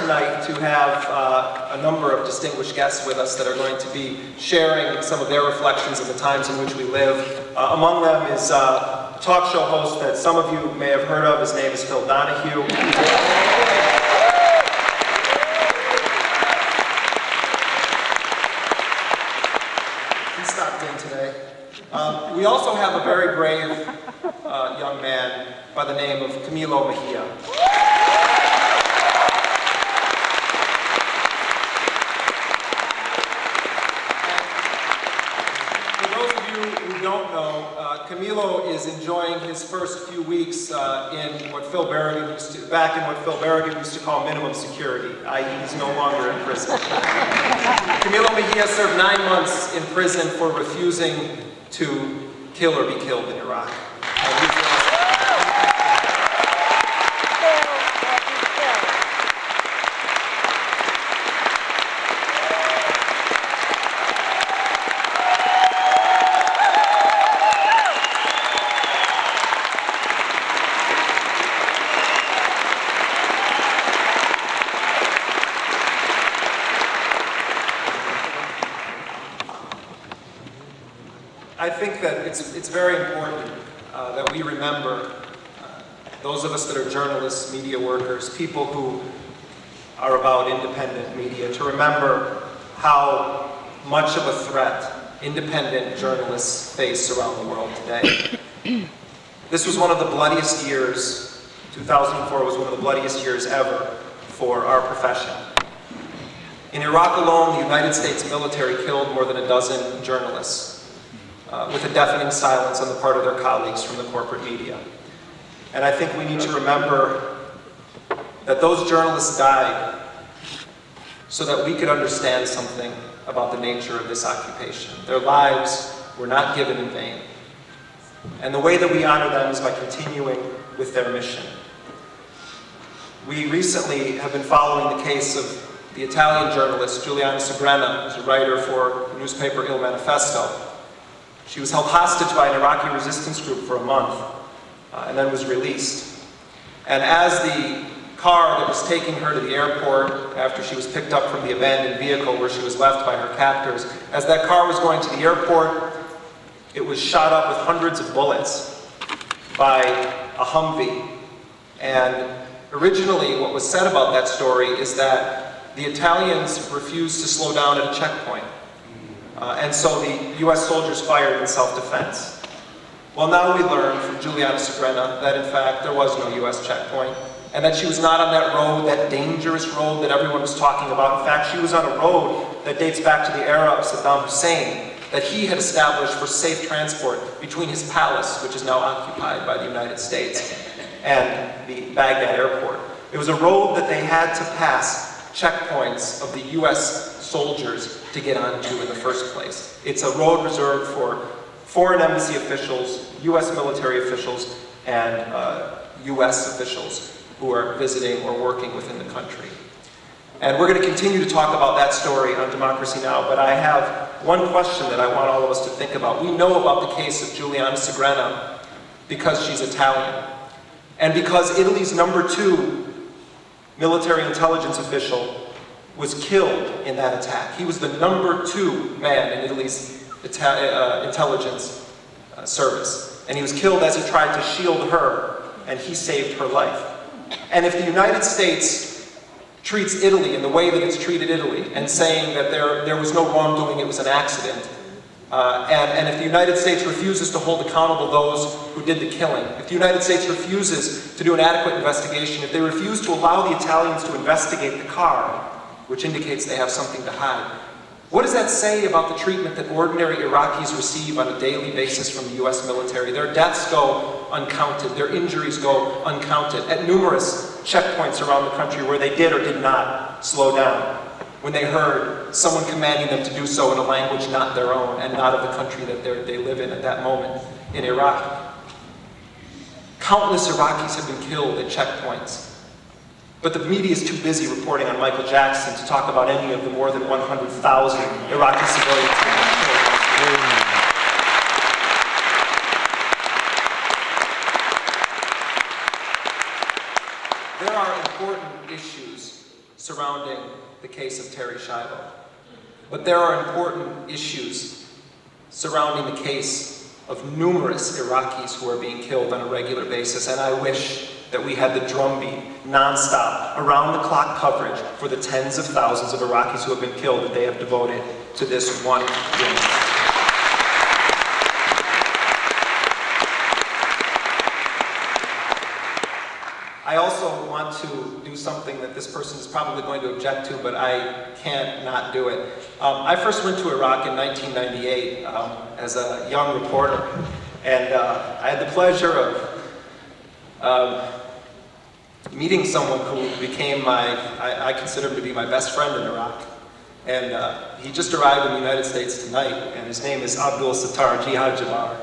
tonight to have a number of distinguished guests with us that are going to be sharing some of their reflections of the times in which we live. Among them is a talk show host that some of you may have heard of. His name is Phil Donahue. He stopped in today. We also have a very brave young man by the name of Camilo Mejia. Don't know, Camilo is enjoying his first few weeks in what Phil Berrigan used to call minimum security, i.e. he's no longer in prison. Camilo Mejia served 9 months in prison for refusing to kill or be killed in Iraq. I think that it's very important that we remember those of us that are journalists, media workers, people who are about independent media, to remember how much of a threat independent journalists face around the world today. This was one of the bloodiest years, 2004 was one of the bloodiest years ever for our profession. In Iraq alone, the United States military killed more than a dozen journalists, with a deafening silence on the part of their colleagues from the corporate media. And I think we need to remember that those journalists died so that we could understand something about the nature of this occupation. Their lives were not given in vain. And the way that we honor them is by continuing with their mission. We recently have been following the case of the Italian journalist Juliana Segrenna, who's a writer for the newspaper Il Manifesto. She was held hostage by an Iraqi resistance group for a month and then was released. And as the car that was taking her to the airport after she was picked up from the abandoned vehicle where she was left by her captors, as that car was going to the airport, it was shot up with hundreds of bullets by a Humvee. And originally what was said about that story is that the Italians refused to slow down at a checkpoint. And so the US soldiers fired in self-defense. Well, now we learn from Juliana Segrenna that in fact there was no US checkpoint, and that she was not on that road, that dangerous road that everyone was talking about. In fact, she was on a road that dates back to the era of Saddam Hussein, that he had established for safe transport between his palace, which is now occupied by the United States, and the Baghdad airport. It was a road that they had to pass checkpoints of the US soldiers to get onto in the first place. It's a road reserved for foreign embassy officials, US military officials, and US officials who are visiting or working within the country. And we're going to continue to talk about that story on Democracy Now!, but I have one question that I want all of us to think about. We know about the case of Juliana Segrenna because she's Italian, and because Italy's #2 military intelligence official was killed in that attack. He was the #2 man in Italy's intelligence service. And he was killed as he tried to shield her, and he saved her life. And if the United States treats Italy in the way that it's treated Italy, and saying that there was no wrongdoing, it was an accident, and if the United States refuses to hold accountable those who did the killing, if the United States refuses to do an adequate investigation, if they refuse to allow the Italians to investigate the car, which indicates they have something to hide, what does that say about the treatment that ordinary Iraqis receive on a daily basis from the US military? Their deaths go uncounted, their injuries go uncounted, at numerous checkpoints around the country where they did or did not slow down, when they heard someone commanding them to do so in a language not their own and not of the country that they live in at that moment in Iraq. Countless Iraqis have been killed at checkpoints. But the media is too busy reporting on Michael Jackson to talk about any of the more than 100,000 Iraqi civilians who have been killed. There are important issues surrounding But there are important issues surrounding the case of numerous Iraqis who are being killed on a regular basis, and I wish that we had the drumbeat, non-stop, around-the-clock coverage for the tens of thousands of Iraqis who have been killed that they have devoted to this one unit. I also want to do something that this person is probably going to object to, but I can't not do it. I first went to Iraq in 1998 as a young reporter, and I had the pleasure of meeting someone who became I consider him to be my best friend in Iraq. And he just arrived in the United States tonight, and his name is Abdul Sattar Jihad Jabbar.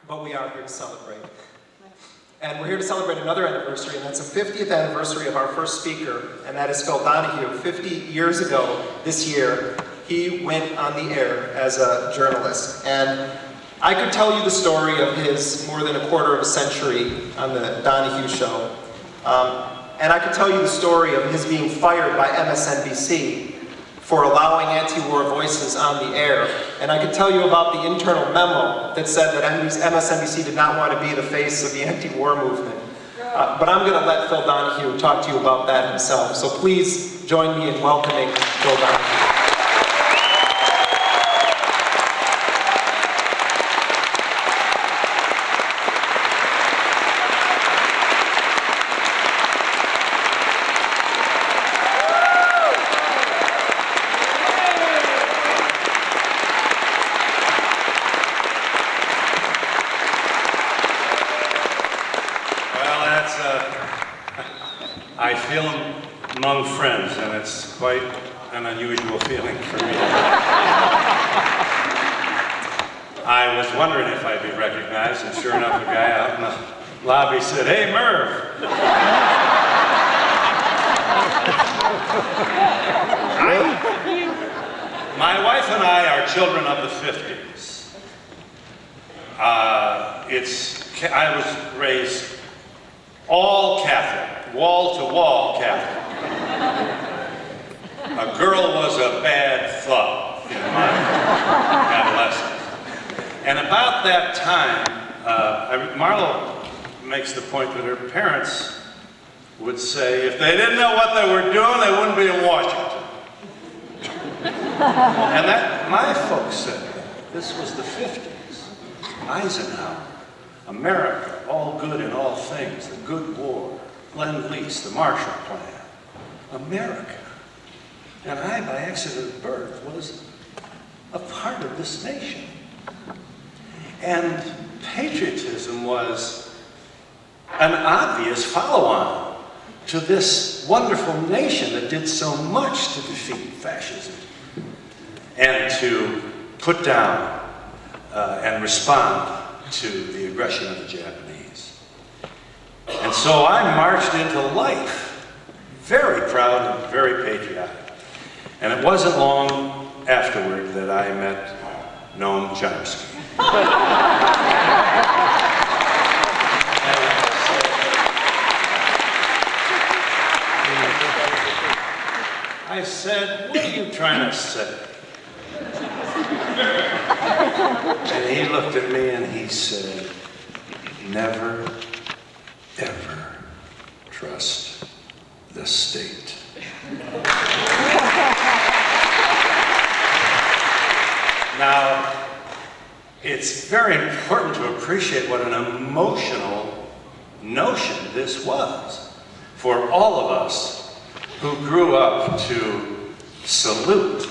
But we are here to celebrate. And we're here to celebrate another anniversary, and that's the 50th anniversary of our first speaker, and that is Phil Donahue. 50 years ago this year, he went on the air as a journalist. And I could tell you the story of his more than a quarter of a century on the Donahue show. And I could tell you the story of his being fired by MSNBC for allowing anti-war voices on the air. And I could tell you about the internal memo that said that MSNBC did not want to be the face of the anti-war movement. But I'm going to let Phil Donahue talk to you about that himself. So please join me in welcoming Phil Donahue. I feel among friends, and it's quite an unusual feeling for me. I was wondering if I'd be recognized, and sure enough, a guy out in the lobby said, "Hey, Merv!" My wife and I are children of the 50s. I was raised all Catholic, wall-to-wall Catholic. A girl was a bad thought in my adolescence. And about that time, Marlo makes the point that her parents would say if they didn't know what they were doing, they wouldn't be in Washington. And that, my folks said, this was the 50s. Eisenhower, America, all good in all things, the good war, Lend-Lease, the Marshall Plan, America. And I, by accident of birth, was a part of this nation. And patriotism was an obvious follow-on to this wonderful nation that did so much to defeat fascism and to put down and respond to the aggression of the Japanese. And so I marched into life very proud and very patriotic. And it wasn't long afterward that I met Noam Chomsky. I said, "What are you trying to say?" And he looked at me and he said, "Never, ever trust the state." Now, it's very important to appreciate what an emotional notion this was for all of us who grew up to salute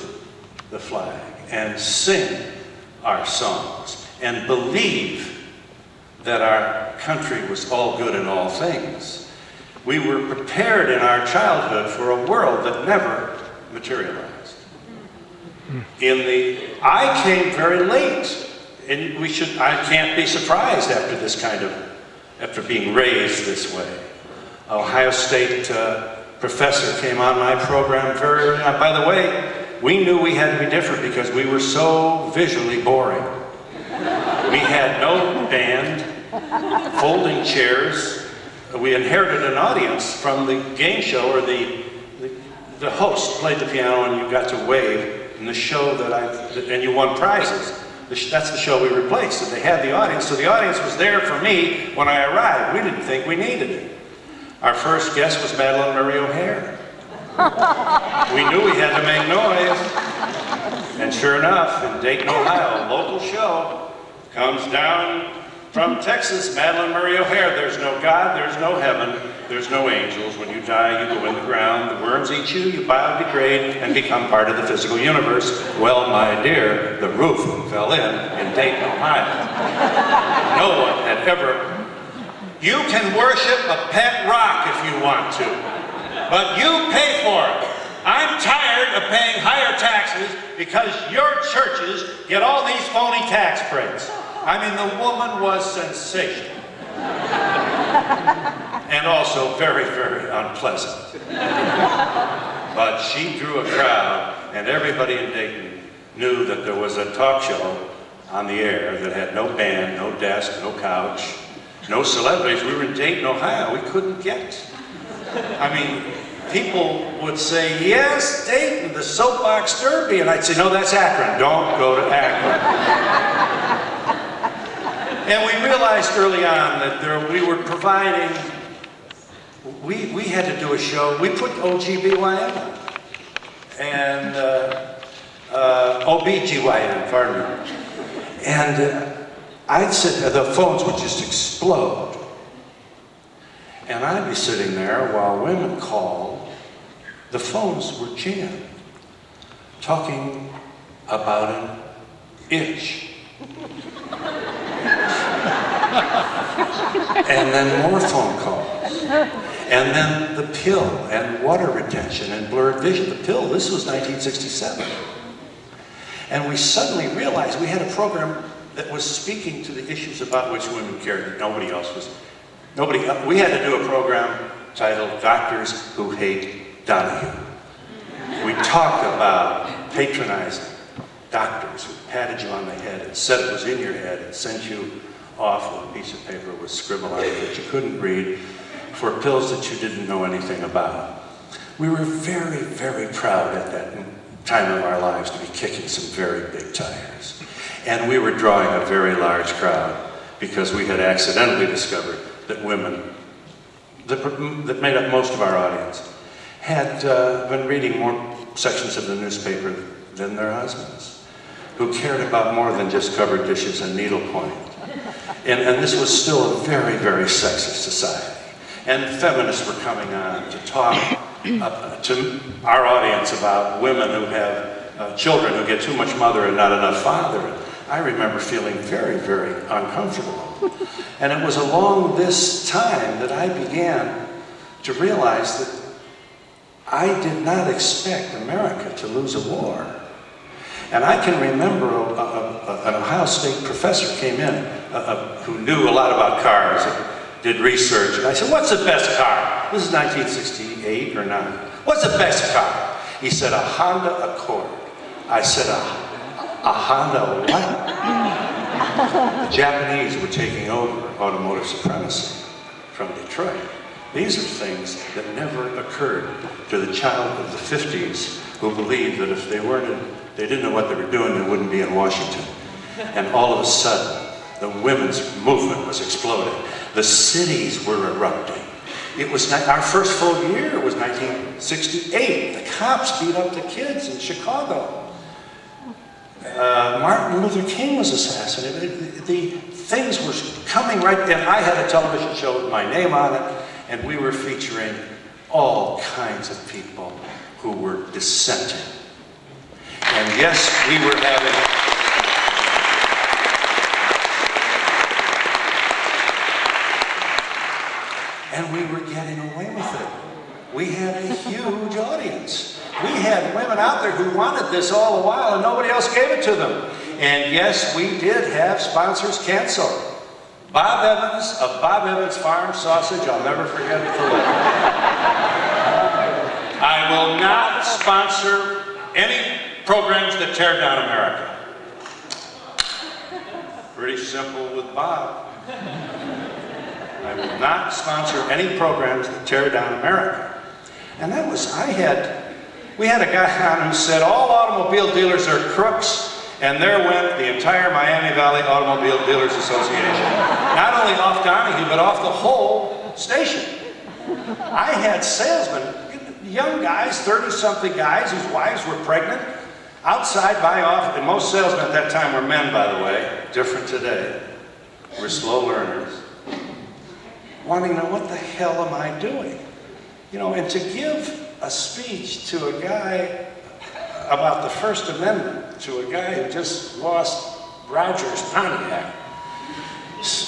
the flag and sing our songs and believe that our country was all good in all things. We were prepared in our childhood for a world that never materialized. I came very late, and I can't be surprised after being raised this way. Ohio State professor came on my program very early on. By the way, we knew we had to be different because we were so visually boring. We had no band, folding chairs. We inherited an audience from the game show, or the host played the piano and you got to wave in the show and you won prizes. That's the show we replaced. So they had the audience. So the audience was there for me when I arrived. We didn't think we needed it. Our first guest was Madeline Murray O'Hare. We knew we had to make noise. And sure enough, in Dayton, Ohio, a local show comes down from Texas, Madeline Murray O'Hare. There's no God, there's no heaven, there's no angels. When you die, you go in the ground, the worms eat you, you biodegrade and become part of the physical universe. Well, my dear, the roof fell in Dayton, Ohio. No one had ever. You can worship a pet rock if you want to, but you pay for it. I'm tired of paying higher taxes because your churches get all these phony tax breaks. I mean, the woman was sensational. And also very, very unpleasant. But she drew a crowd, and everybody in Dayton knew that there was a talk show on the air that had no band, no desk, no couch, no celebrities. We were in Dayton, Ohio. We couldn't get. I mean, people would say, yes, Dayton, the soapbox derby. And I'd say, no, that's Akron. Don't go to Akron. And we realized early on that we were providing, we had to do a show. We put OGBYN and OBGYN, pardon me. And I'd sit, the phones would just explode. And I'd be sitting there while women called. The phones were jammed, talking about an itch. And then more phone calls. And then the pill and water retention and blurred vision. The pill, this was 1967. And we suddenly realized we had a program that was speaking to the issues about which women cared that nobody else was. We had to do a program titled Doctors Who Hate Donahue. We talked about patronizing doctors who patted you on the head and said it was in your head and sent you off with a piece of paper with scribble on it that you couldn't read for pills that you didn't know anything about. We were very, very proud at that time of our lives to be kicking some very big tires. And we were drawing a very large crowd because we had accidentally discovered that women, that made up most of our audience, had been reading more sections of the newspaper than their husbands, who cared about more than just covered dishes and needlepoint. And this was still a very, very sexist society. And feminists were coming on to talk to our audience about women who have children who get too much mother and not enough father. And I remember feeling very, very uncomfortable. And it was along this time that I began to realize that I did not expect America to lose a war. And I can remember an Ohio State professor came in who knew a lot about cars and did research. And I said, what's the best car? This is 1968 or 9. What's the best car? He said, a Honda Accord. I said, a Honda what? The Japanese were taking over automotive supremacy from Detroit. These are things that never occurred to the child of the 50s who believed that if they didn't know what they were doing, they wouldn't be in Washington. And all of a sudden, the women's movement was exploding. The cities were erupting. It was our first full year was 1968. The cops beat up the kids in Chicago. Martin Luther King was assassinated. The things were coming right then. I had a television show with my name on it, and we were featuring all kinds of people who were dissenting. And yes, we were having... And we were getting away with it. We had a huge audience. We had women out there who wanted this all the while and nobody else gave it to them. And yes, we did have sponsors cancel. Bob Evans of Bob Evans Farm Sausage, I'll never forget it for life. I will not sponsor any programs that tear down America. Pretty simple with Bob. I will not sponsor any programs that tear down America. And that was, we had a guy on who said all automobile dealers are crooks, and there went the entire Miami Valley Automobile Dealers Association. Not only off Donahue, but off the whole station. I had salesmen, young guys, 30-something guys whose wives were pregnant, outside my office, and most salesmen at that time were men, by the way, different today. We're slow learners. Wanting to know, what the hell am I doing? You know, and to give a speech to a guy about the First Amendment, to a guy who just lost Rogers Pontiac,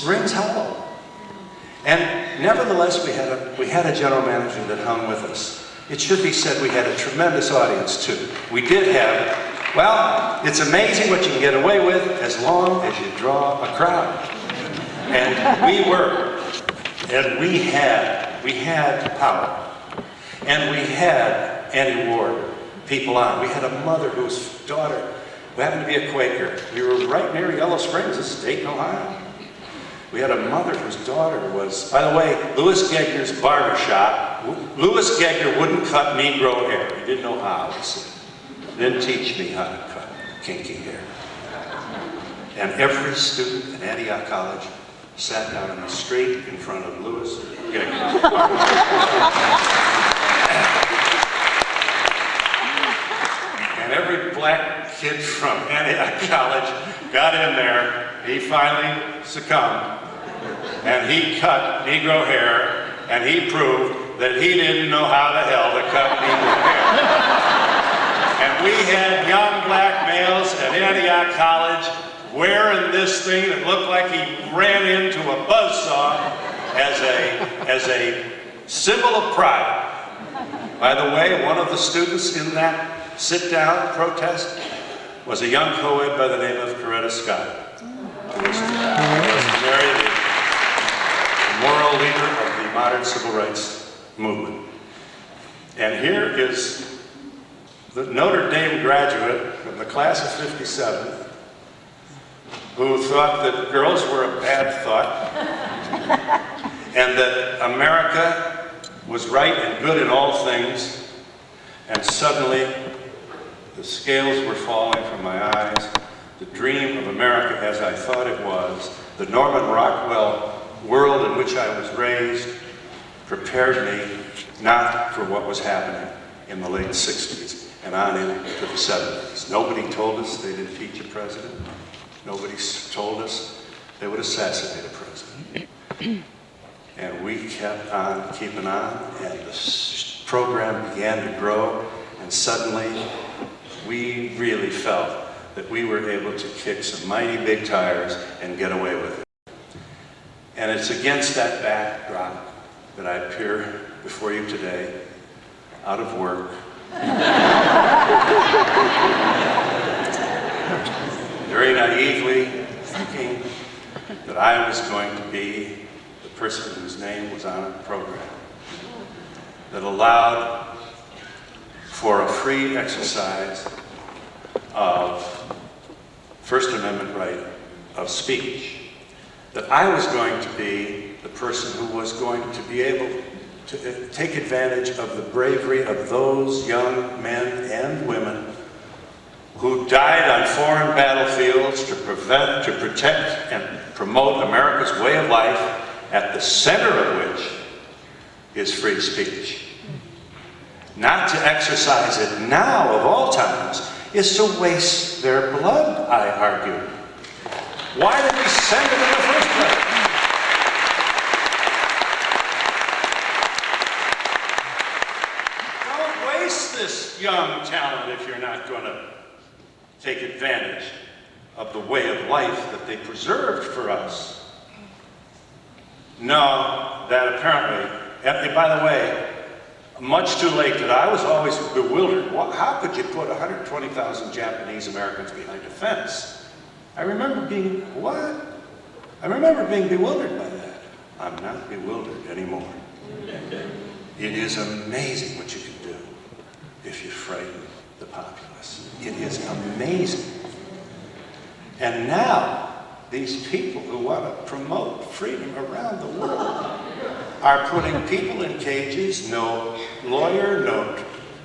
rings hollow. And nevertheless, we had a general manager that hung with us. It should be said we had a tremendous audience too. We did have, well, it's amazing what you can get away with as long as you draw a crowd. And we had power. And we had anti-war people on. We had a mother whose daughter, who happened to be a Quaker. We were right near Yellow Springs, a state in Ohio. We had a mother whose daughter was, by the way, Louis Gegner's barber shop. Louis Gegner wouldn't cut Negro hair. He didn't know how, he said. Didn't teach me how to cut kinky hair. And every student at Antioch College sat down in the street in front of Louis Gegner's barber shop. And every black kid from Antioch College got in there. He finally succumbed, and he cut Negro hair, and he proved that he didn't know how the hell to cut Negro hair. And we had young black males at Antioch College wearing this thing that looked like he ran into a buzzsaw as a symbol of pride. By the way, one of the students in that sit-down protest was a young co-ed by the name of Coretta Scott. Who was Mary, the moral leader of the modern civil rights movement. And here is the Notre Dame graduate from the class of '57 who thought that girls were a bad thought and that America was right and good in all things, and suddenly the scales were falling from my eyes. The dream of America as I thought it was, the Norman Rockwell world in which I was raised, prepared me not for what was happening in the late 60s and on into the 70s. Nobody told us they'd impeach a president. Nobody told us they would assassinate a president. And we kept on keeping on, and the program began to grow, and suddenly we really felt that we were able to kick some mighty big tires and get away with it. And it's against that backdrop that I appear before you today, out of work, very naively thinking that I was going to be the person whose name was on a program that allowed for a free exercise of First Amendment right of speech, that I was going to be the person who was going to be able to take advantage of the bravery of those young men and women who died on foreign battlefields to protect and promote America's way of life, at the center of which is free speech. Not to exercise it now, of all times, is to waste their blood, I argue. Why did we send them in the first place? Don't waste this young talent if you're not going to take advantage of the way of life that they preserved for us. No, that apparently, and by the way, much too late that I was always bewildered. How could you put 120,000 Japanese Americans behind a fence? I remember being, what? I remember being bewildered by that. I'm not bewildered anymore. It is amazing what you can do if you frighten the populace. It is amazing. And now, these people who want to promote freedom around the world are putting people in cages, no lawyer,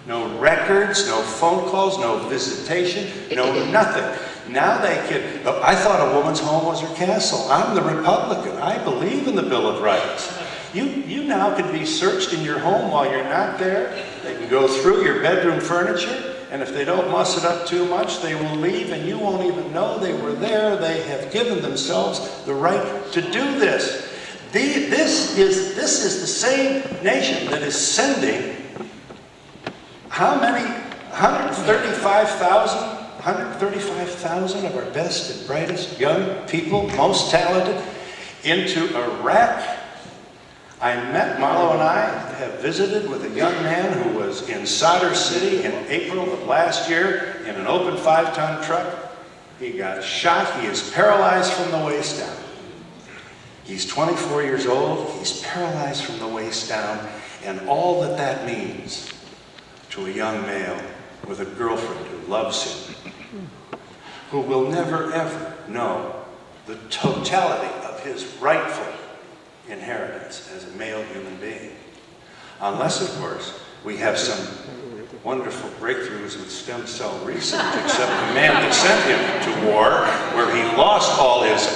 no records, no phone calls, no visitation, no nothing. Now they can, I thought a woman's home was her castle. I'm the Republican. I believe in the Bill of Rights. You now can be searched in your home while you're not there. They can go through your bedroom furniture, and if they don't muss it up too much, they will leave, and you won't even know they were there. They have given themselves the right to do this. This is the same nation that is sending how many? 135,000 of our best and brightest young people, most talented, into Iraq. Marlo and I have visited with a young man who was in Sadr City in April of last year in an open 5-ton truck. He got shot. He is paralyzed from the waist down. He's 24 years old. He's paralyzed from the waist down. And all that means to a young male with a girlfriend who loves him, who will never ever know the totality of his rightful inheritance as a male human being. Unless, of course, we have some wonderful breakthroughs with stem cell research, except the man that sent him to war, where he lost all his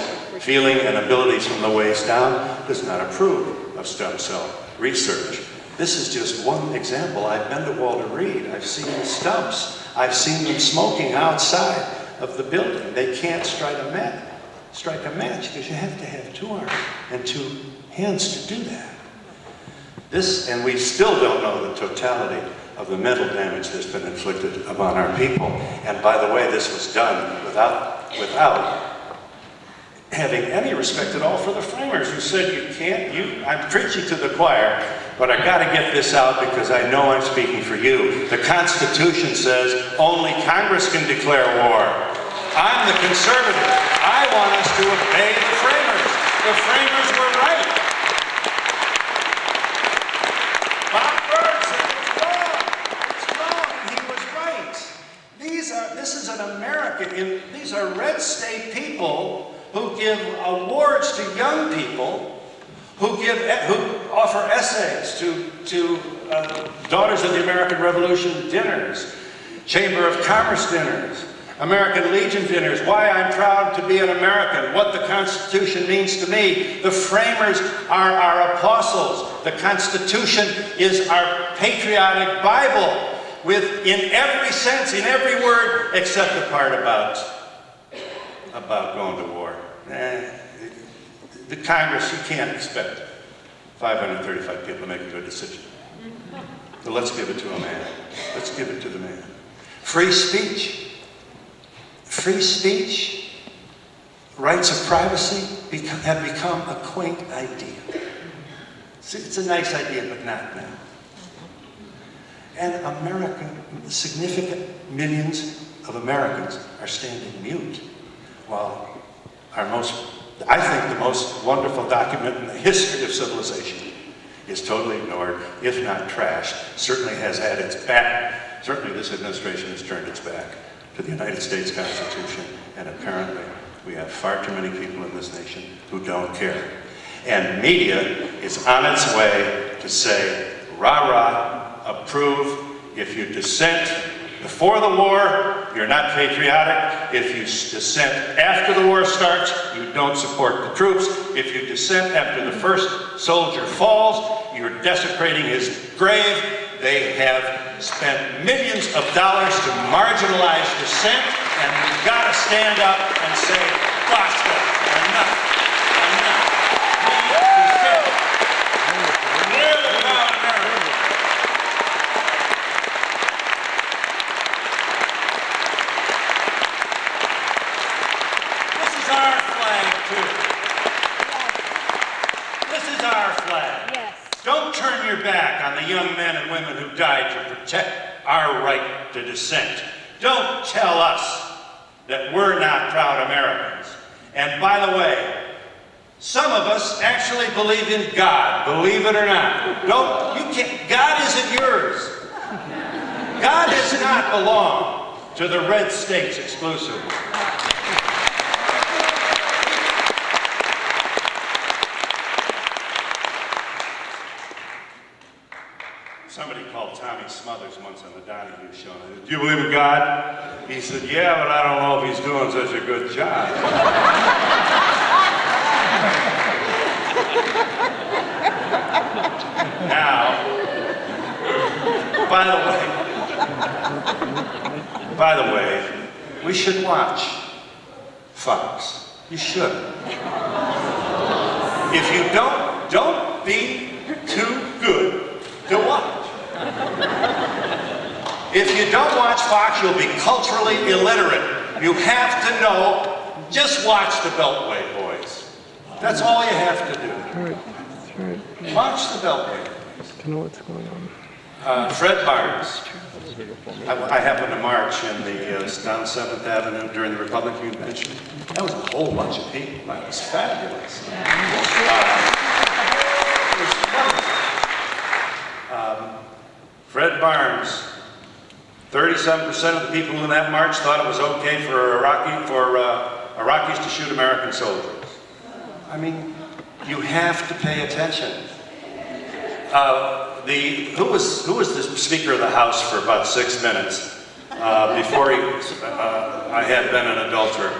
feeling and abilities from the waist down, does not approve of stem cell research. This is just one example. I've been to Walter Reed. I've seen the stumps. I've seen them smoking outside of the building. They can't strike a match because you have to have 2 arms and 2 hands to do that. And we still don't know the totality of the mental damage that's been inflicted upon our people. And by the way, this was done without having any respect at all for the framers, who said I'm preaching to the choir, but I gotta get this out because I know I'm speaking for you. The Constitution says only Congress can declare war. I'm the conservative. I want us to obey the framers. The framers were right. Bob Burke said it's wrong. It's wrong. He was right. This is an American. These are red state people who give awards to young people, who offer essays to Daughters of the American Revolution dinners, Chamber of Commerce dinners, American Legion dinners, why I'm proud to be an American, what the Constitution means to me. The framers are our apostles. The Constitution is our patriotic Bible, in every sense, in every word, except the part about going to war. The Congress, you can't expect 535 people to make a good decision. But let's give it to a man. Let's give it to the man. Free speech. Free speech, rights of privacy have become a quaint idea. It's a nice idea, but not now. And America, significant millions of Americans are standing mute while I think the most wonderful document in the history of civilization is totally ignored, if not trashed. Certainly has had its back. Certainly this administration has turned its back to the United States Constitution, and apparently we have far too many people in this nation who don't care. And media is on its way to say, rah-rah, approve. If you dissent before the war, you're not patriotic. If you dissent after the war starts, you don't support the troops. If you dissent after the first soldier falls, you're desecrating his grave. They have spent millions of dollars to marginalize dissent, and we've got to stand up and say, basta, enough, enough. We dissent. Live about America. This is our flag, too. This is our flag. Yes. Don't turn your back on the young men and women who died to protect our right to dissent. Don't tell us that we're not proud Americans. And by the way, some of us actually believe in God, believe it or not. God isn't yours. God does not belong to the red states exclusively. Somebody called Tommy Smothers once on the Donahue show, and I said, "Do you believe in God?" He said, "Yeah, but I don't know if he's doing such a good job." Now, by the way, we should watch Fox. You should. If you don't be too good to watch. If you don't watch Fox, you'll be culturally illiterate. You have to know, just watch the Beltway boys. That's all you have to do. That's right. Watch the Beltway boys. To know what's going on. Fred Barnes. I happened to march in down 7th Avenue during the Republican Convention. That was a whole bunch of people. That was fabulous. Fred Barnes, 37% of the people in that march thought it was okay for Iraqis to shoot American soldiers. I mean, you have to pay attention. Who was the Speaker of the House for about 6 minutes before I had been an adulterer?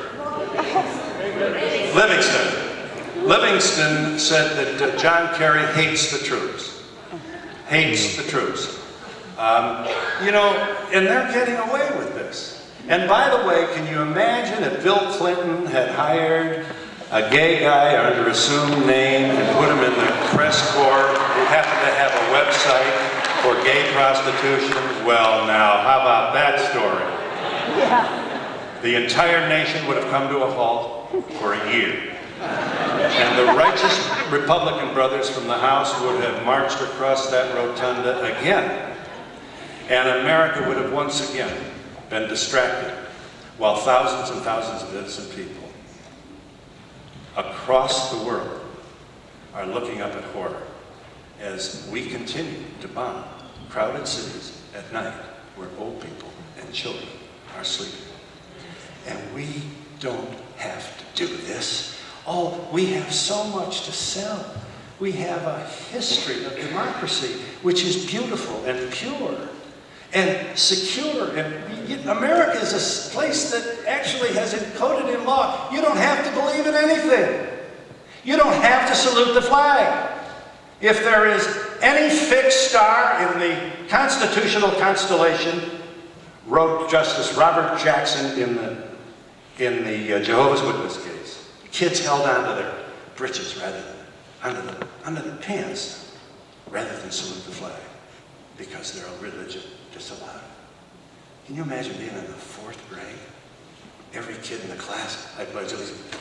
Livingston said that John Kerry hates the troops. Hates the troops. You know, and they're getting away with this. And by the way, can you imagine if Bill Clinton had hired a gay guy under assumed name and put him in the press corps who happened to have a website for gay prostitution? Well, now, how about that story? Yeah. The entire nation would have come to a halt for a year. And the righteous Republican brothers from the House would have marched across that rotunda again. And America would have once again been distracted while thousands and thousands of innocent people across the world are looking up at horror as we continue to bomb crowded cities at night where old people and children are sleeping. And we don't have to do this. Oh, we have so much to sell. We have a history of democracy which is beautiful and pure and secure. And America is a place that actually has encoded in law. You don't have to believe in anything. You don't have to salute the flag. If there is any fixed star in the constitutional constellation, wrote Justice Robert Jackson in the Jehovah's Witness case, kids held onto their breeches rather than under their pants rather than salute the flag because their religion disallowed it. Can you imagine being in the 4th grade? Every kid in the class, I pledge allegiance.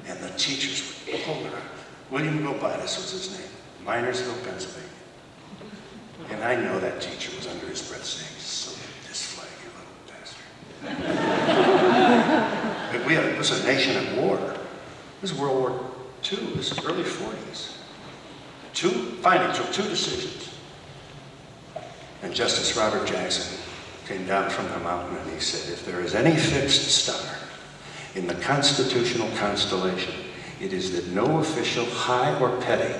And the teachers would pull her up. William Goodman was his name, Minersville, Pennsylvania. And I know that teacher was under his breath saying, "Salute this flag, you little bastard." It was a nation at war. It was World War II. This is early 40s. 2 findings of 2 decisions. And Justice Robert Jackson came down from the mountain and he said, if there is any fixed star in the constitutional constellation, it is that no official, high or petty,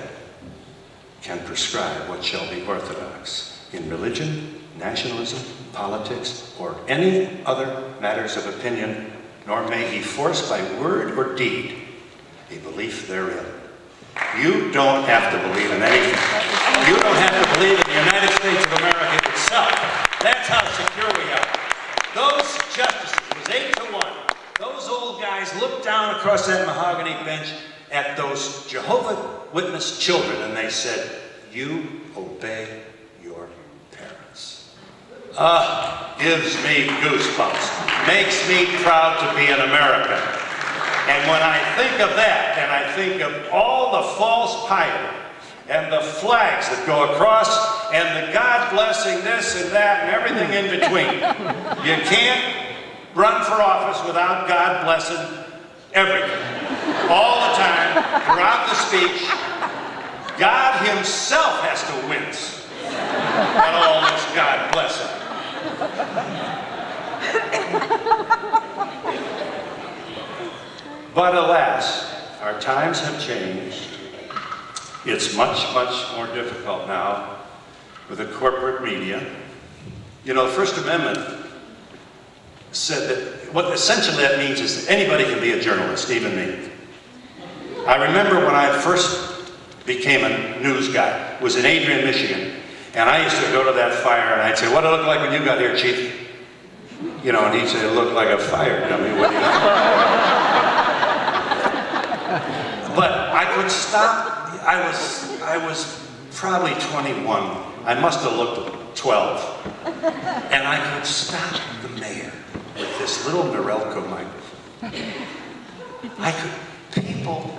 can prescribe what shall be orthodox in religion, nationalism, politics, or any other matters of opinion, nor may he force by word or deed a belief therein. You don't have to believe in anything. You don't have to believe in the United States of America itself. That's how secure we are. Those justices, it was 8-1. Those old guys looked down across that mahogany bench at those Jehovah's Witness children and they said, "You obey your parents." Gives me goosebumps. Makes me proud to be an American. And when I think of that, and I think of all the false piety and the flags that go across and the God blessing this and that and everything in between, you can't run for office without God blessing everything. All the time, throughout the speech, God himself has to wince at all this God blessing. But alas, our times have changed. It's much, much more difficult now with the corporate media. You know, the First Amendment said that, what essentially that means is that anybody can be a journalist, even me. I remember when I first became a news guy, was in Adrian, Michigan, and I used to go to that fire and I'd say, what did it look like when you got here, Chief? You know, and he'd say, it looked like a fire dummy. What do you think? But I could stop. I was probably 21. I must have looked 12. And I could stop the mayor with this little Norelco microphone.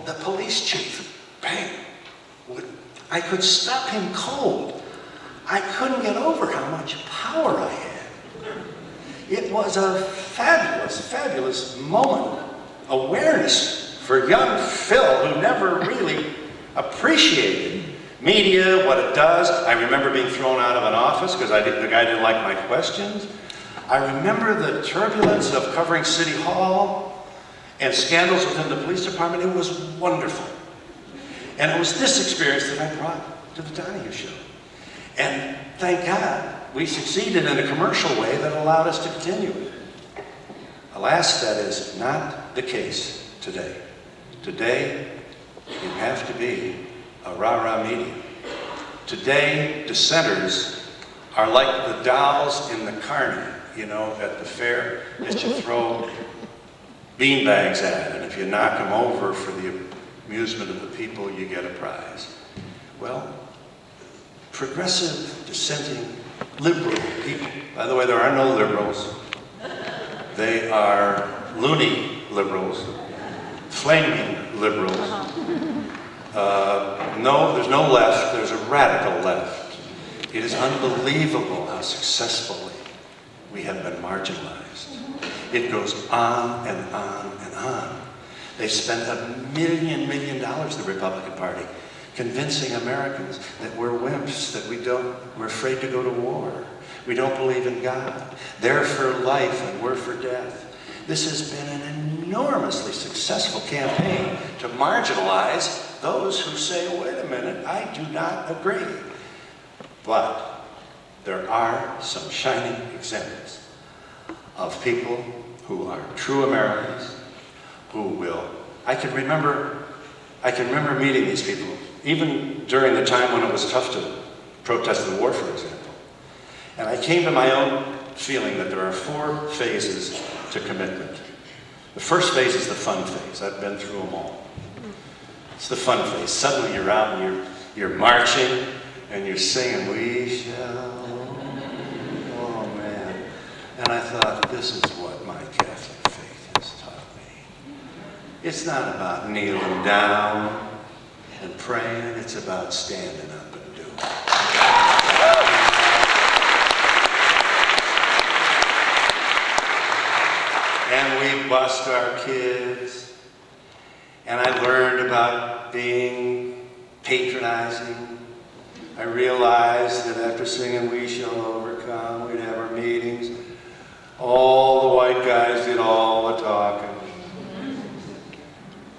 The police chief, bang. I could stop him cold. I couldn't get over how much power I had. It was a fabulous, fabulous moment. Awareness for young Phil, who never really appreciated media, what it does. I remember being thrown out of an office because the guy didn't like my questions. I remember the turbulence of covering City Hall and scandals within the police department. It was wonderful. And it was this experience that I brought to the Donahue show. And thank God, we succeeded in a commercial way that allowed us to continue it. Alas, that is not the case today. Today, you have to be a rah-rah media. Today, dissenters are like the dolls in the carny, you know, at the fair that you throw beanbags at, and if you knock them over for the amusement of the people, you get a prize. Well, progressive, dissenting, liberal people, by the way, there are no liberals. They are loony liberals, flaming liberals. No, there's no left, there's a radical left. It is unbelievable how successfully we have been marginalized. It goes on and on and on. They spent $1 million, the Republican Party, convincing Americans that we're wimps, that we're afraid to go to war. We don't believe in God. They're for life and we're for death. This has been an enormously successful campaign to marginalize those who say, wait a minute, I do not agree. But there are some shining examples of people who are true Americans, who will. I can remember meeting these people, even during the time when it was tough to protest the war, for example. And I came to my own feeling that there are 4 phases to commitment. The first phase is the fun phase. I've been through them all. It's the fun phase. Suddenly you're out and you're marching and you're singing, we shall, oh man. And I thought, this is what my Catholic faith has taught me. It's not about kneeling down and praying, it's about standing up and doing it. And we bust our kids. And I learned about being patronizing. I realized that after singing We Shall Overcome, we'd have our meetings. All the white guys did all the talking.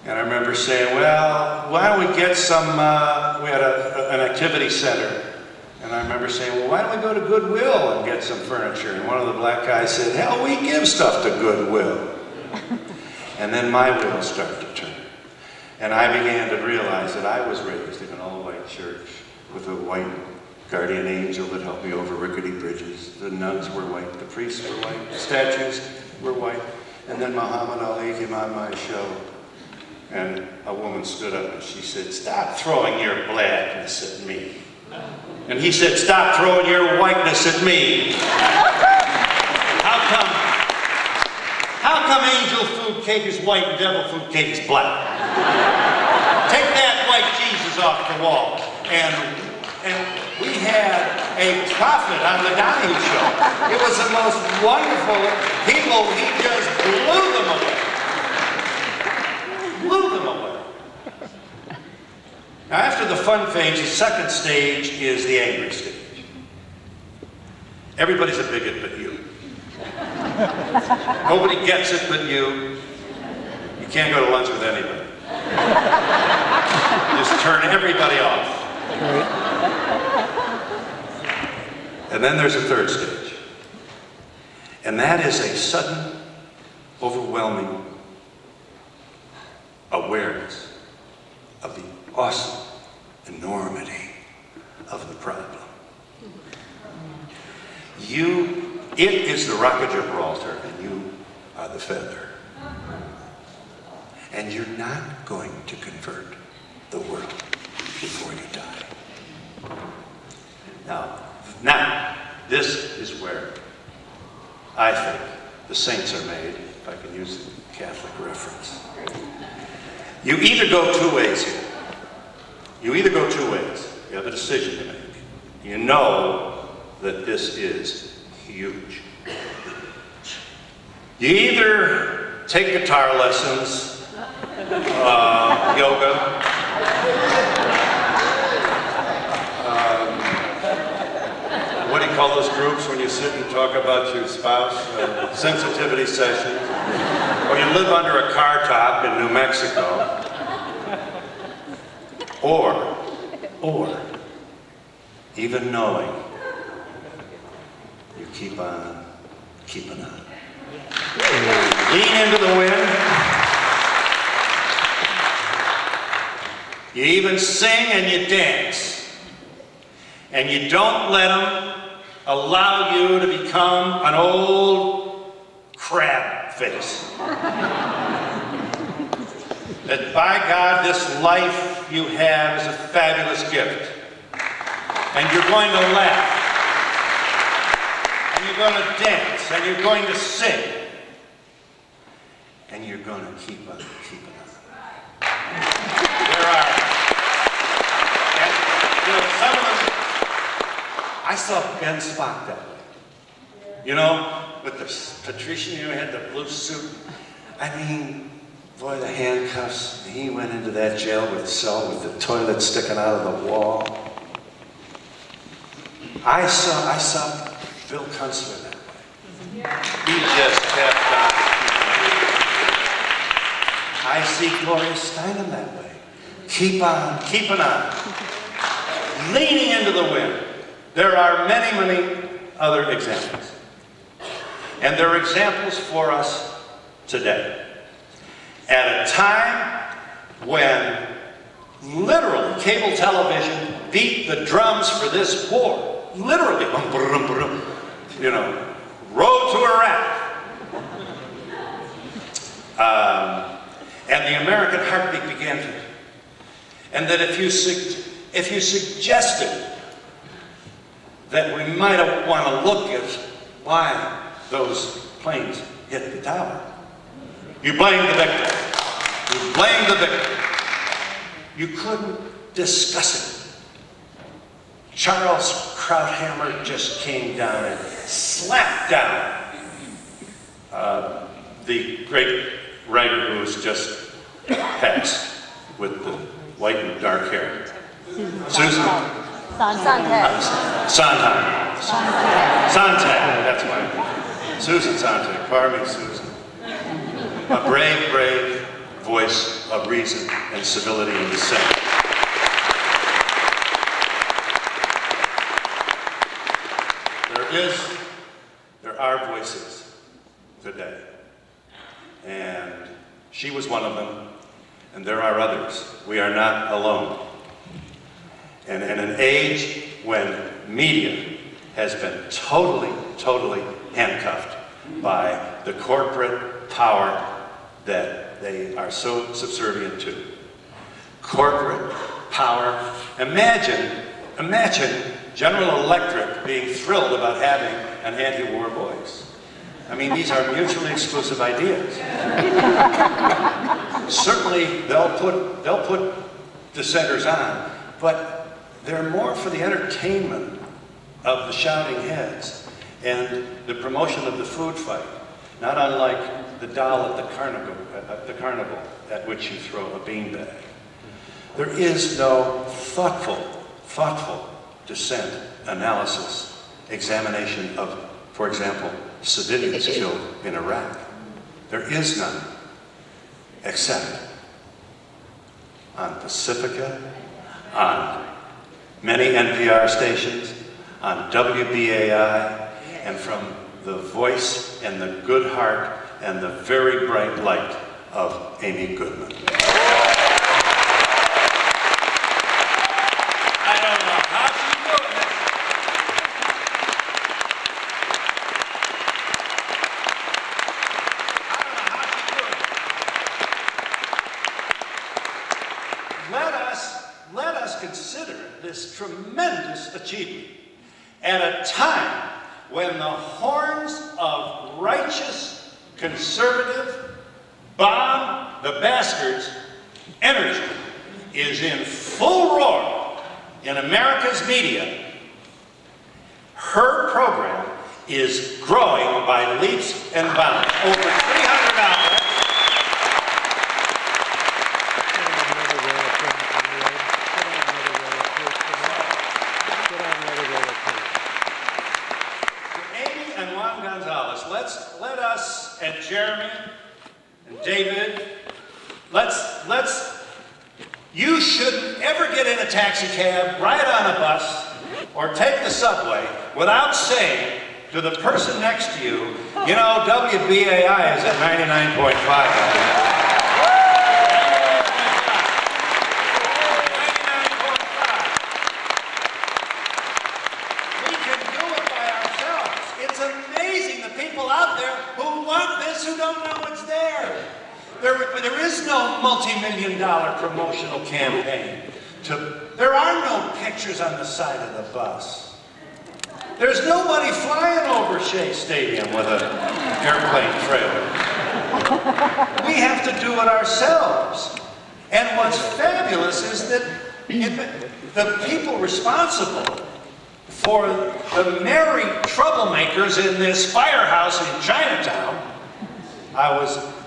And I remember saying, well, why don't we get some, we had an activity center. And I remember saying, well, why don't we go to Goodwill and get some furniture? And one of the black guys said, hell, we give stuff to Goodwill. And then my wheels started to turn. And I began to realize that I was raised in an all-white church with a white guardian angel that helped me over rickety bridges. The nuns were white, the priests were white, the statues were white. And then Muhammad Ali came on my show. And a woman stood up and she said, stop throwing your blackness at me. And he said, stop throwing your whiteness at me. How come angel food cake is white and devil food cake is black? Take that white Jesus off the wall. And we had a prophet on the Donahue show. It was the most wonderful people. He just blew them away. Blew them away. Now after the fun phase, the second stage is the angry stage. Everybody's a bigot but you. Nobody gets it but you. You can't go to lunch with anybody. Just turn everybody off. And then there's a third stage. And that is a sudden, overwhelming awareness of the awesome enormity of the problem. It is the Rock of Gibraltar, and you are the feather. And you're not going to convert the world before you die. Now, this is where I think the saints are made, if I can use the Catholic reference. You either go two ways here. You either go two ways. You have a decision to make. You know that this is huge. You either take guitar lessons, yoga, what do you call those groups when you sit and talk about your spouse? Sensitivity sessions. Or you live under a car top in New Mexico. Or, even knowing, you keep on keeping on. Lean into the wind. You even sing and you dance. And you don't let them allow you to become an old crab face. That by God, this life you have is a fabulous gift. And you're going to laugh. And you're going to dance. And you're going to sing. And you're going to keep on keeping on. There are, and, some of them, I saw Ben Spock that way. With the patrician, had the blue suit. I mean, boy, the handcuffs. He went into that jail cell with the toilet sticking out of the wall. I saw Bill Kunstler that way. He just kept on. I see Gloria Steinem that way. Keep on, keeping on. Leaning into the wind. There are many, many other examples. And there are examples for us today. At a time when literally cable television beat the drums for this war. Literally, road to Iraq. And the American heartbeat began to. And that if you suggested that we might want to look at why those planes hit the tower, you blamed the victim. You blamed the victim. You couldn't discuss it. Charles Krauthammer just came down and slapped down the great writer who was just passed with the white and dark hair. Susan? Sontag. Sontag, that's why. Susan Sontag. Pardon me, Susan. A brave, brave voice of reason and civility and dissent. There are voices today. And she was one of them, and there are others. We are not alone. And in an age when media has been totally handcuffed by the corporate power that they are so subservient to. Corporate power. Imagine General Electric being thrilled about having an anti-war voice. I mean, these are mutually exclusive ideas. Certainly, they'll put dissenters on, but they're more for the entertainment of the shouting heads and the promotion of the food fight, not unlike the doll at the carnival at which you throw a beanbag. There is no thoughtful dissent, analysis, examination of, for example, civilians killed in Iraq. There is none, except on Pacifica, on many NPR stations, on WBAI, and from the voice and the good heart and the very bright light of Amy Goodman. I don't know how she's doing this. Let us consider this tremendous achievement at a time when the horns of righteous, conservative, bomb the bastards energy is in full roar in America's media. Her program is growing by leaps and bounds. Over 300 outlets. Amy and Juan Gonzalez, let us and Jeremy and David, you shouldn't ever get in a taxi cab, ride on a bus, or take the subway without saying to the person next to you, you know, WBAI is at 99.5. We can do it by ourselves. It's amazing the people out there who want this, who don't know it's there. There is no multi-million-dollar promotional campaign. There are no pictures on the side of the bus. There's nobody flying over Shea Stadium with an airplane trailer. We have to do it ourselves. And what's fabulous is that the people responsible for the merry troublemakers in this firehouse in Chinatown,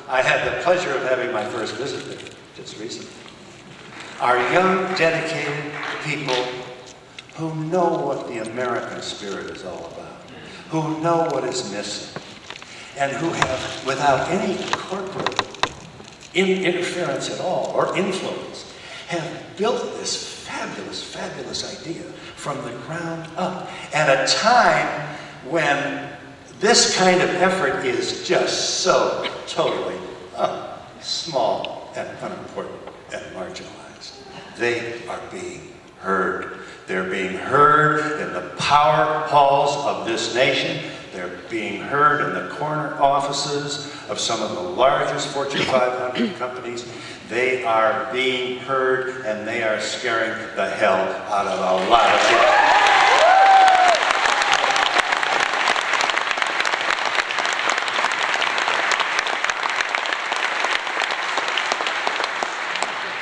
I had the pleasure of having my first visit there just recently, are young, dedicated people who know what the American spirit is all about, who know what is missing, and who have, without any corporate interference at all, or influence, have built this fabulous, fabulous idea from the ground up at a time when this kind of effort is just so totally small and unimportant and marginalized. They are being heard. They're being heard in the power halls of this nation. They're being heard in the corner offices of some of the largest Fortune 500 companies. They are being heard, and they are scaring the hell out of a lot of people.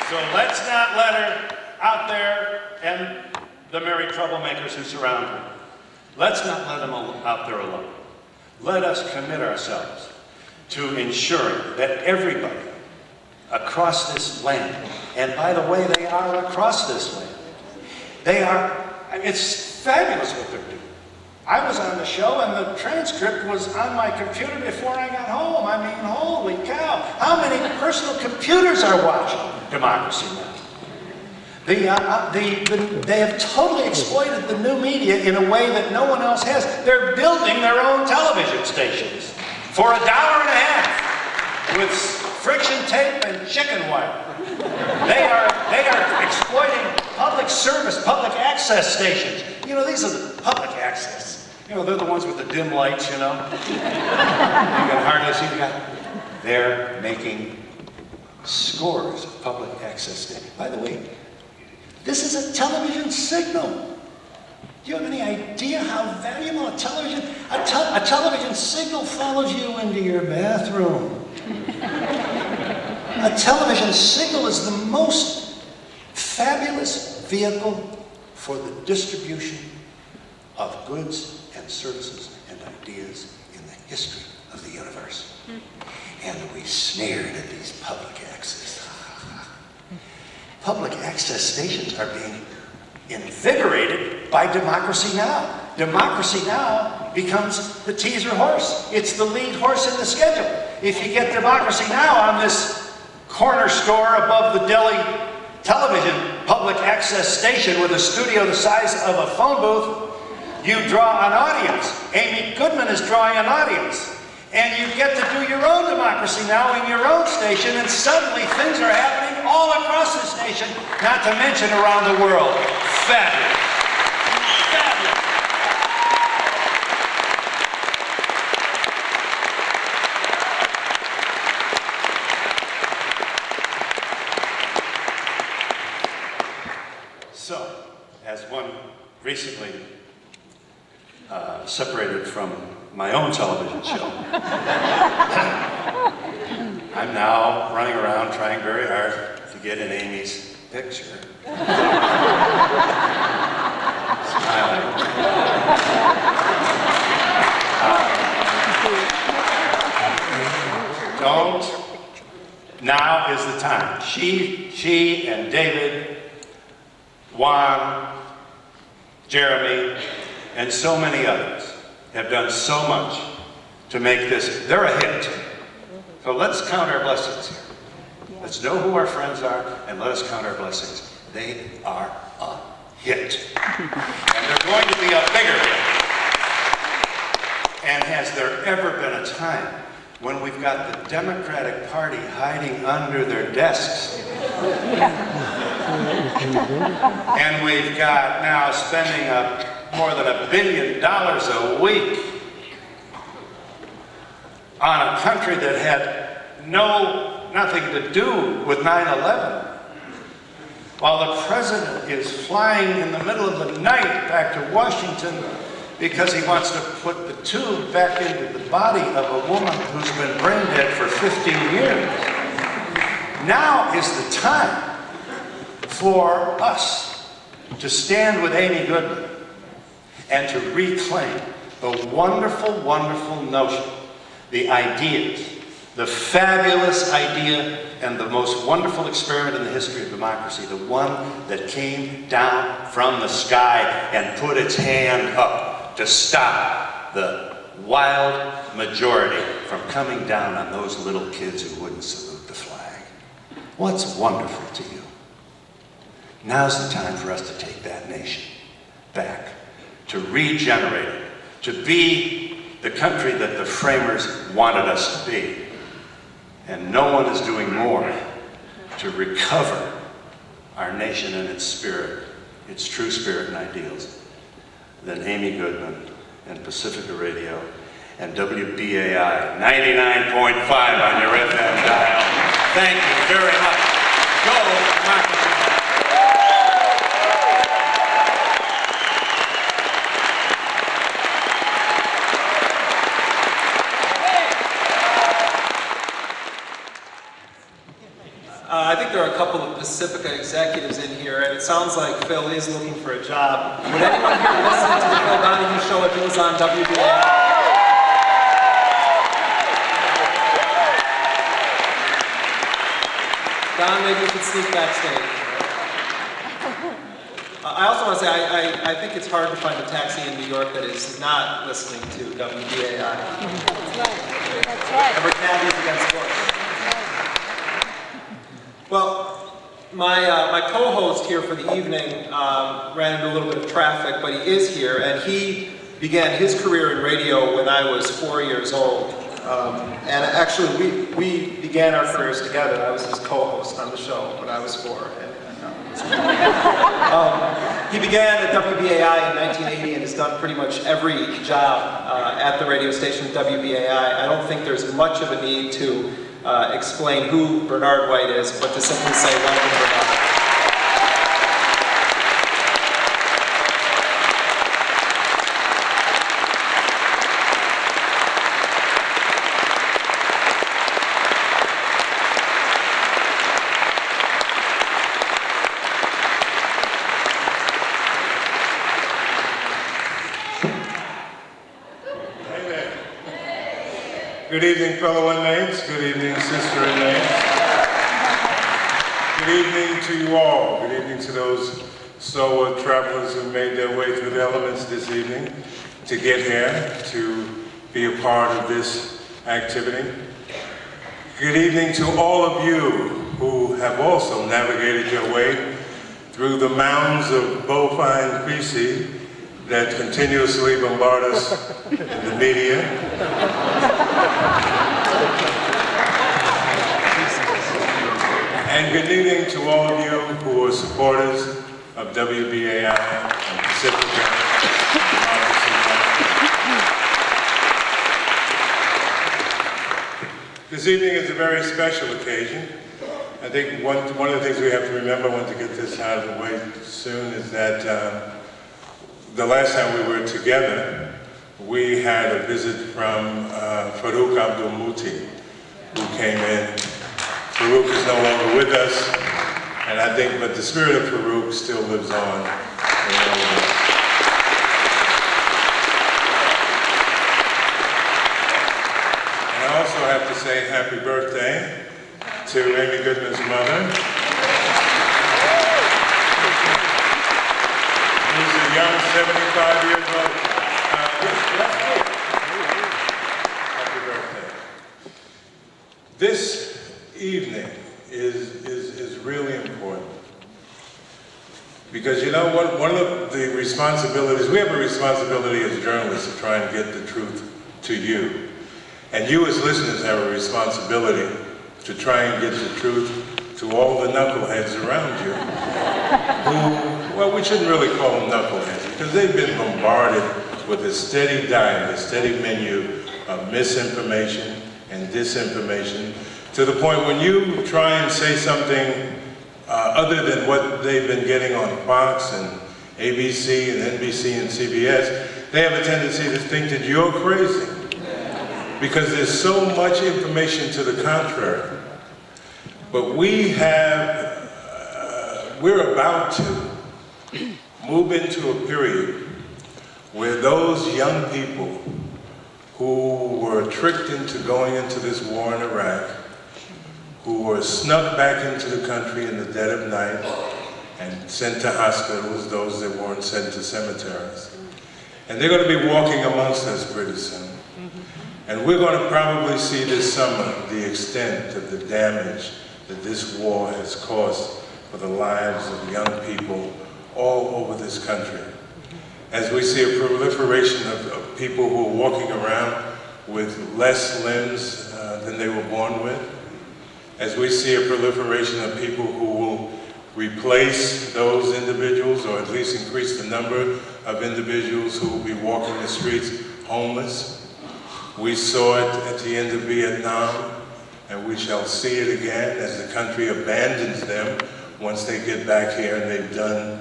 So let's not let her out there and the merry troublemakers who surround her. Let's not let them out there alone. Let us commit ourselves to ensuring that everybody across this land, and by the way, they are across this land, it's fabulous what they're doing. I was on the show and the transcript was on my computer before I got home. I mean, holy cow. How many personal computers are watching Democracy Now! They have totally exploited the new media in a way that no one else has. They're building their own television stations for $1.50 with friction tape and chicken wire. They are exploiting public service, public access stations. You know, these are the public access. You know, they're the ones with the dim lights, you know. You can hardly see the guy. They're making scores of public access stations. By the way, this is a television signal. Do you have any idea how valuable a television signal follows you into your bathroom? A television signal is the most fabulous vehicle for the distribution of goods and services and ideas in the history of the universe. And we sneered at these public access. Public access stations are being invigorated by Democracy Now! Democracy Now! Becomes the teaser horse. It's the lead horse in the schedule. If you get Democracy Now! On this corner store above the deli television public access station with a studio the size of a phone booth, you draw an audience. Amy Goodman is drawing an audience. And you get to do your own democracy now in your own station, and suddenly things are happening all across this nation, not to mention around the world. Fabulous. Fabulous. So, as one recently separated from my own television show, I'm now running around trying very hard to get in Amy's picture. Smiling. Don't. Now is the time. She and David, Juan, Jeremy, and so many others have done so much to make this, they're a hit. So let's count our blessings here. Let's know who our friends are, and let us count our blessings. They are a hit. And they're going to be a bigger hit. And has there ever been a time when we've got the Democratic Party hiding under their desks? And we've got now spending more than $1 billion a week on a country that had nothing to do with 9/11. While the president is flying in the middle of the night back to Washington because he wants to put the tube back into the body of a woman who's been brain dead for 15 years. Now is the time for us to stand with Amy Goodman and to reclaim the wonderful, wonderful notion, the ideas, the fabulous idea, and the most wonderful experiment in the history of democracy, the one that came down from the sky and put its hand up to stop the wild majority from coming down on those little kids who wouldn't salute the flag. What's wonderful to you? Now's the time for us to take that nation back, to regenerate it, to be the country that the framers wanted us to be. And no one is doing more to recover our nation and its spirit, its true spirit and ideals, than Amy Goodman and Pacifica Radio and WBAI 99.5 on your FM dial. Thank you very much. Go democracy. I think there are a couple of Pacifica executives in here, and it sounds like Phil is looking for a job. Would anyone here listen to the Phil Donahue show if it was on WBAI? Don, maybe you could sneak backstage. I also want to say, I think it's hard to find a taxi in New York that is not listening to WBAI. That's right. Ever caddies against sports. Well, my co-host here for the evening ran into a little bit of traffic, but he is here, and he began his career in radio when I was 4 years old. And actually, we began our careers together. I was his co-host on the show when I was 4. He began at WBAI in 1980 and has done pretty much every job at the radio station WBAI. I don't think there's much of a need to explain who Bernard White is, but to simply say welcome, Bernard. Good evening, fellow unnames. Good evening, sister unnames. Good evening to you all. Good evening to those stalwart travelers who made their way through the elements this evening to get here, to be a part of this activity. Good evening to all of you who have also navigated your way through the mounds of bovine feces that continuously bombard us in the media. And good evening to all of you who are supporters of WBAI and Pacifica. This evening is a very special occasion. I think one of the things we have to remember, I want to get this out of the way soon, is that the last time we were together, we had a visit from Farouk Abdul-Muti, who came in. Farouk is no longer with us, and I think, but the spirit of Farouk still lives on in all of us. And I also have to say happy birthday to Amy Goodman's mother, who's a young 75 years old. Happy birthday. This evening is really important. Because you know what, one of the responsibilities, we have a responsibility as journalists to try and get the truth to you. And you as listeners have a responsibility to try and get the truth to all the knuckleheads around you who, well, we shouldn't really call them knuckleheads because they've been bombarded with a steady diet, a steady menu of misinformation and disinformation to the point when you try and say something other than what they've been getting on Fox and ABC and NBC and CBS, they have a tendency to think that you're crazy. Because there's so much information to the contrary. But we're about to move into a period where those young people who were tricked into going into this war in Iraq, who were snuck back into the country in the dead of night and sent to hospitals, those that weren't sent to cemeteries. And they're going to be walking amongst us pretty soon. And we're going to probably see this summer the extent of the damage that this war has caused for the lives of young people all over this country. As we see a proliferation of people who are walking around with less limbs than they were born with, as we see a proliferation of people who will replace those individuals or at least increase the number of individuals who will be walking the streets homeless. We saw it at the end of Vietnam, and we shall see it again as the country abandons them once they get back here and they've done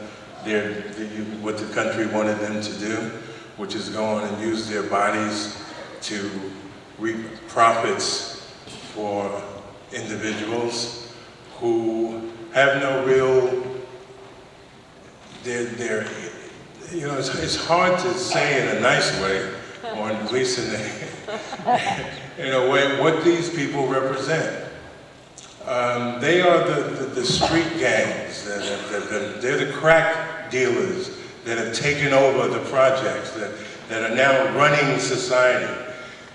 what the country wanted them to do, which is go on and use their bodies to reap profits for individuals who have no real, you know, it's hard to say in a nice way, or at least in a way, what these people represent. They are the street gangs, they're the crack dealers that have taken over the projects, that are now running society.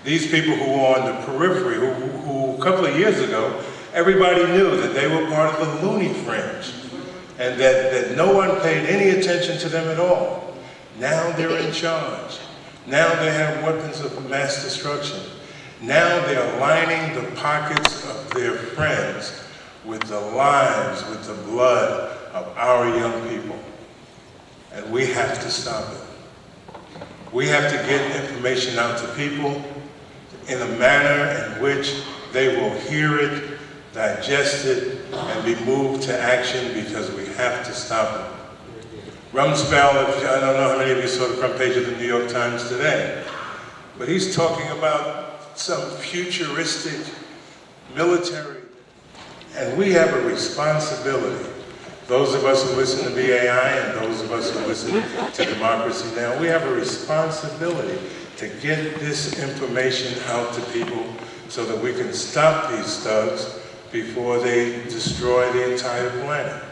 These people who are on the periphery, who a couple of years ago, everybody knew that they were part of the loony fringe, and that no one paid any attention to them at all. Now they're in charge. Now they have weapons of mass destruction. Now they're lining the pockets of their friends with the lives, with the blood of our young people. And we have to stop it. We have to get information out to people in a manner in which they will hear it, digest it, and be moved to action, because we have to stop it. Rumsfeld, I don't know how many of you saw the front page of the New York Times today, but he's talking about some futuristic military. And we have a responsibility, those of us who listen to BAI and those of us who listen to Democracy Now!, we have a responsibility to get this information out to people so that we can stop these thugs before they destroy the entire planet.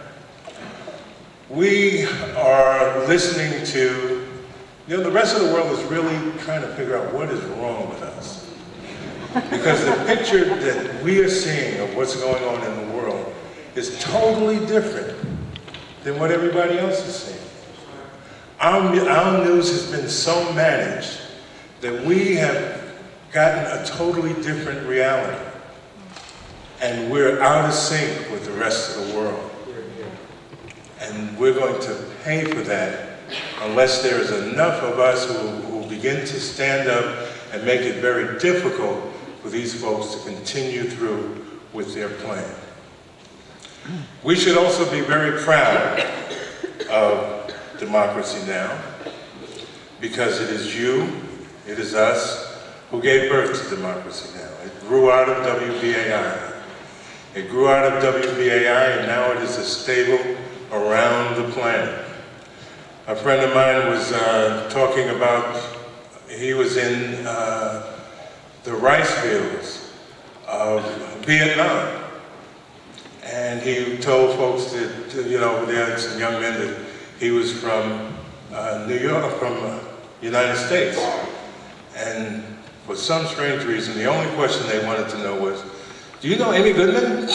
We are listening to, you know, the rest of the world is really trying to figure out what is wrong with us. Because the picture that we are seeing of what's going on in the world is totally different than what everybody else is seeing. our news has been so managed that we have gotten a totally different reality. And we're out of sync with the rest of the world. And we're going to pay for that unless there is enough of us who begin to stand up and make it very difficult for these folks to continue through with their plan. We should also be very proud of Democracy Now! Because it is you, it is us, who gave birth to Democracy Now! It grew out of WBAI. It grew out of WBAI, and now it is a stable around the planet. A friend of mine was talking about, he was in the rice fields of Vietnam. And he told folks that, you know, there were some young men that he was from New York, from United States. And for some strange reason, the only question they wanted to know was, do you know Amy Goodman?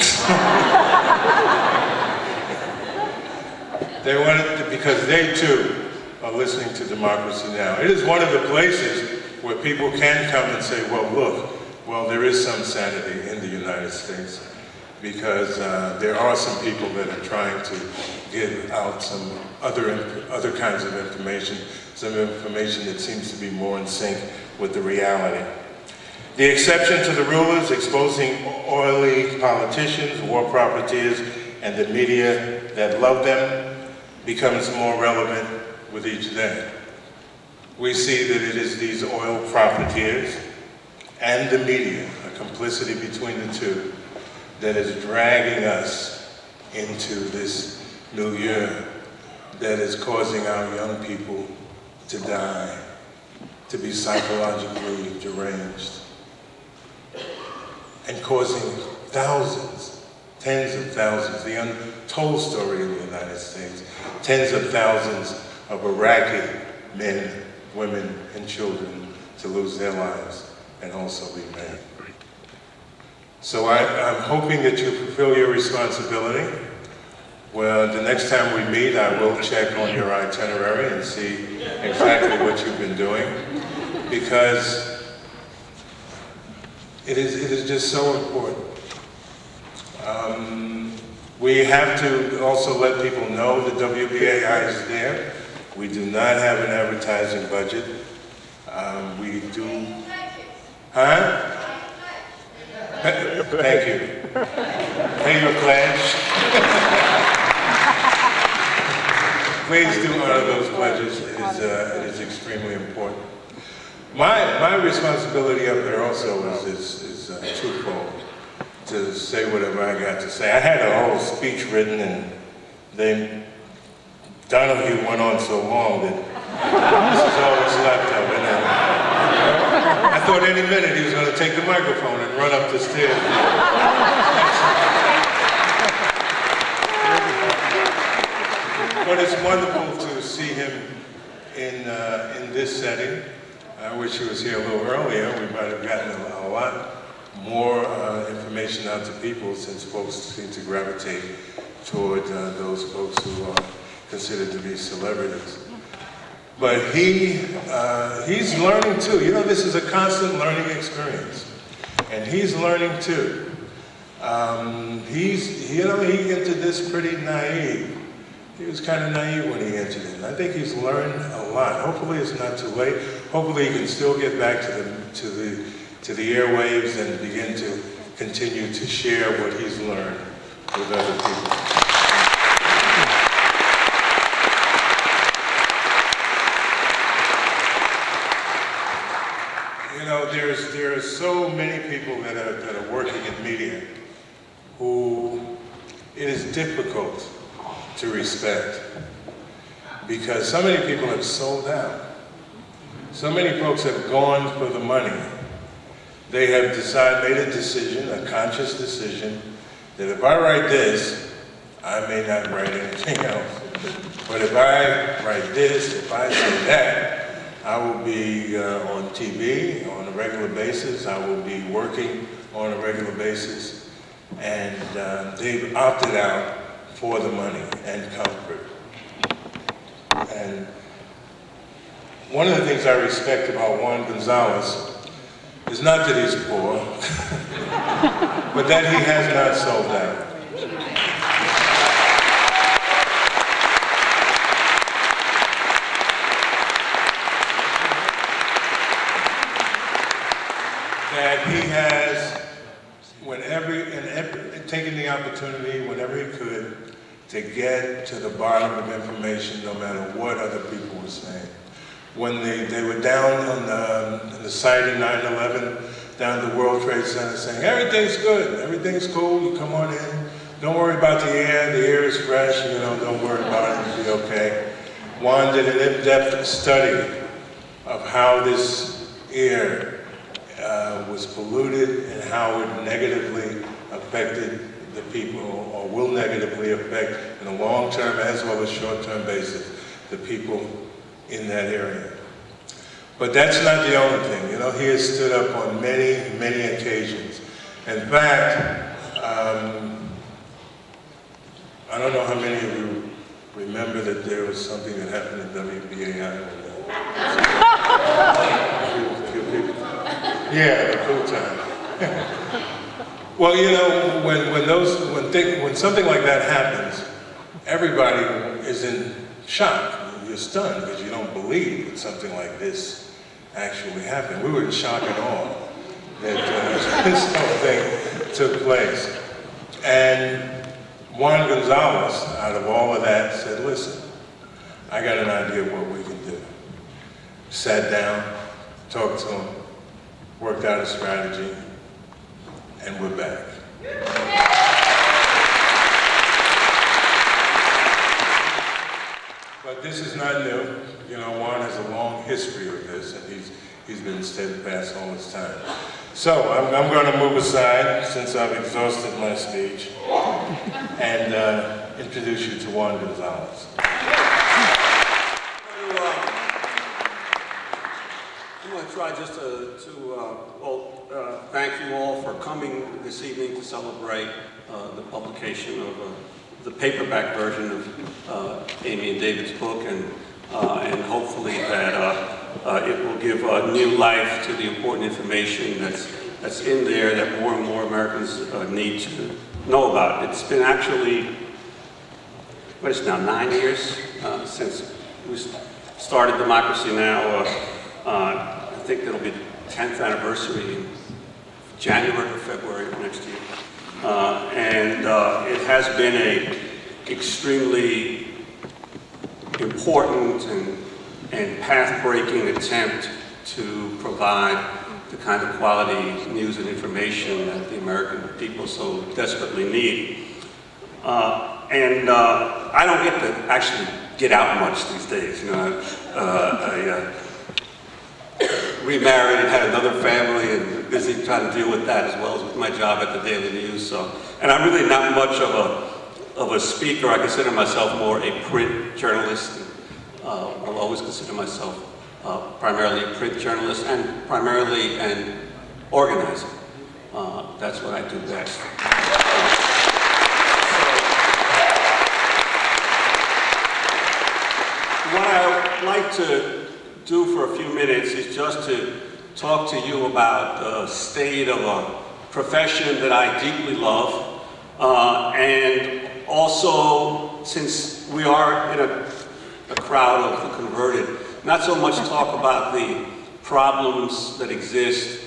They wanted to, because they too are listening to Democracy Now! It is one of the places where people can come and say, well, look, well, there is some sanity in the United States, because there are some people that are trying to give out some other kinds of information, some information that seems to be more in sync with the reality. The exception to the rule is exposing oily politicians, war profiteers, and the media that love them becomes more relevant with each day. We see that it is these oil profiteers and the media, a complicity between the two, that is dragging us into this new year, that is causing our young people to die, to be psychologically deranged, and causing thousands, tens of thousands, the untold story in the United States, tens of thousands of Iraqi men, women, and children to lose their lives and also be made. So I'm hoping that you fulfill your responsibility. Well, the next time we meet, I will check on your itinerary and see exactly what you've been doing, because it is just so important. We have to also let people know that WBAI is there. We do not have an advertising budget. We do... Huh? Thank you. Pay your pledge. Please do honor those pledges. It is extremely important. My responsibility up there also is twofold, to say whatever I got to say. I had a whole speech written, and then Donahue went on so long that this is all that's left of it. And I thought any minute he was going to take the microphone and run up the stairs. But it's wonderful to see him in this setting. I wish he was here a little earlier. We might have gotten a lot more information out to people, since folks seem to gravitate toward those folks who are considered to be celebrities. But he's learning too. You know, this is a constant learning experience, and he's learning too. He entered this pretty naive. He was kind of naive when he entered it. And I think he's learned a lot. Hopefully it's not too late. Hopefully he can still get back to the airwaves and begin to continue to share what he's learned with other people. You know, there are so many people that are working in media who it is difficult to respect, because so many people have sold out. So many folks have gone for the money. They have made a decision, a conscious decision, that if I write this, I may not write anything else. But if I write this, if I say that, I will be on TV on a regular basis. I will be working on a regular basis. And they've opted out for the money and comfort. And one of the things I respect about Juan Gonzalez is not that he's poor, but that he has not sold out. That he has, taken the opportunity whenever he could to get to the bottom of information, no matter what other people were saying. When they were down on the site in 9/11, down at the World Trade Center, saying everything's good, everything's cool, you come on in, don't worry about the air is fresh, don't worry about it, it'll be okay. Juan did an in-depth study of how this air was polluted and how it negatively affected the people, or will negatively affect in a long-term as well as short-term basis the people in that area. But that's not the only thing. He has stood up on many, many occasions. In fact, I don't know how many of you remember that there was something that happened at WBAI. Yeah, the cool time. Well, when something like that happens, everybody is in shock. You're stunned because you don't believe that something like this actually happened. We were in shock and awe that this whole thing took place. And Juan Gonzalez, out of all of that, said, listen, I got an idea of what we can do. Sat down, talked to him, worked out a strategy, and we're back. But this is not new. Juan has a long history of this, and he's been steadfast all this time. So I'm going to move aside, since I've exhausted my speech, and introduce you to Juan Gonzalez. I'm going to try just to thank you all for coming this evening to celebrate the publication of the paperback version of Amy and David's book, and hopefully that it will give new life to the important information that's in there that more and more Americans need to know about. It's been actually, what is it now, 9 years since we started Democracy Now! I think it'll be the 10th anniversary in January or February of next year. And it has been an extremely important and path-breaking attempt to provide the kind of quality news and information that the American people so desperately need. I don't get to actually get out much these days. I remarried and had another family and busy trying to deal with that as well as with my job at the Daily News. And I'm really not much of a speaker. I consider myself more a print journalist. I'll always consider myself primarily a print journalist and primarily an organizer. That's what I do best. What I like to do for a few minutes is just to talk to you about the state of a profession that I deeply love, and also, since we are in a crowd of the converted, not so much talk about the problems that exist,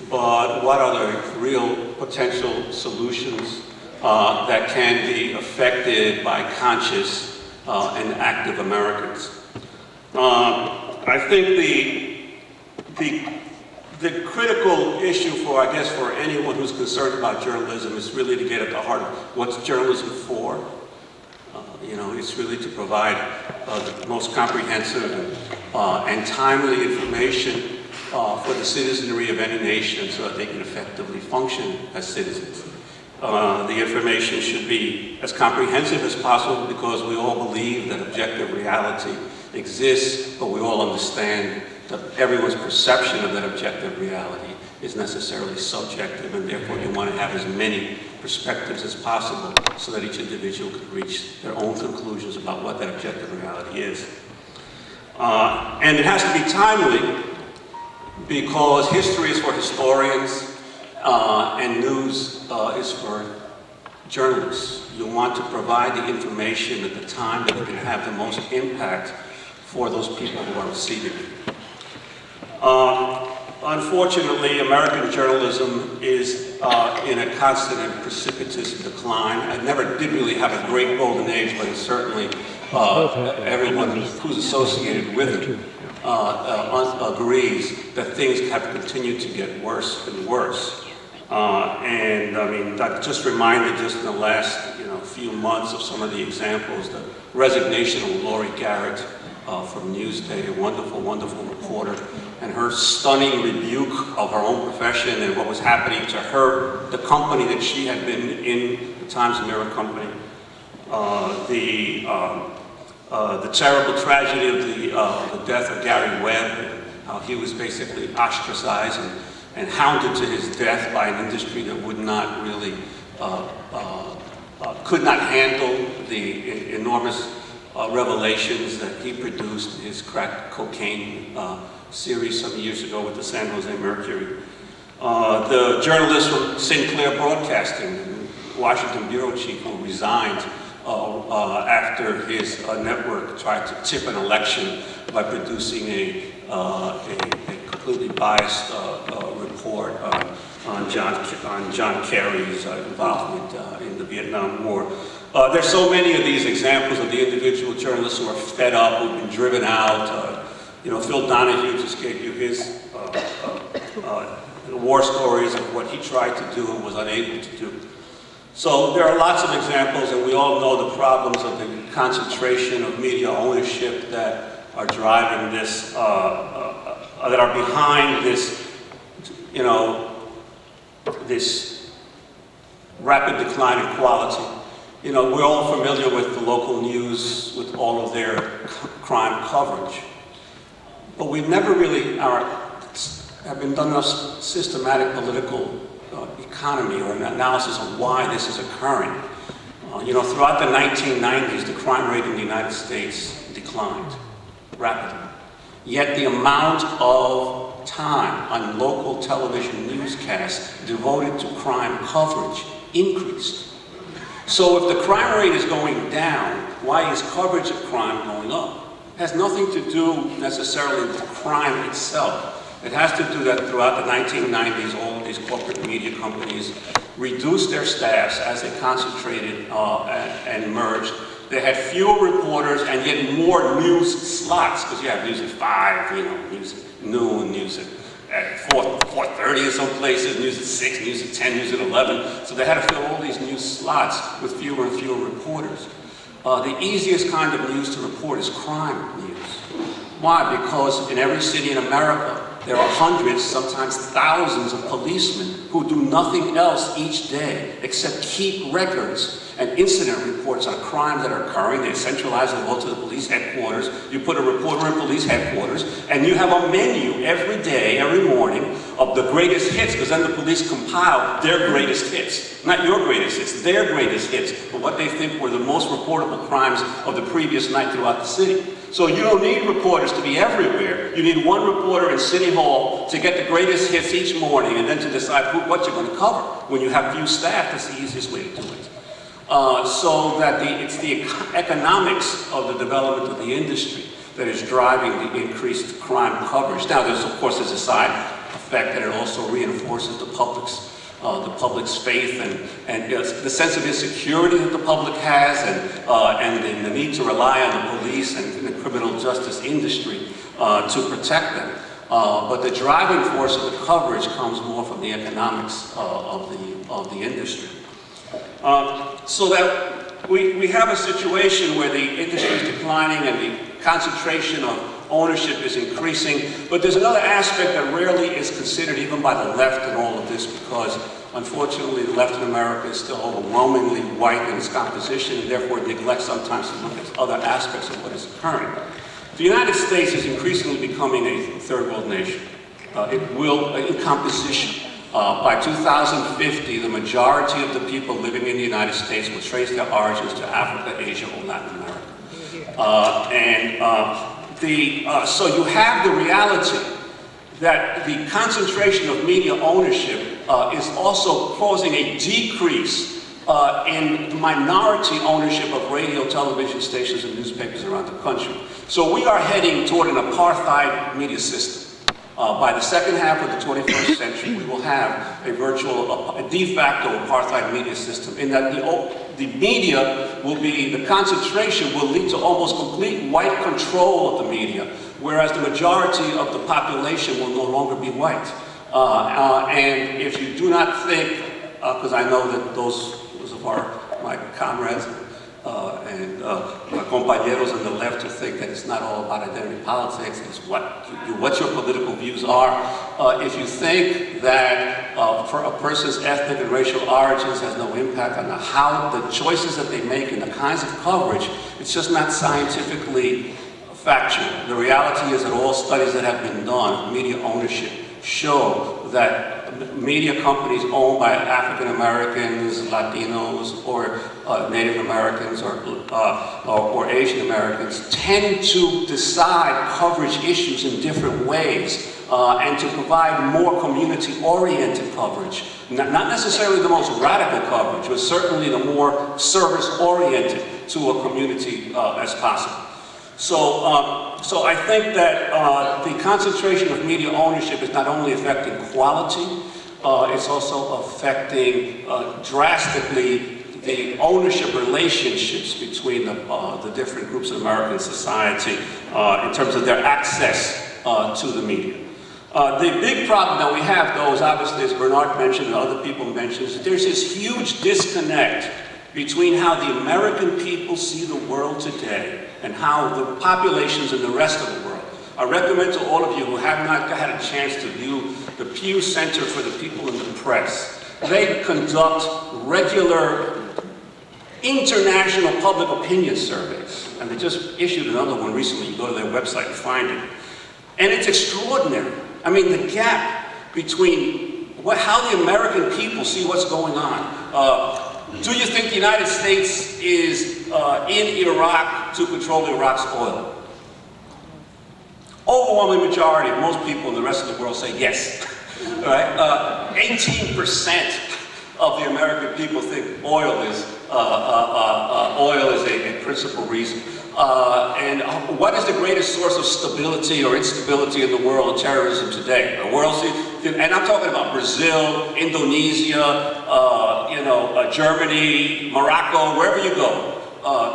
but what are the real potential solutions that can be affected by conscious and active Americans. I think the critical issue for anyone who's concerned about journalism is really to get at the heart of what's journalism for. It's really to provide the most comprehensive and timely information for the citizenry of any nation so that they can effectively function as citizens. The information should be as comprehensive as possible because we all believe that objective reality exists, but we all understand that everyone's perception of that objective reality is necessarily subjective, and therefore you want to have as many perspectives as possible so that each individual can reach their own conclusions about what that objective reality is. And it has to be timely because history is for historians and news is for journalists. You want to provide the information at the time that it can have the most impact for those people who are receiving it. Unfortunately, American journalism is in a constant and precipitous decline. I never did really have a great golden age, but it's certainly everyone who's associated with it agrees that things have continued to get worse and worse. And I mean, I just reminded just in the last few months of some of the examples, the resignation of Laurie Garrett from Newsday, a wonderful, wonderful reporter, and her stunning rebuke of her own profession and what was happening to her, the company that she had been in, the Times Mirror company. The terrible tragedy of the death of Gary Webb, how he was basically ostracized and hounded to his death by an industry that would not really, could not handle the enormous revelations that he produced in his crack cocaine series some years ago with the San Jose Mercury. The journalist from Sinclair Broadcasting, Washington bureau chief, who resigned after his network tried to tip an election by producing a completely biased report on John Kerry's involvement in the Vietnam War. There's so many of these examples of the individual journalists who are fed up, who've been driven out. Phil Donahue just gave you his war stories of what he tried to do and was unable to do. So there are lots of examples, and we all know the problems of the concentration of media ownership that are driving this, that are behind this, this rapid decline in quality. We're all familiar with the local news, with all of their crime coverage. But we've never really have been done enough systematic political economy or an analysis of why this is occurring. Throughout the 1990s, the crime rate in the United States declined rapidly. Yet the amount of time on local television newscasts devoted to crime coverage increased. So if the crime rate is going down, why is coverage of crime going up? It has nothing to do necessarily with crime itself. It has to do that throughout the 1990s, all of these corporate media companies reduced their staffs as they concentrated and merged. They had fewer reporters and yet more news slots, because you have news at 5, news at noon, news at 4:30 in some places, news at 6, news at 10, news at 11. So they had to fill all these news slots with fewer and fewer reporters. The easiest kind of news to report is crime news. Why? Because in every city in America, there are hundreds, sometimes thousands of policemen who do nothing else each day except keep records and incident reports on crimes that are occurring. They centralize them all to the police headquarters. You put a reporter in police headquarters, and you have a menu every day, every morning, of the greatest hits, because then the police compile their greatest hits. Not your greatest hits, their greatest hits, but what they think were the most reportable crimes of the previous night throughout the city. So you don't need reporters to be everywhere. You need one reporter in City Hall to get the greatest hits each morning, and then to decide what you're going to cover. When you have few staff, that's the easiest way to do it. So that it's the economics of the development of the industry that is driving the increased crime coverage. Now, there's of course a side effect that it also reinforces the public's faith and the sense of insecurity that the public has, and the need to rely on the police and the criminal justice industry to protect them. But the driving force of the coverage comes more from the economics of the industry. So that we have a situation where the industry is declining and the concentration of ownership is increasing, but there's another aspect that rarely is considered even by the left in all of this, because unfortunately the left in America is still overwhelmingly white in its composition, and therefore it neglects sometimes to look at other aspects of what is occurring. The United States is increasingly becoming a third world nation. It will, in composition. By 2050, the majority of the people living in the United States will trace their origins to Africa, Asia, or Latin America. So you have the reality that the concentration of media ownership is also causing a decrease in minority ownership of radio, television stations, and newspapers around the country. So we are heading toward an apartheid media system. By the second half of the 21st century, we will have a virtual, a de facto apartheid media system, in that the media will be, the concentration will lead to almost complete white control of the media, whereas the majority of the population will no longer be white. And if you do not think, because I know that those of my comrades and my compañeros on the left who think that it's not all about identity politics, it's what your political views are. If you think that for a person's ethnic and racial origins has no impact on how the choices that they make and the kinds of coverage, it's just not scientifically factual. The reality is that all studies that have been done, media ownership, show that media companies owned by African Americans, Latinos, or Native Americans, or Asian Americans tend to decide coverage issues in different ways and to provide more community-oriented coverage. Not necessarily the most radical coverage, but certainly the more service-oriented to a community as possible. So I think that the concentration of media ownership is not only affecting quality, it's also affecting drastically the ownership relationships between the different groups of American society in terms of their access to the media. The big problem that we have, though, is obviously, as Bernard mentioned and other people mentioned, is that there's this huge disconnect between how the American people see the world today and how the populations in the rest of the world. I recommend to all of you who have not had a chance to view the Pew Center for the People in the Press. They conduct regular international public opinion surveys, and they just issued another one recently. You go to their website and find it. And it's extraordinary. I mean, the gap between how the American people see what's going on. Do you think the United States is in Iraq to control Iraq's oil? Overwhelming majority of most people in the rest of the world say yes. Right? 18% of the American people think oil is a principal reason. And what is the greatest source of stability or instability in the world of terrorism today? The world, and I'm talking about Brazil, Indonesia, Germany, Morocco, wherever you go,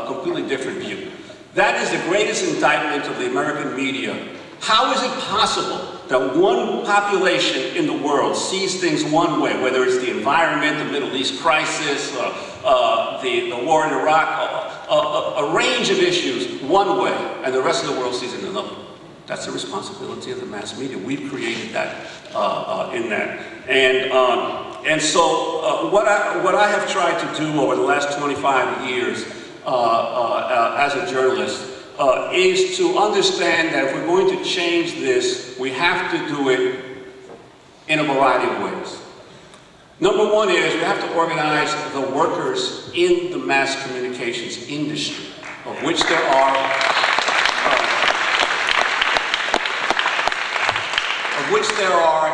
completely different view. That is the greatest indictment of the American media. How is it possible that one population in the world sees things one way, whether it's the environment, the Middle East crisis, the war in Iraq, a range of issues one way, and the rest of the world sees it another? That's the responsibility of the mass media. We've created that in that. And so what I have tried to do over the last 25 years as a journalist is to understand that if we're going to change this, we have to do it in a variety of ways. Number one is we have to organize the workers in the mass communications industry, of which there are,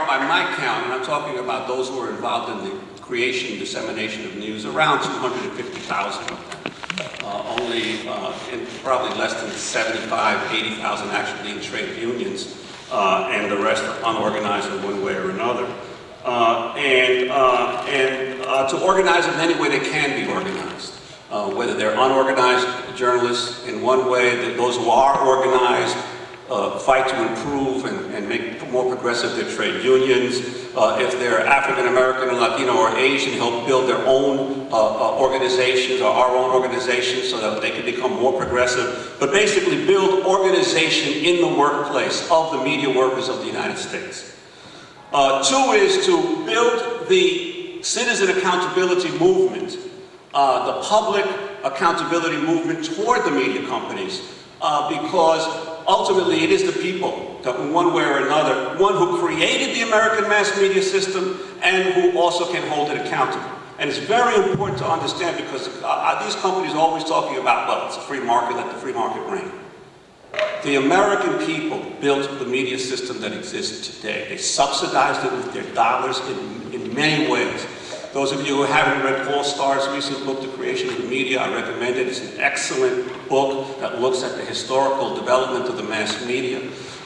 by my count, and I'm talking about those who are involved in the creation and dissemination of news, around 250,000 of them. Only in probably less than 75, 80,000 actually in trade unions, and the rest are unorganized in one way or another. To organize them in any way they can be organized. Whether they're unorganized journalists in one way, that those who are organized fight to improve and make more progressive their trade unions. If they're African American or Latino or Asian, help build their own organizations or our own organizations so that they can become more progressive. But basically build organization in the workplace of the media workers of the United States. Two is to build the citizen accountability movement, the public accountability movement toward the media companies, because ultimately it is the people that in one way or another, one who created the American mass media system and who also can hold it accountable. And it's very important to understand because these companies are always talking about, well, it's a free market, let the free market reign. The American people built the media system that exists today. They subsidized it with their dollars in many ways. Those of you who haven't read Paul Starr's recent book, The Creation of the Media, I recommend it. It's an excellent book that looks at the historical development of the mass media.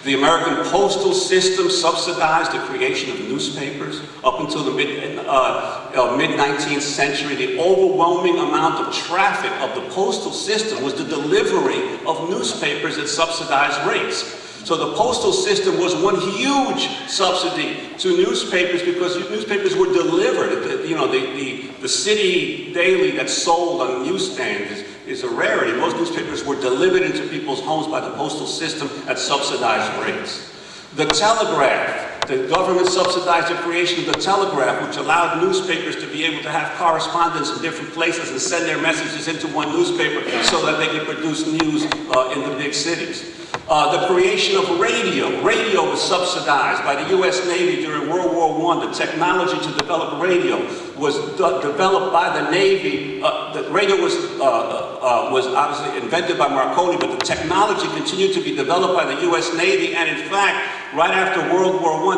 The American postal system subsidized the creation of newspapers up until the mid-19th century. The overwhelming amount of traffic of the postal system was the delivery of newspapers at subsidized rates. So the postal system was one huge subsidy to newspapers because newspapers were delivered. The city daily that's sold on newsstands is a rarity. Most newspapers were delivered into people's homes by the postal system at subsidized rates. The telegraph, the government subsidized the creation of the telegraph, which allowed newspapers to be able to have correspondence in different places and send their messages into one newspaper so that they could produce news in the big cities. The creation of radio. Radio was subsidized by the U.S. Navy during World War I. The technology to develop radio was developed by the Navy. The radio was obviously invented by Marconi, but the technology continued to be developed by the U.S. Navy. And in fact, right after World War I,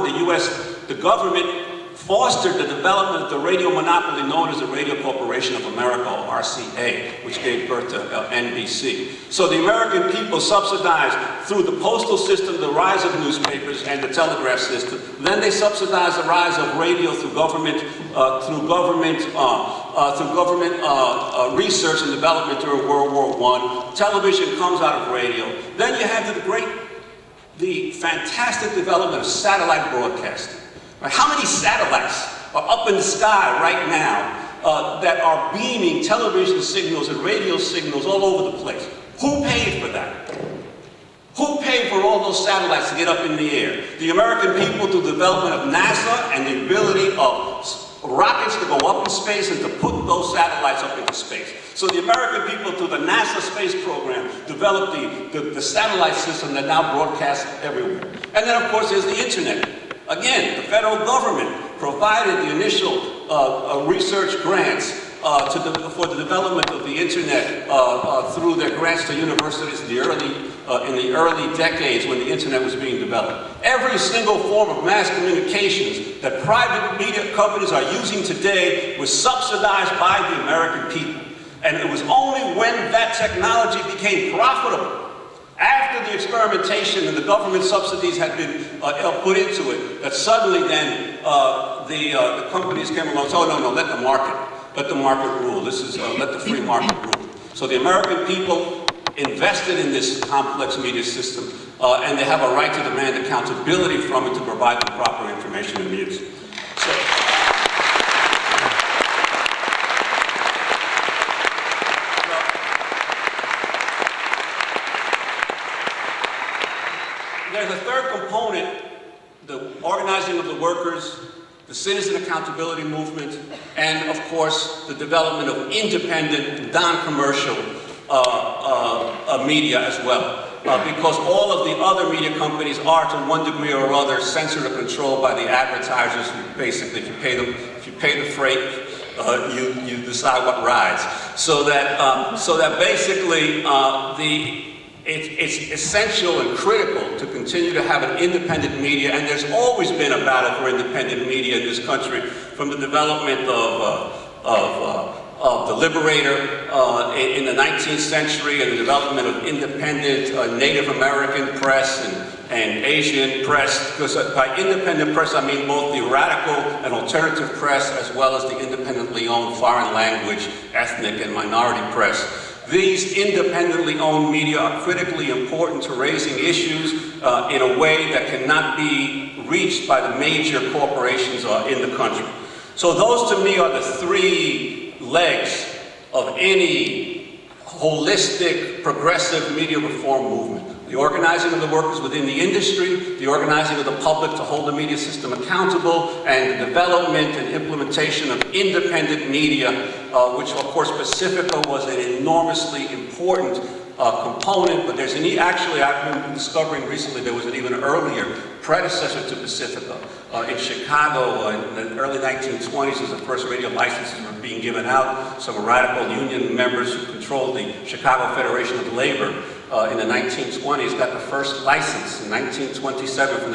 the government fostered the development of the radio monopoly known as the Radio Corporation of America, or RCA, which gave birth to NBC. So the American people subsidized through the postal system the rise of newspapers and the telegraph system. Then they subsidized the rise of radio through government research and development during World War I. Television comes out of radio. Then you have the fantastic development of satellite broadcasting. Right? How many satellites are up in the sky right now that are beaming television signals and radio signals all over the place? Who paid for that? Who paid for all those satellites to get up in the air? The American people through the development of NASA and the ability of rockets to go up in space and to put those satellites up into space. So the American people through the NASA space program developed the satellite system that now broadcasts everywhere. And then of course there's the internet. Again, the federal government provided the initial research grants for the development of the internet through their grants to universities in the early decades when the internet was being developed. Every single form of mass communications that private media companies are using today was subsidized by the American people. And it was only when that technology became profitable, after the experimentation and the government subsidies had been put into it, that suddenly then the companies came along and said, oh no, let the market rule. This is, let the free market rule. So the American people invested in this complex media system, and they have a right to demand accountability from it to provide the proper information and news. There's a third component, the organizing of the workers, the citizen accountability movement, and of course the development of independent, non-commercial media as well. Because all of the other media companies are to one degree or other censored or controlled by the advertisers who basically, if you pay the freight, you decide what rides. So that basically it's essential and critical to continue to have an independent media, and there's always been a battle for independent media in this country, from the development of the Liberator in the 19th century, and the development of independent Native American press and Asian press. Because by independent press, I mean both the radical and alternative press, as well as the independently owned foreign language, ethnic, and minority press. These independently owned media are critically important to raising issues in a way that cannot be reached by the major corporations in the country. So those to me are the three legs of any holistic, progressive media reform movement. The organizing of the workers within the industry, the organizing of the public to hold the media system accountable, and the development and implementation of independent media, which of course Pacifica was an enormously important component, but there's actually I've been discovering recently there was an even earlier predecessor to Pacifica. In Chicago, in the early 1920s, as the first radio licenses were being given out, some radical union members who controlled the Chicago Federation of Labor in the 1920s, got the first license in 1927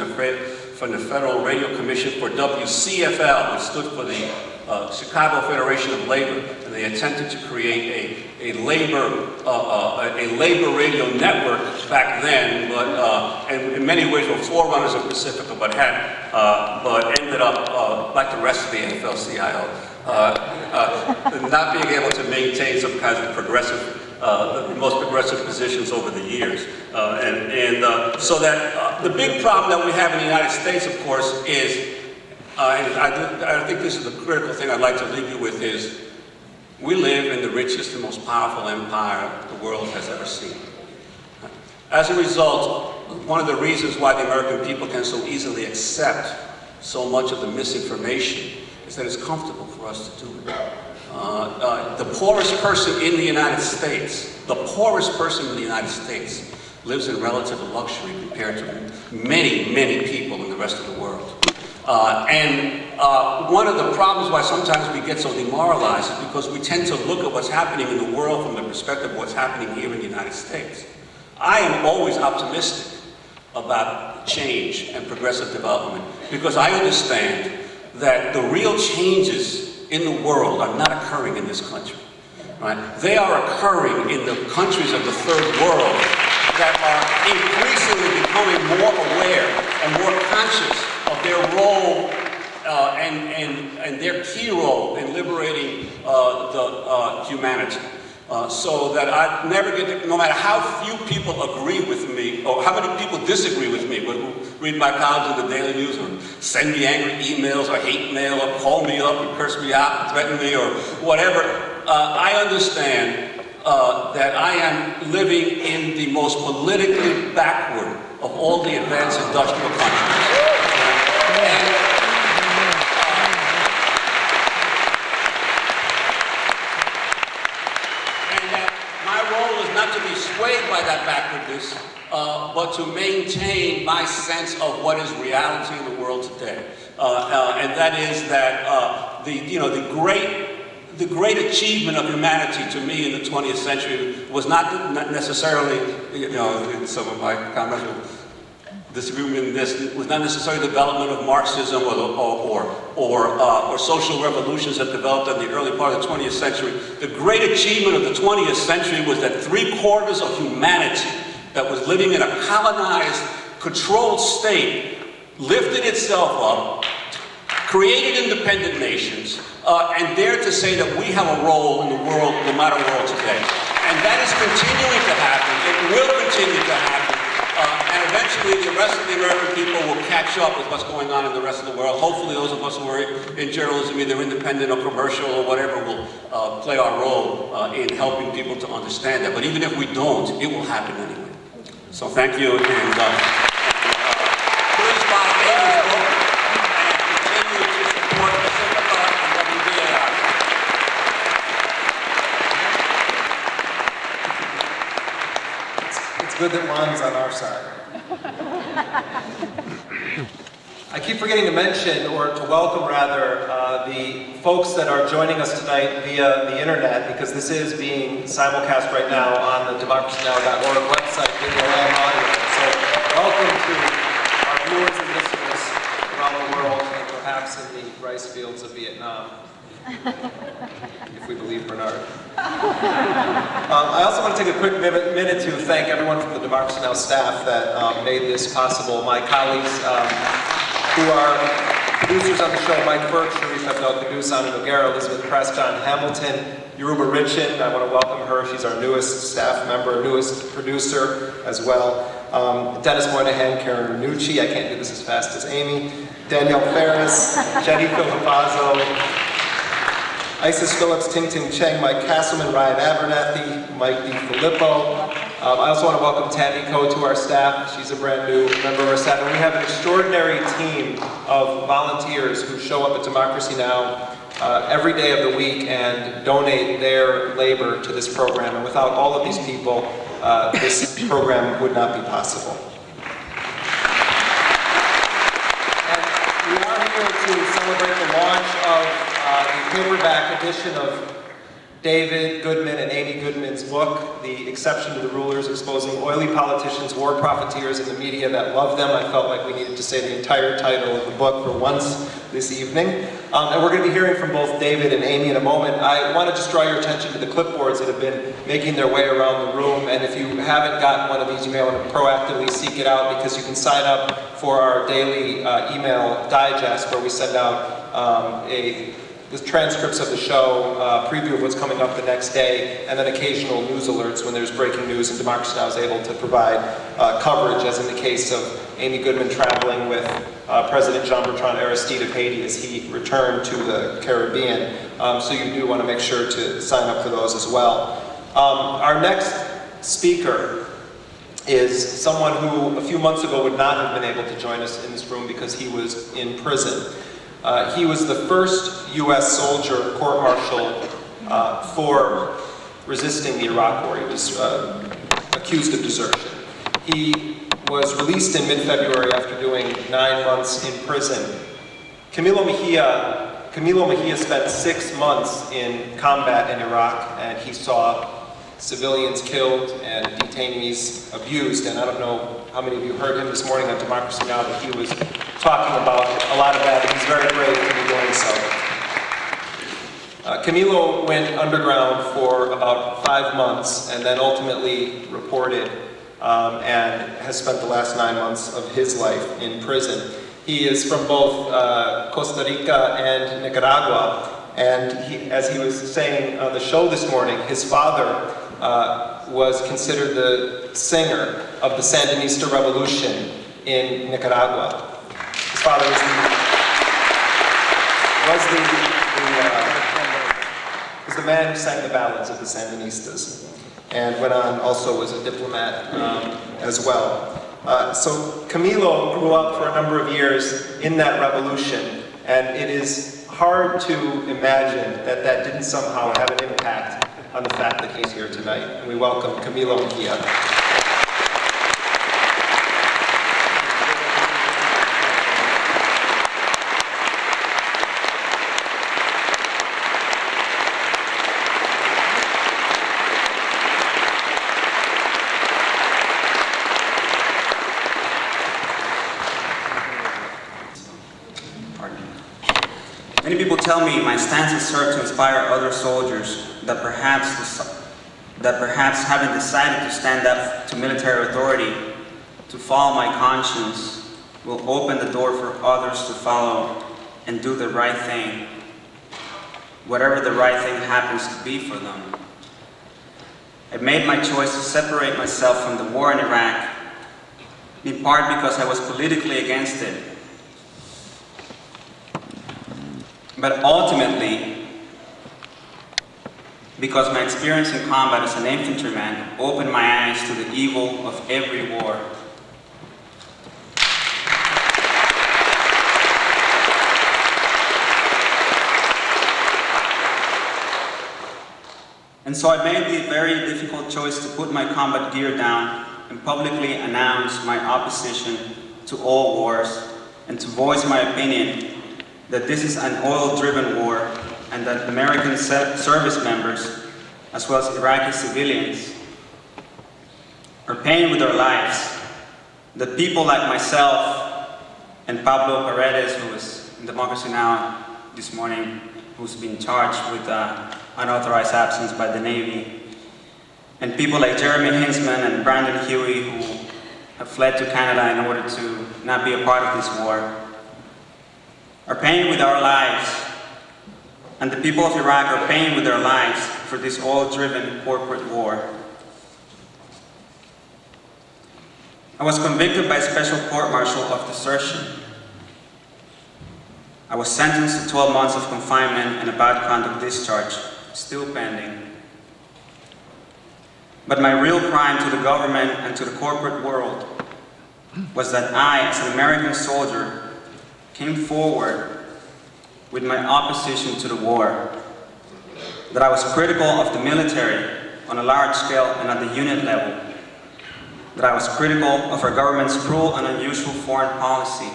from the Federal Radio Commission for WCFL, which stood for the Chicago Federation of Labor, and they attempted to create a labor radio network back then, but and in many ways were forerunners of Pacifica, but ended up like the rest of the AFL-CIO, not being able to maintain some kinds of progressive. The most progressive positions over the years. So that the big problem that we have in the United States, of course, is, and I think this is the critical thing I'd like to leave you with, is we live in the richest and most powerful empire the world has ever seen. As a result, one of the reasons why the American people can so easily accept so much of the misinformation is that it's comfortable for us to do it. The poorest person in the United States, lives in relative luxury compared to many, many people in the rest of the world. One of the problems why sometimes we get so demoralized is because we tend to look at what's happening in the world from the perspective of what's happening here in the United States. I am always optimistic about change and progressive development because I understand that the real changes in the world are not occurring in this country. Right? They are occurring in the countries of the third world that are increasingly becoming more aware and more conscious of their role and their key role in liberating humanity. So that I never get to, no matter how few people agree with me, or how many people disagree with me, but who read my columns in the Daily News, or send me angry emails, or hate mail, or call me up and curse me out, and threaten me, or whatever, I understand that I am living in the most politically backward of all the advanced industrial countries. Not to be swayed by that backwardness, but to maintain my sense of what is reality in the world today, and that is that the great achievement of humanity to me in the 20th century was not necessarily, some of my comrades will disagree with me in this, was not necessarily the development of Marxism or social revolutions that developed in the early part of the 20th century. The great achievement of the 20th century was that 3/4 of humanity that was living in a colonized, controlled state lifted itself up, created independent nations, and dared to say that we have a role in the world, the modern world today. And that is continuing to happen. It will continue to happen. And eventually the rest of the American people will catch up with what's going on in the rest of the world. Hopefully those of us who are in journalism, either independent or commercial or whatever, will play our role in helping people to understand that. But even if we don't, it will happen anyway. So thank you, and please follow Amy's book and continue to support Pacifica and WBAI. It's good that Juan's on our side. I keep forgetting to mention, or to welcome rather, the folks that are joining us tonight via the internet, because this is being simulcast right now on the democracynow.org website, video and audio. So welcome to our viewers and listeners around the world, and perhaps in the rice fields of Vietnam, if we believe Bernard. I also want to take a quick minute to thank everyone from the Democracy Now! Staff that made this possible. My colleagues who are producers on the show, Mike Burke, Sharif Abdel-Qadoos, Ana Noguera, Elizabeth Press, John Hamilton, Yoruba Richin. I want to welcome her. She's our newest staff member, newest producer as well. Dennis Moynihan, Karen Renucci. I can't do this as fast as Amy. Danielle Ferris, Jenny Filipazzo, Isis Phillips, Ting Ting Cheng, Mike Castleman, Ryan Abernathy, Mike DiFilippo. I also want to welcome Tammy Coe to our staff. She's a brand new member of our staff. And we have an extraordinary team of volunteers who show up at Democracy Now! Every day of the week and donate their labor to this program. And without all of these people, this program would not be possible. And we are here to celebrate the launch of the paperback edition of David Goodman and Amy Goodman's book, The Exception to the Rulers, Exposing Oily Politicians, War Profiteers, and the Media That Love Them. I felt like we needed to say the entire title of the book for once this evening. And we're going to be hearing from both David and Amy in a moment. I want to just draw your attention to the clipboards that have been making their way around the room. And if you haven't gotten one of these, you may want to proactively seek it out, because you can sign up for our daily email digest, where we send out the transcripts of the show, preview of what's coming up the next day, and then occasional news alerts when there's breaking news, and Democracy Now! Is able to provide coverage, as in the case of Amy Goodman traveling with President Jean-Bertrand Aristide of Haiti as he returned to the Caribbean. So you do want to make sure to sign up for those as well. Our next speaker is someone who a few months ago would not have been able to join us in this room because he was in prison. He was the first U.S. soldier court-martialed for resisting the Iraq War. He was accused of desertion. He was released in mid-February after doing 9 months in prison. Camilo Mejia spent 6 months in combat in Iraq, and he saw civilians killed and detainees abused. And I don't know how many of you heard him this morning on Democracy Now! But he was talking about a lot of that, and he's very brave to be doing so. Camilo went underground for about 5 months and then ultimately reported and has spent the last 9 months of his life in prison. He is from both Costa Rica and Nicaragua, and as he was saying on the show this morning, his father was considered the singer of the Sandinista revolution in Nicaragua. His father was the man who sang the ballads of the Sandinistas, and went on, also was a diplomat as well. So Camilo grew up for a number of years in that revolution, and it is hard to imagine that that didn't somehow have an impact on the fact that he's here tonight. And we welcome Camilo Mejia. Many people tell me my stances serve to inspire other soldiers that perhaps having decided to stand up to military authority, to follow my conscience, will open the door for others to follow and do the right thing, whatever the right thing happens to be for them. I made my choice to separate myself from the war in Iraq, in part because I was politically against it, but ultimately because my experience in combat as an infantryman opened my eyes to the evil of every war. And so I made the very difficult choice to put my combat gear down and publicly announce my opposition to all wars, and to voice my opinion that this is an oil-driven war, and that American service members, as well as Iraqi civilians, are paying with their lives. That people like myself and Pablo Paredes, who was in Democracy Now! This morning, who's been charged with unauthorized absence by the Navy, and people like Jeremy Hinsman and Brandon Huey, who have fled to Canada in order to not be a part of this war, are paying with our lives. And the people of Iraq are paying with their lives for this oil-driven corporate war. I was convicted by a special court-martial of desertion. I was sentenced to 12 months of confinement and a bad conduct discharge, still pending. But my real crime to the government and to the corporate world was that I, as an American soldier, came forward with my opposition to the war, that I was critical of the military on a large scale and at the unit level, that I was critical of our government's cruel and unusual foreign policy.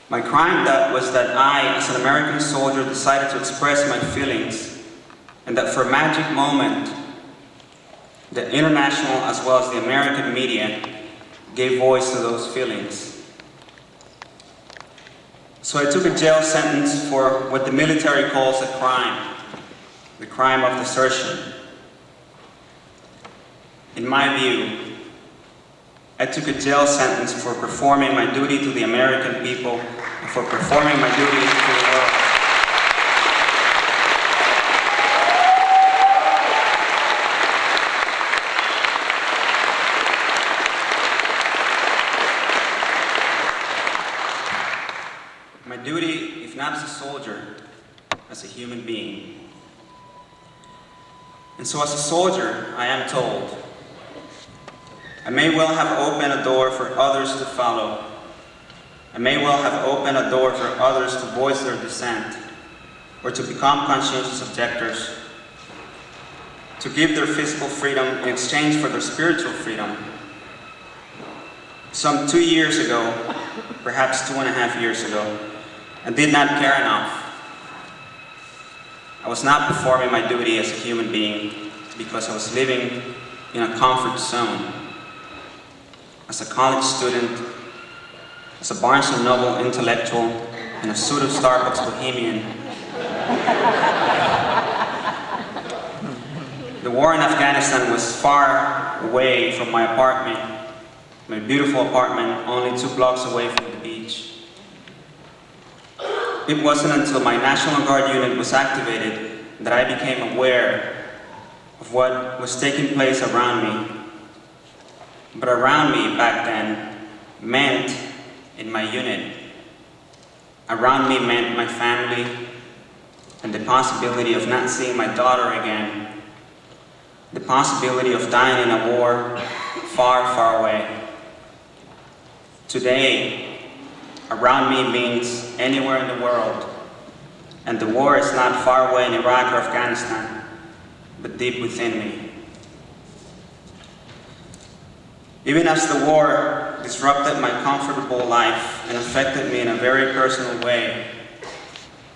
My crime was that I, as an American soldier, decided to express my feelings and that for a magic moment, the international as well as the American media gave voice to those feelings. So I took a jail sentence for what the military calls a crime, the crime of desertion. In my view, I took a jail sentence for performing my duty to the American people and for performing my duty to the world. My duty, if not as a soldier, as a human being. And so as a soldier, I am told, I may well have opened a door for others to follow. I may well have opened a door for others to voice their dissent, or to become conscientious objectors, to give their physical freedom in exchange for their spiritual freedom. Some 2 years ago, perhaps 2.5 years ago, I did not care enough. I was not performing my duty as a human being because I was living in a comfort zone. As a college student, as a Barnes & Noble intellectual, and a suit of Starbucks bohemian. The war in Afghanistan was far away from my apartment, my beautiful apartment, only 2 blocks away from the beach. It wasn't until my National Guard unit was activated that I became aware of what was taking place around me. But around me back then meant in my unit. Around me meant my family and the possibility of not seeing my daughter again. The possibility of dying in a war far, far away. Today, around me means anywhere in the world. And the war is not far away in Iraq or Afghanistan, but deep within me. Even as the war disrupted my comfortable life and affected me in a very personal way,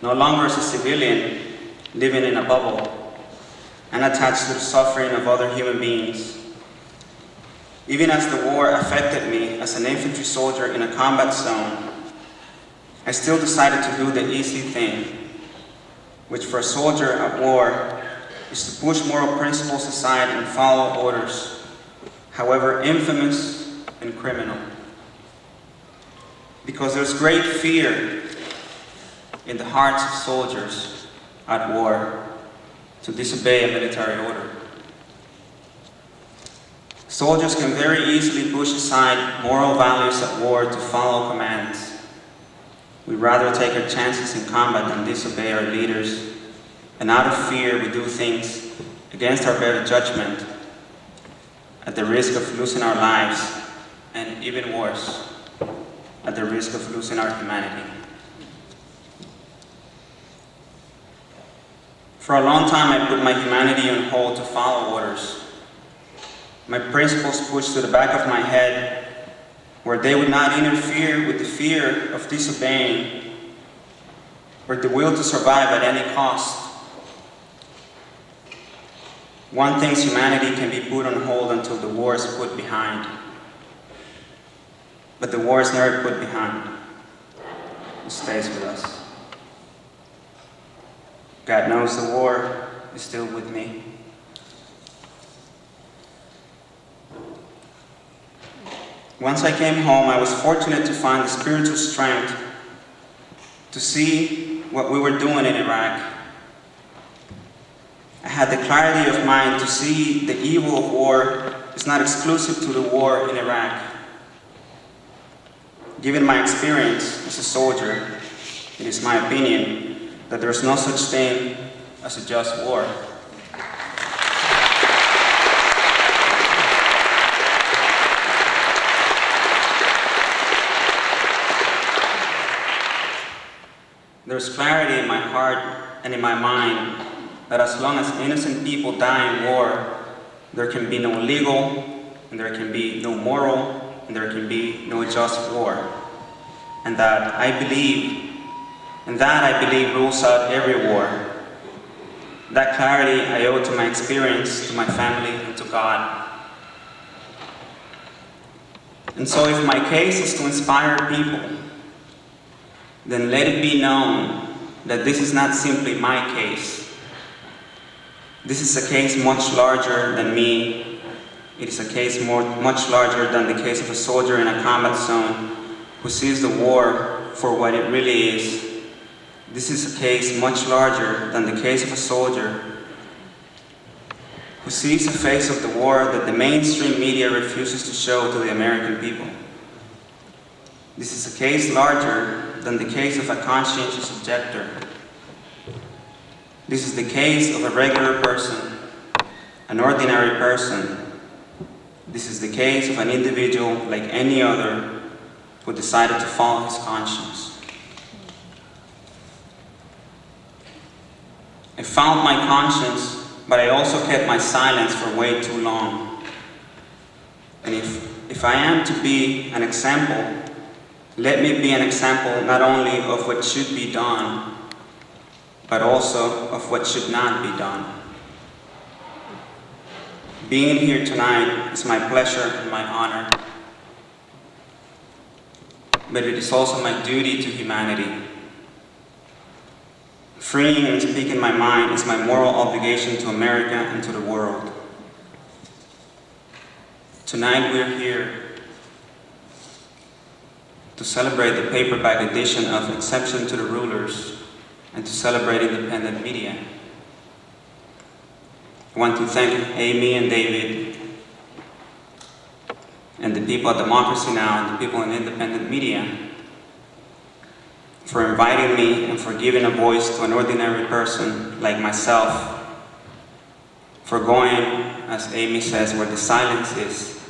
no longer as a civilian living in a bubble, unattached to the suffering of other human beings. Even as the war affected me as an infantry soldier in a combat zone, I still decided to do the easy thing, which for a soldier at war is to push moral principles aside and follow orders, however infamous and criminal. Because there's great fear in the hearts of soldiers at war to disobey a military order. Soldiers can very easily push aside moral values at war to follow commands. We rather take our chances in combat than disobey our leaders, and out of fear we do things against our better judgment, at the risk of losing our lives, and even worse, at the risk of losing our humanity. For a long time, I put my humanity on hold to follow orders. My principles pushed to the back of my head, where they would not interfere with the fear of disobeying, or the will to survive at any cost. One thinks humanity can be put on hold until the war is put behind. But the war is never put behind. It stays with us. God knows the war is still with me. Once I came home, I was fortunate to find the spiritual strength to see what we were doing in Iraq. I had the clarity of mind to see the evil of war is not exclusive to the war in Iraq. Given my experience as a soldier, it is my opinion that there is no such thing as a just war. There's clarity in my heart and in my mind that as long as innocent people die in war, there can be no legal, and there can be no moral, and there can be no just war. And that I believe rules out every war. That clarity I owe to my experience, to my family, and to God. And so if my case is to inspire people, then let it be known that this is not simply my case. This is a case much larger than me. It is a case much larger than the case of a soldier in a combat zone who sees the war for what it really is. This is a case much larger than the case of a soldier who sees the face of the war that the mainstream media refuses to show to the American people. This is a case larger than the case of a conscientious objector. This is the case of a regular person, an ordinary person. This is the case of an individual like any other who decided to follow his conscience. I found my conscience, but I also kept my silence for way too long. And if I am to be an example, let me be an example not only of what should be done, but also of what should not be done. Being here tonight is my pleasure and my honor, but it is also my duty to humanity. Freeing and speaking my mind is my moral obligation to America and to the world. Tonight we're here to celebrate the paperback edition of Exception to the Rulers and to celebrate independent media. I want to thank Amy and David and the people at Democracy Now! And the people in independent media for inviting me and for giving a voice to an ordinary person like myself, for going, as Amy says, where the silence is,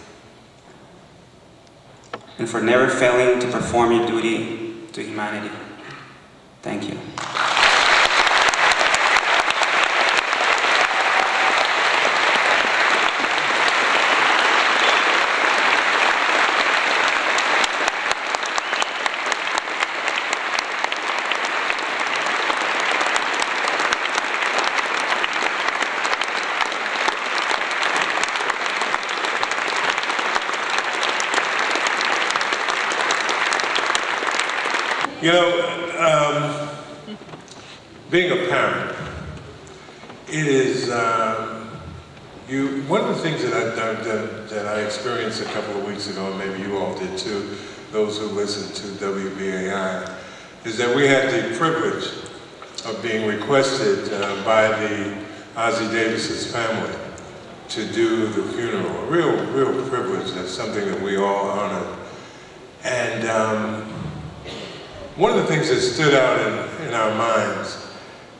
and for never failing to perform your duty to humanity. Thank you. You know, being a parent, it is, one of the things that I experienced a couple of weeks ago, and maybe you all did too, those who listen to WBAI, is that we had the privilege of being requested by the Ossie Davis's family to do the funeral. A real privilege. That's something that we all honor. And one of the things that stood out in our minds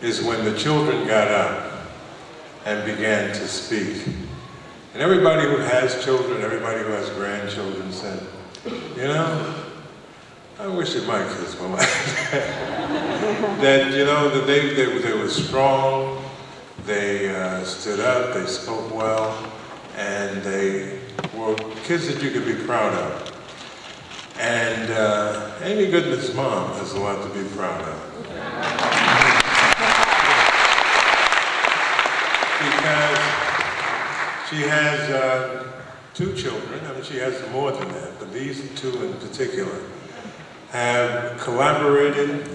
is when the children got up and began to speak. And everybody who has children, everybody who has grandchildren said, you know, I wish that my kids were like that. That, you know, that they were strong, they stood up, they spoke well, and they were kids that you could be proud of. And Amy Goodman's mom has a lot to be proud of. Because she has two children. I mean, she has more than that, but these two in particular have collaborated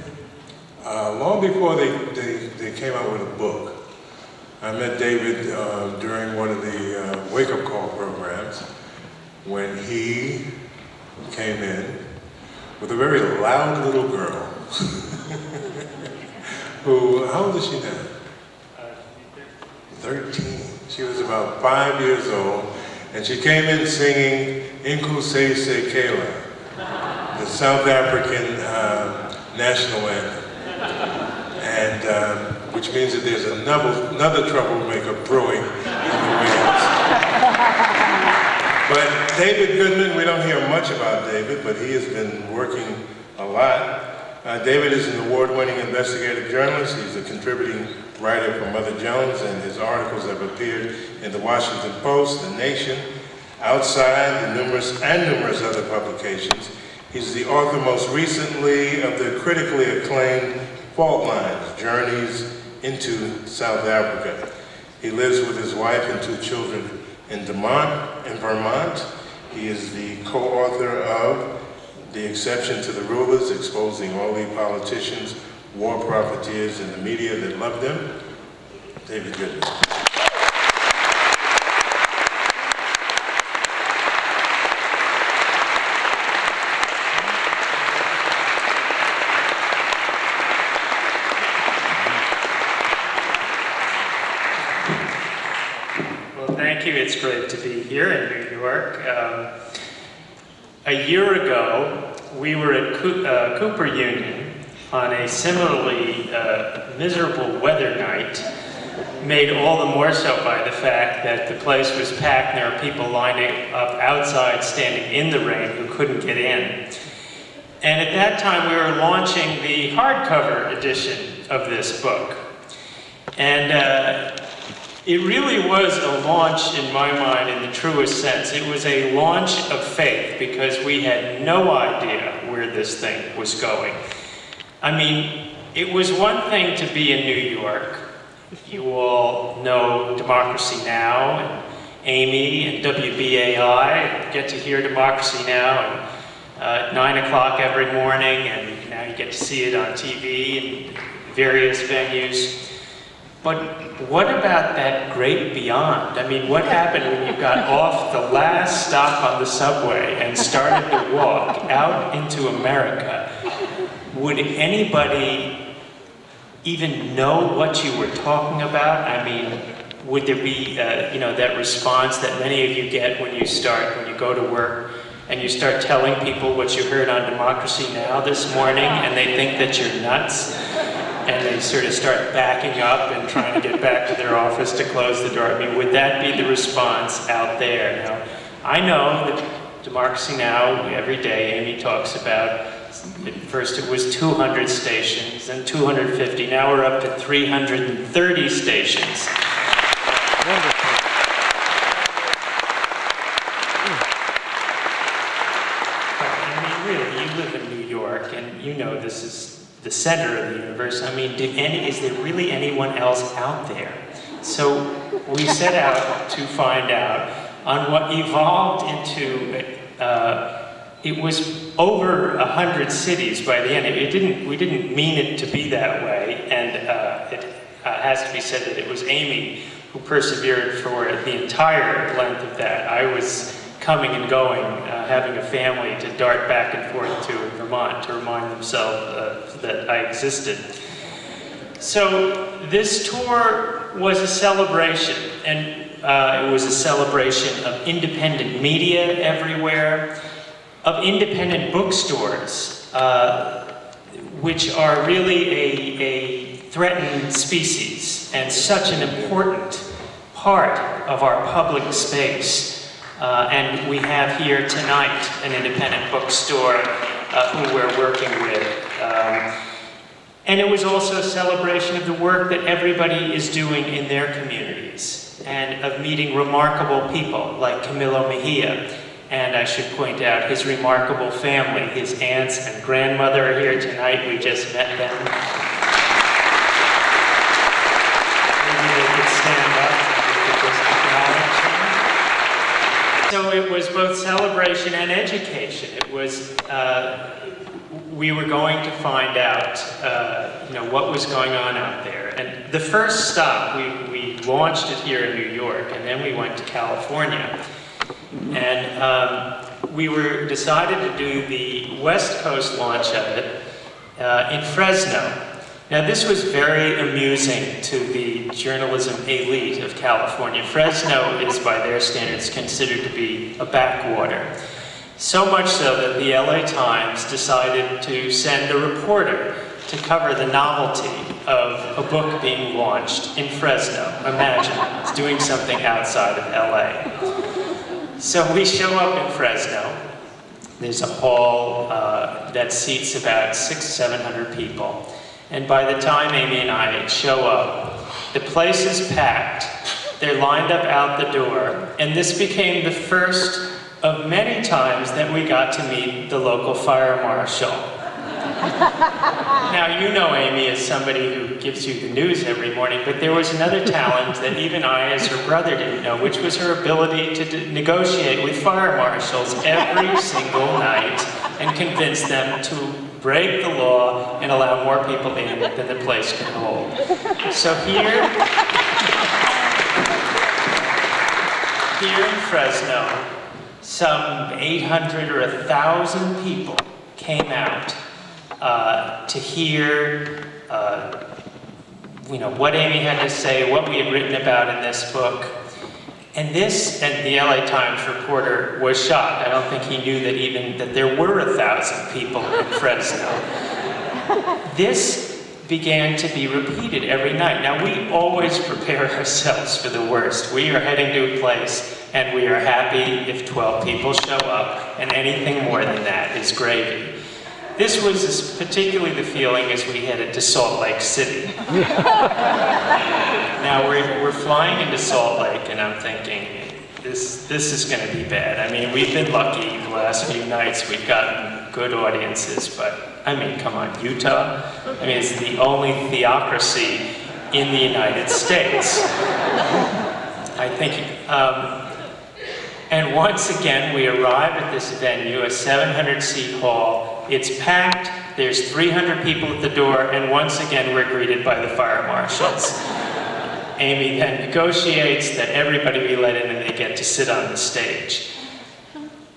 long before they came out with a book. I met David during one of the wake-up call programs when he came in with a very loud little girl who, how old is she now? 13. She was about 5 years old, and she came in singing Inku Se Se Kela, the South African national anthem, and which means that there's another troublemaker brewing in the wings. But David Goodman, we don't hear much about David, but he has been working a lot. David is an award-winning investigative journalist. He's a contributing writer for Mother Jones, and his articles have appeared in the Washington Post, The Nation, Outside, and numerous other publications. He's the author most recently of the critically acclaimed Fault Lines, Journeys into South Africa. He lives with his wife and 2 children in Vermont. He is the co-author of The Exception to the Rulers, Exposing All the Politicians, War Profiteers, and the Media That Love Them. David Goodman. Thank you. It's great to be here in New York. A year ago, we were at Cooper Union on a similarly miserable weather night, made all the more so by the fact that the place was packed and there were people lining up outside, standing in the rain, who couldn't get in. And at that time, we were launching the hardcover edition of this book. And it really was a launch, in my mind, in the truest sense. It was a launch of faith, because we had no idea where this thing was going. I mean, it was one thing to be in New York. You all know Democracy Now! And Amy and WBAI. Get to hear Democracy Now! At 9 o'clock every morning, and now you get to see it on TV and various venues. But what about that great beyond? I mean, what happened when you got off the last stop on the subway and started to walk out into America? Would anybody even know what you were talking about? I mean, would there be, that response that many of you get when you go to work and you start telling people what you heard on Democracy Now! This morning, and they think that you're nuts? And they sort of start backing up and trying to get back to their office to close the door. I mean, would that be the response out there? Now, I know that Democracy Now! Every day, Amy talks about, at first it was 200 stations, then 250, now we're up to 330 stations. Wonderful. I mean, really, you live in New York, and you know this is the center of the universe. I mean, is there really anyone else out there? So we set out to find out on what evolved into, it was over 100 cities by the end. We didn't mean it to be that way, and it has to be said that it was Amy who persevered for the entire length of that. I was coming and going, having a family to dart back and forth to in Vermont to remind themselves that I existed. So this tour was a celebration, and it was a celebration of independent media everywhere, of independent bookstores, which are really a threatened species and such an important part of our public space. And we have here tonight an independent bookstore who we're working with. And it was also a celebration of the work that everybody is doing in their communities, and of meeting remarkable people like Camilo Mejia. And I should point out his remarkable family. His aunts and grandmother are here tonight. We just met them. Maybe they could stand up and we could just acknowledge them. So it was both celebration and education. It was, we were going to find out, what was going on out there. And the first stop, we launched it here in New York, and then we went to California. And we decided to do the West Coast launch of it in Fresno. Now, this was very amusing to the journalism elite of California. Fresno is, by their standards, considered to be a backwater. So much so that the LA Times decided to send a reporter to cover the novelty of a book being launched in Fresno. Imagine, it's doing something outside of LA. So we show up in Fresno. There's a hall that seats about 600-700 people. And by the time Amy and I show up, the place is packed. They're lined up out the door. And this became the first of many times that we got to meet the local fire marshal. Now, you know Amy as somebody who gives you the news every morning, but there was another talent that even I, as her brother, didn't know, which was her ability to negotiate with fire marshals every single night and convince them to break the law and allow more people in than the place could hold. So here in Fresno, some 800 or 1,000 people came out to hear what Amy had to say, what we had written about in this book. And the LA Times reporter was shocked. I don't think he knew that there were 1,000 people in Fresno. This began to be repeated every night. Now, we always prepare ourselves for the worst. We are heading to a place, and we are happy if 12 people show up, and anything more than that is gravy. This was particularly the feeling as we headed to Salt Lake City. Now, we're flying into Salt Lake, and I'm thinking, this is going to be bad. I mean, we've been lucky the last few nights. We've gotten good audiences, but I mean, come on, Utah? I mean, it's the only theocracy in the United States. I think, and once again, we arrive at this venue, a 700-seat hall. It's packed, there's 300 people at the door, and once again, we're greeted by the fire marshals. Amy then negotiates that everybody be let in and they get to sit on the stage.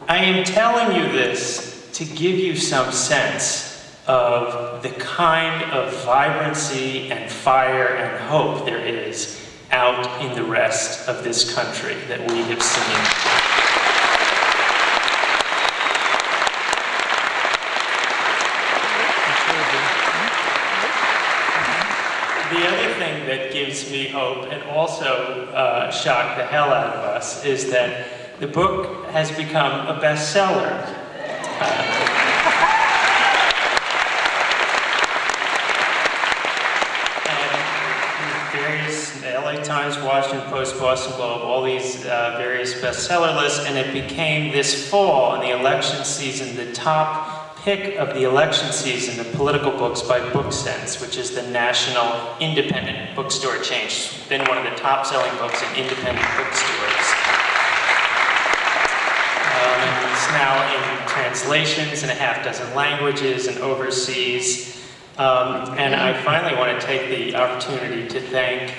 I am telling you this to give you some sense of the kind of vibrancy and fire and hope there is out in the rest of this country that we have seen. The other thing that gives me hope and also shocked the hell out of us is that the book has become a bestseller. LA Times, Washington Post, Boston Globe, all these various bestseller lists, and it became this fall in the election season the top pick of the election season of political books by BookSense, which is the national independent bookstore chain. It's been one of the top selling books in independent bookstores. It's now in translations in a half dozen languages and overseas. And I finally want to take the opportunity to thank,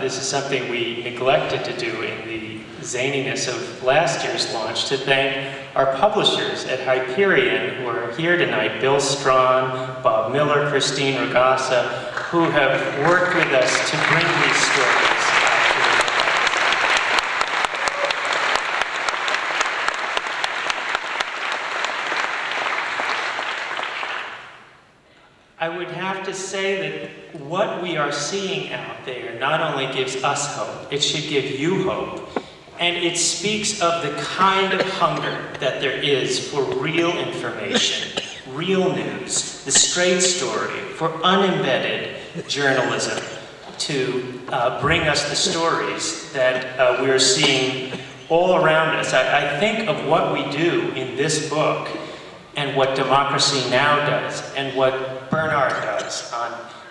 this is something we neglected to do in the zaniness of last year's launch, to thank our publishers at Krikorian who are here tonight, Bill Strawn, Bob Miller, Christine Ragasa, who have worked with us to bring these stories. I would have to say that what we are seeing out there not only gives us hope, it should give you hope. And it speaks of the kind of hunger that there is for real information, real news, the straight story, for unembedded journalism to bring us the stories that we're seeing all around us. I think of what we do in this book and what Democracy Now! Does and what Bernard does on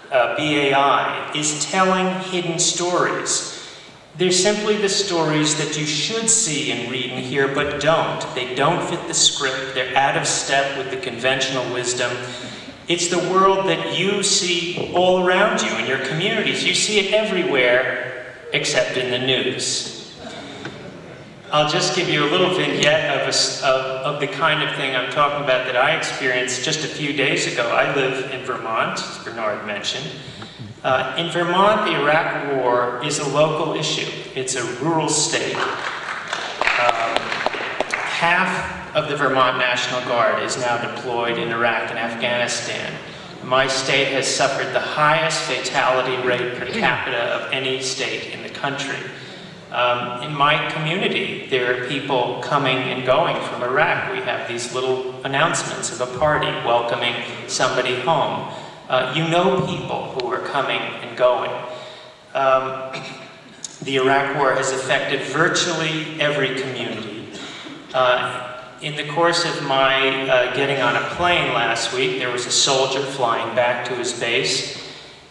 BAI is telling hidden stories. They're simply the stories that you should see and read and hear, but don't. They don't fit the script. They're out of step with the conventional wisdom. It's the world that you see all around you in your communities. You see it everywhere except in the news. I'll just give you a little vignette of the kind of thing I'm talking about that I experienced just a few days ago. I live in Vermont, as Bernard mentioned. In Vermont, the Iraq War is a local issue. It's a rural state. Half of the Vermont National Guard is now deployed in Iraq and Afghanistan. My state has suffered the highest fatality rate per capita of any state in the country. In my community, there are people coming and going from Iraq. We have these little announcements of a party welcoming somebody home. You know people who are coming and going. The Iraq War has affected virtually every community. In the course of my getting on a plane last week, there was a soldier flying back to his base.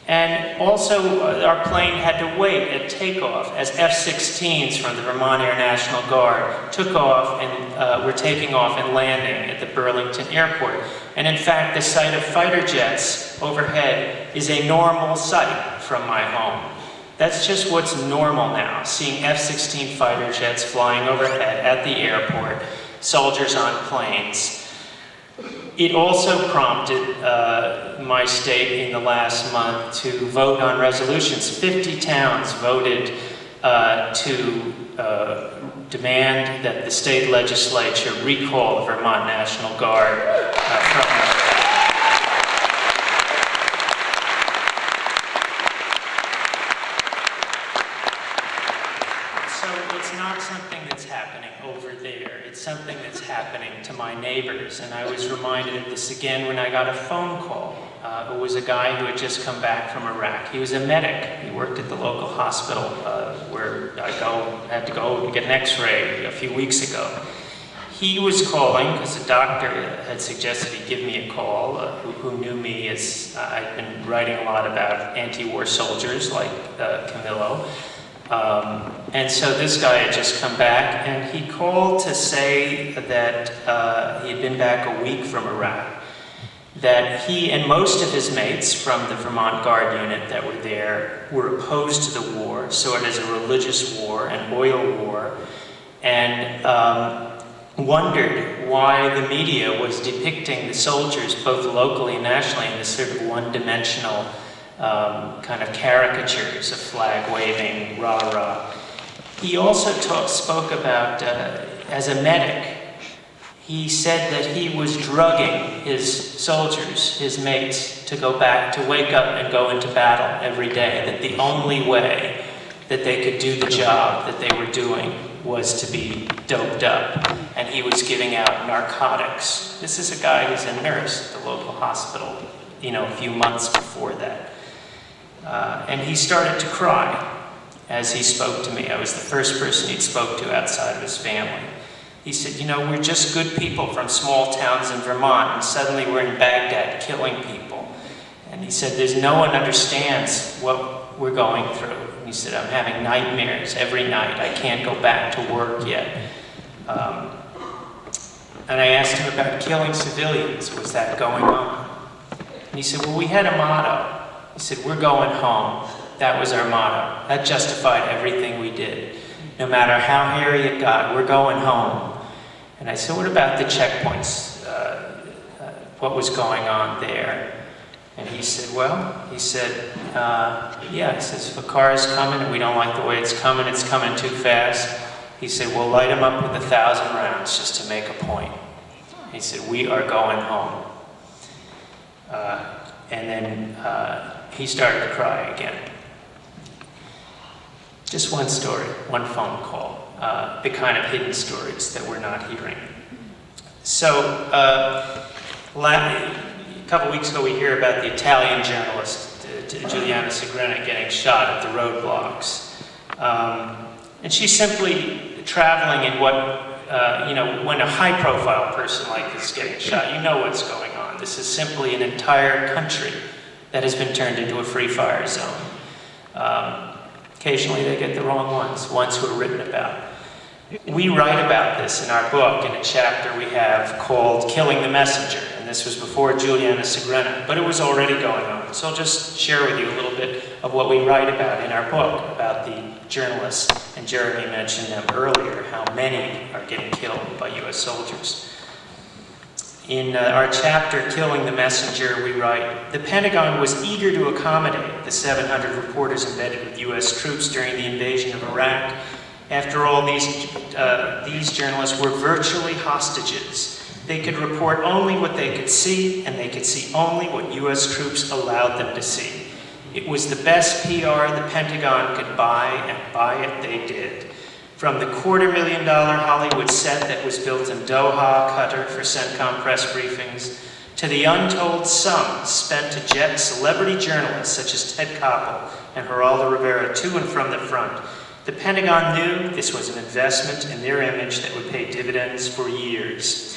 And also, our plane had to wait at takeoff as F-16s from the Vermont Air National Guard took off and were taking off and landing at the Burlington Airport. And in fact, the sight of fighter jets overhead is a normal sight from my home. That's just what's normal now, seeing F-16 fighter jets flying overhead at the airport, soldiers on planes. It also prompted my state in the last month to vote on resolutions. 50 towns voted to demand that the state legislature recall the Vermont National Guard from something that's happening over there. It's something that's happening to my neighbors. And I was reminded of this again when I got a phone call. It was a guy who had just come back from Iraq. He was a medic. He worked at the local hospital where I had to go to get an x-ray a few weeks ago. He was calling because the doctor had suggested he give me a call, who knew me as I'd been writing a lot about anti-war soldiers like Camilo. And so this guy had just come back, and he called to say that he had been back a week from Iraq, that he and most of his mates from the Vermont Guard unit that were there were opposed to the war, saw it as a religious war, an oil war, and wondered why the media was depicting the soldiers, both locally and nationally, in this sort of one-dimensional kind of caricatures of flag waving, rah-rah. He also spoke about, as a medic, he said that he was drugging his soldiers, his mates, to go back, to wake up and go into battle every day, that the only way that they could do the job that they were doing was to be doped up. And he was giving out narcotics. This is a guy who's a nurse at the local hospital, a few months before that. And he started to cry as he spoke to me. I was the first person he'd spoke to outside of his family. He said, we're just good people from small towns in Vermont, and suddenly we're in Baghdad killing people. And he said, no one understands what we're going through. And he said, I'm having nightmares every night. I can't go back to work yet. And I asked him about killing civilians. Was that going on? And he said, well, we had a motto. He said, we're going home. That was our motto. That justified everything we did. No matter how hairy it got, we're going home. And I said, what about the checkpoints? What was going on there? And he said, yeah. He says, if a car is coming and we don't like the way it's coming too fast. He said, we'll light them up with 1,000 rounds just to make a point. He said, we are going home. And then he started to cry again. Just one story, one phone call, the kind of hidden stories that we're not hearing. So, a couple weeks ago we hear about the Italian journalist, Juliana Segrenna, getting shot at the roadblocks. And she's simply traveling in what, when a high-profile person like this is getting shot, you know what's going on. This is simply an entire country that has been turned into a free-fire zone. Occasionally they get the wrong ones who are written about. We write about this in our book in a chapter we have called Killing the Messenger, and this was before Juliana Segrenna, but it was already going on. So I'll just share with you a little bit of what we write about in our book, about the journalists, and Jeremy mentioned them earlier, how many are getting killed by U.S. soldiers. In our chapter, Killing the Messenger, we write, the Pentagon was eager to accommodate the 700 reporters embedded with U.S. troops during the invasion of Iraq. After all, these journalists were virtually hostages. They could report only what they could see, and they could see only what U.S. troops allowed them to see. It was the best PR the Pentagon could buy, and buy it they did. From the $250,000 Hollywood set that was built in Doha, Qatar for CENTCOM press briefings, to the untold sums spent to jet celebrity journalists such as Ted Koppel and Geraldo Rivera to and from the front, The Pentagon knew this was an investment in their image that would pay dividends for years.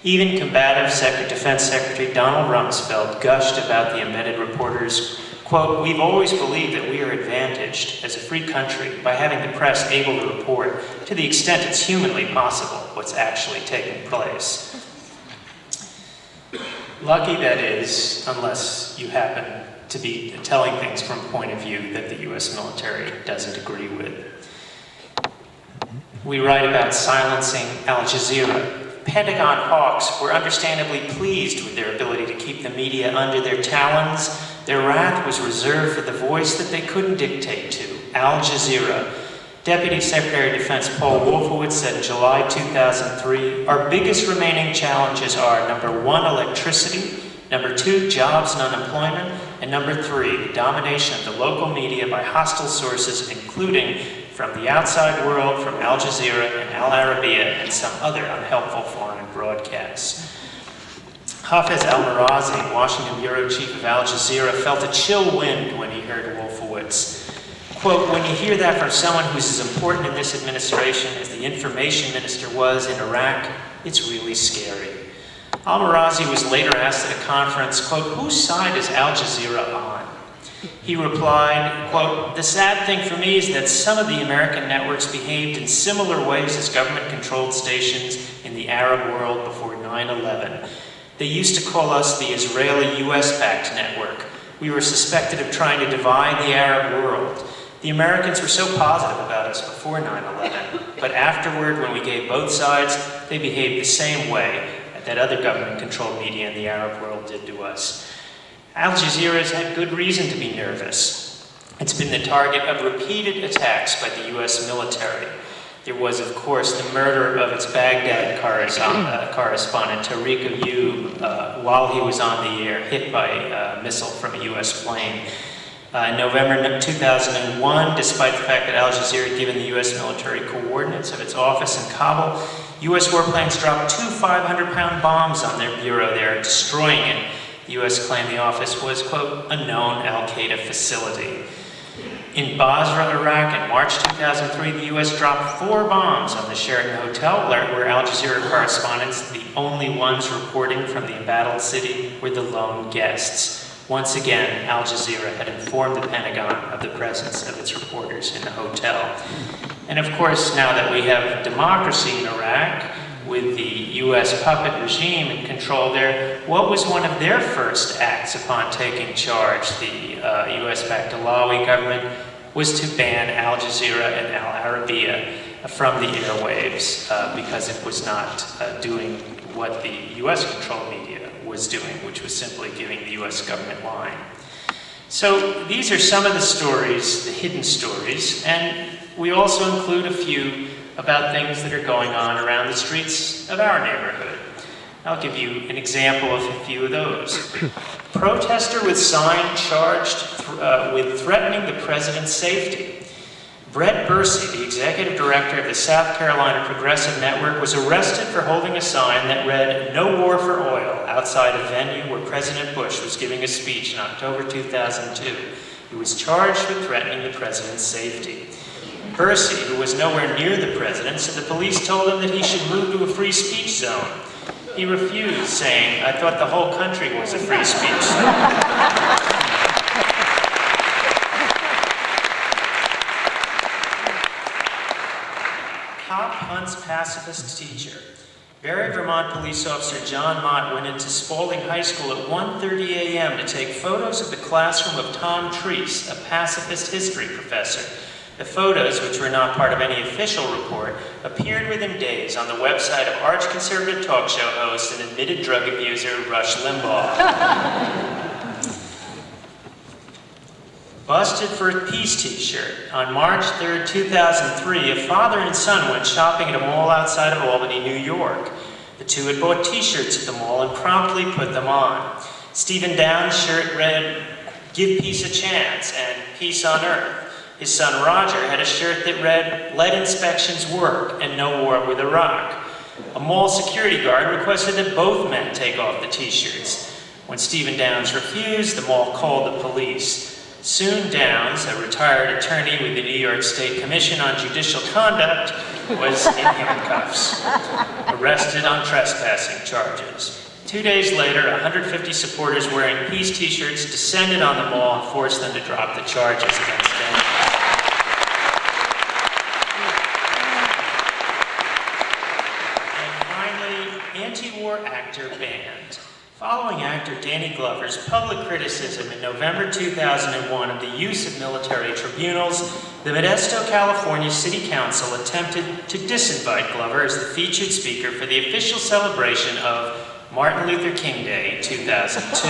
Even combative Defense Secretary Donald Rumsfeld gushed about the embedded reporters, quote, "We've always believed that we are advantaged as a free country by having the press able to report, to the extent it's humanly possible, what's actually taking place." Lucky, that is, unless you happen to be telling things from a point of view that the US military doesn't agree with. We write about silencing Al Jazeera. Pentagon hawks were understandably pleased with their ability to keep the media under their talons. Their wrath was reserved for the voice that they couldn't dictate to, Al Jazeera. Deputy Secretary of Defense Paul Wolfowitz said in July 2003, "Our biggest remaining challenges are, number one, electricity, number two, jobs and unemployment, and number three, the domination of the local media by hostile sources, including from the outside world, from Al Jazeera and Al Arabiya, and some other unhelpful foreign broadcasts." Hafez al-Marazi, Washington bureau chief of Al Jazeera, felt a chill wind when he heard Wolfowitz. Quote, "When you hear that from someone who's as important in this administration as the information minister was in Iraq, it's really scary." Al-Marazi was later asked at a conference, quote, "Whose side is Al Jazeera on?" He replied, quote, "The sad thing for me is that some of the American networks behaved in similar ways as government-controlled stations in the Arab world before 9/11. They used to call us the Israeli US-backed network. We were suspected of trying to divide the Arab world. The Americans were so positive about us before 9/11, but afterward, when we gave both sides, they behaved the same way that other government-controlled media in the Arab world did to us." Al Jazeera has had good reason to be nervous. It's been the target of repeated attacks by the US military. There was, of course, the murder of its Baghdad correspondent, Tariq Ayoub, while he was on the air, hit by a missile from a US plane. In November 2001, despite the fact that Al Jazeera had given the US military coordinates of its office in Kabul, US warplanes dropped 2 500-pound bombs on their bureau there, destroying it. The US claimed the office was, quote, "a known Al-Qaeda facility." In Basra, Iraq, in March 2003, the US dropped 4 bombs on the Sheraton Hotel, where Al Jazeera correspondents, the only ones reporting from the embattled city, were the lone guests. Once again, Al Jazeera had informed the Pentagon of the presence of its reporters in the hotel. And of course, now that we have democracy in Iraq, with the US puppet regime in control there, what was one of their first acts upon taking charge? The US-backed Alawi government was to ban Al Jazeera and Al Arabiya from the airwaves because it was not doing what the US-controlled media was doing, which was simply giving the US government line. So these are some of the stories, the hidden stories, and we also include a few about things that are going on around the streets of our neighborhood. I'll give you an example of a few of those. Protester with sign charged with threatening the president's safety. Brett Bursey, the executive director of the South Carolina Progressive Network, was arrested for holding a sign that read, "No war for oil," outside a venue where President Bush was giving a speech in October 2002. He was charged with threatening the president's safety. Bursey, who was nowhere near the president, said the police told him that he should move to a free speech zone. He refused, saying, "I thought the whole country was a free speech zone." Cop hunts pacifist teacher. Barry, Vermont police officer John Mott went into Spalding High School at 1:30 a.m. to take photos of the classroom of Tom Treese, a pacifist history professor. The photos, which were not part of any official report, appeared within days on the website of arch-conservative talk show host and admitted drug abuser Rush Limbaugh. Busted for a peace t-shirt. On March 3rd, 2003, a father and son went shopping at a mall outside of Albany, New York. The two had bought t-shirts at the mall and promptly put them on. Stephen Downs' shirt read, "Give peace a chance" and "Peace on Earth." His son Roger had a shirt that read, "Let inspections work and no war with Iraq." A mall security guard requested that both men take off the t-shirts. When Stephen Downs refused, the mall called the police. Soon Downs, a retired attorney with the New York State Commission on Judicial Conduct, was in handcuffs, arrested on trespassing charges. 2 days later, 150 supporters wearing peace t-shirts descended on the mall and forced them to drop the charges against him. And finally, anti-war actor banned. Following actor Danny Glover's public criticism in November 2001 of the use of military tribunals, the Modesto, California City Council attempted to disinvite Glover as the featured speaker for the official celebration of Martin Luther King Day 2002.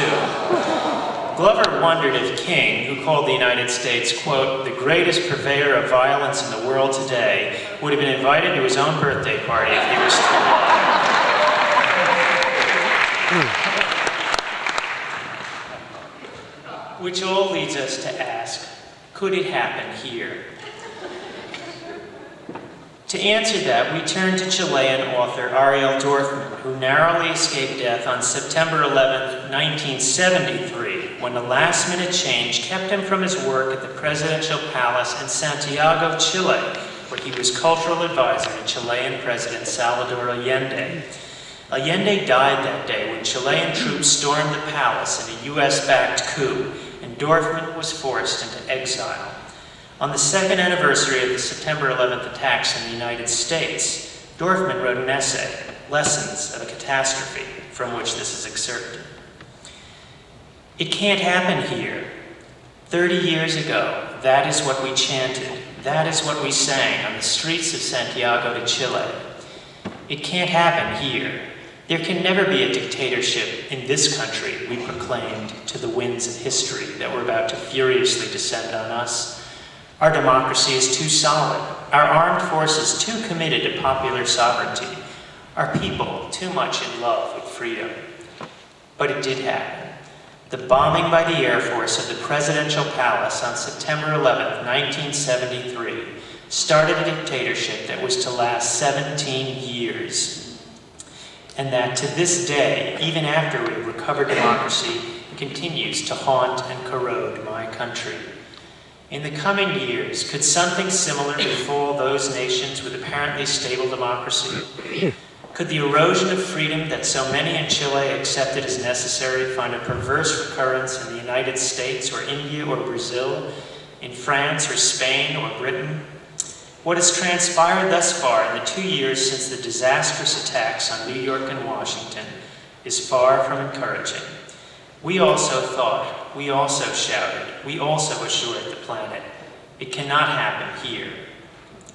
Glover wondered if King, who called the United States, quote, the greatest purveyor of violence in the world today, would have been invited to his own birthday party if he was still alive. Which all leads us to ask, could it happen here? To answer that, we turn to Chilean author Ariel Dorfman, who narrowly escaped death on September 11, 1973, when a last-minute change kept him from his work at the presidential palace in Santiago, Chile, where he was cultural advisor to Chilean President Salvador Allende. Allende died that day when Chilean troops stormed the palace in a US-backed coup, and Dorfman was forced into exile. On the second anniversary of the September 11th attacks in the United States, Dorfman wrote an essay, Lessons of a Catastrophe, from which this is excerpted. It can't happen here. 30 years ago, that is what we chanted. That is what we sang on the streets of Santiago de Chile. It can't happen here. There can never be a dictatorship in this country, we proclaimed to the winds of history that were about to furiously descend on us. Our democracy is too solid, our armed forces too committed to popular sovereignty, our people too much in love with freedom. But it did happen. The bombing by the Air Force of the presidential palace on September 11, 1973, started a dictatorship that was to last 17 years. And that to this day, even after we have recovered democracy, continues to haunt and corrode my country. In the coming years, could something similar befall those nations with apparently stable democracy? Could the erosion of freedom that so many in Chile accepted as necessary find a perverse recurrence in the United States or India or Brazil, in France or Spain or Britain? What has transpired thus far in the 2 years since the disastrous attacks on New York and Washington is far from encouraging. We also thought, we also shouted, we also assured the planet, it cannot happen here.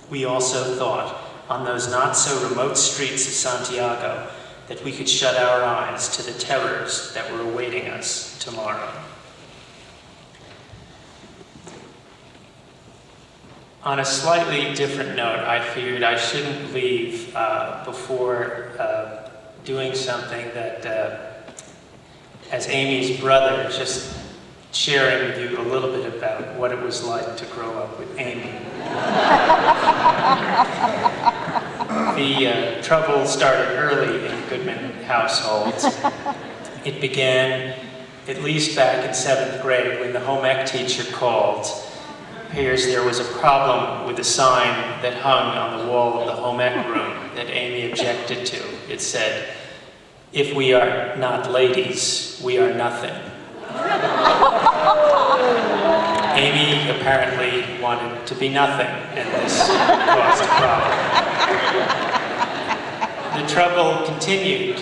We also thought, on those not-so-remote streets of Santiago, that we could shut our eyes to the terrors that were awaiting us tomorrow. On a slightly different note, I figured I shouldn't leave before doing something that, as Amy's brother, just sharing with you a little bit about what it was like to grow up with Amy. The trouble started early in Goodman households. It began at least back in 7th grade when the home ec teacher called. It appears there was a problem with a sign that hung on the wall of the home ec room that Amy objected to. It said, "If we are not ladies, we are nothing." Amy apparently wanted to be nothing, and this caused a problem. The trouble continued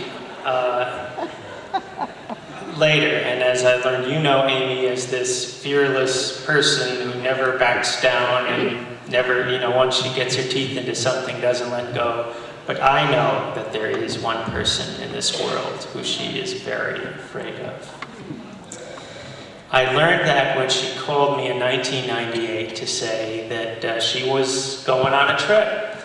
later, and as I learned, you know Amy as this fearless person who never backs down and never, once she gets her teeth into something, doesn't let go. But I know that there is one person in this world who she is very afraid of. I learned that when she called me in 1998 to say that she was going on a trip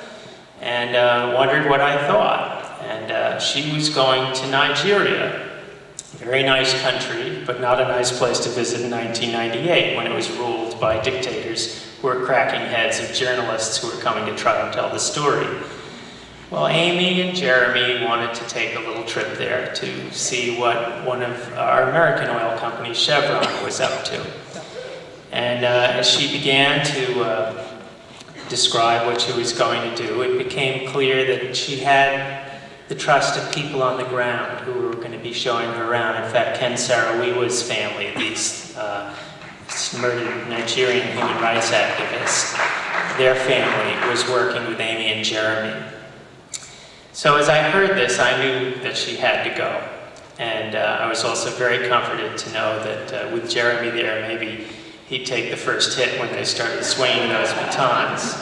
and wondered what I thought. And she was going to Nigeria. Very nice country, but not a nice place to visit in 1998 when it was ruled by dictators who were cracking heads of journalists who were coming to try and tell the story. Well, Amy and Jeremy wanted to take a little trip there to see what one of our American oil company, Chevron, was up to. And as she began to describe what she was going to do, it became clear that she had the trust of people on the ground who were going to be showing her around. In fact, Ken Saro-Wiwa's family, these murdered Nigerian human rights activists, their family was working with Amy and Jeremy. So as I heard this, I knew that she had to go. And I was also very comforted to know that with Jeremy there, maybe he'd take the first hit when they started swinging those batons.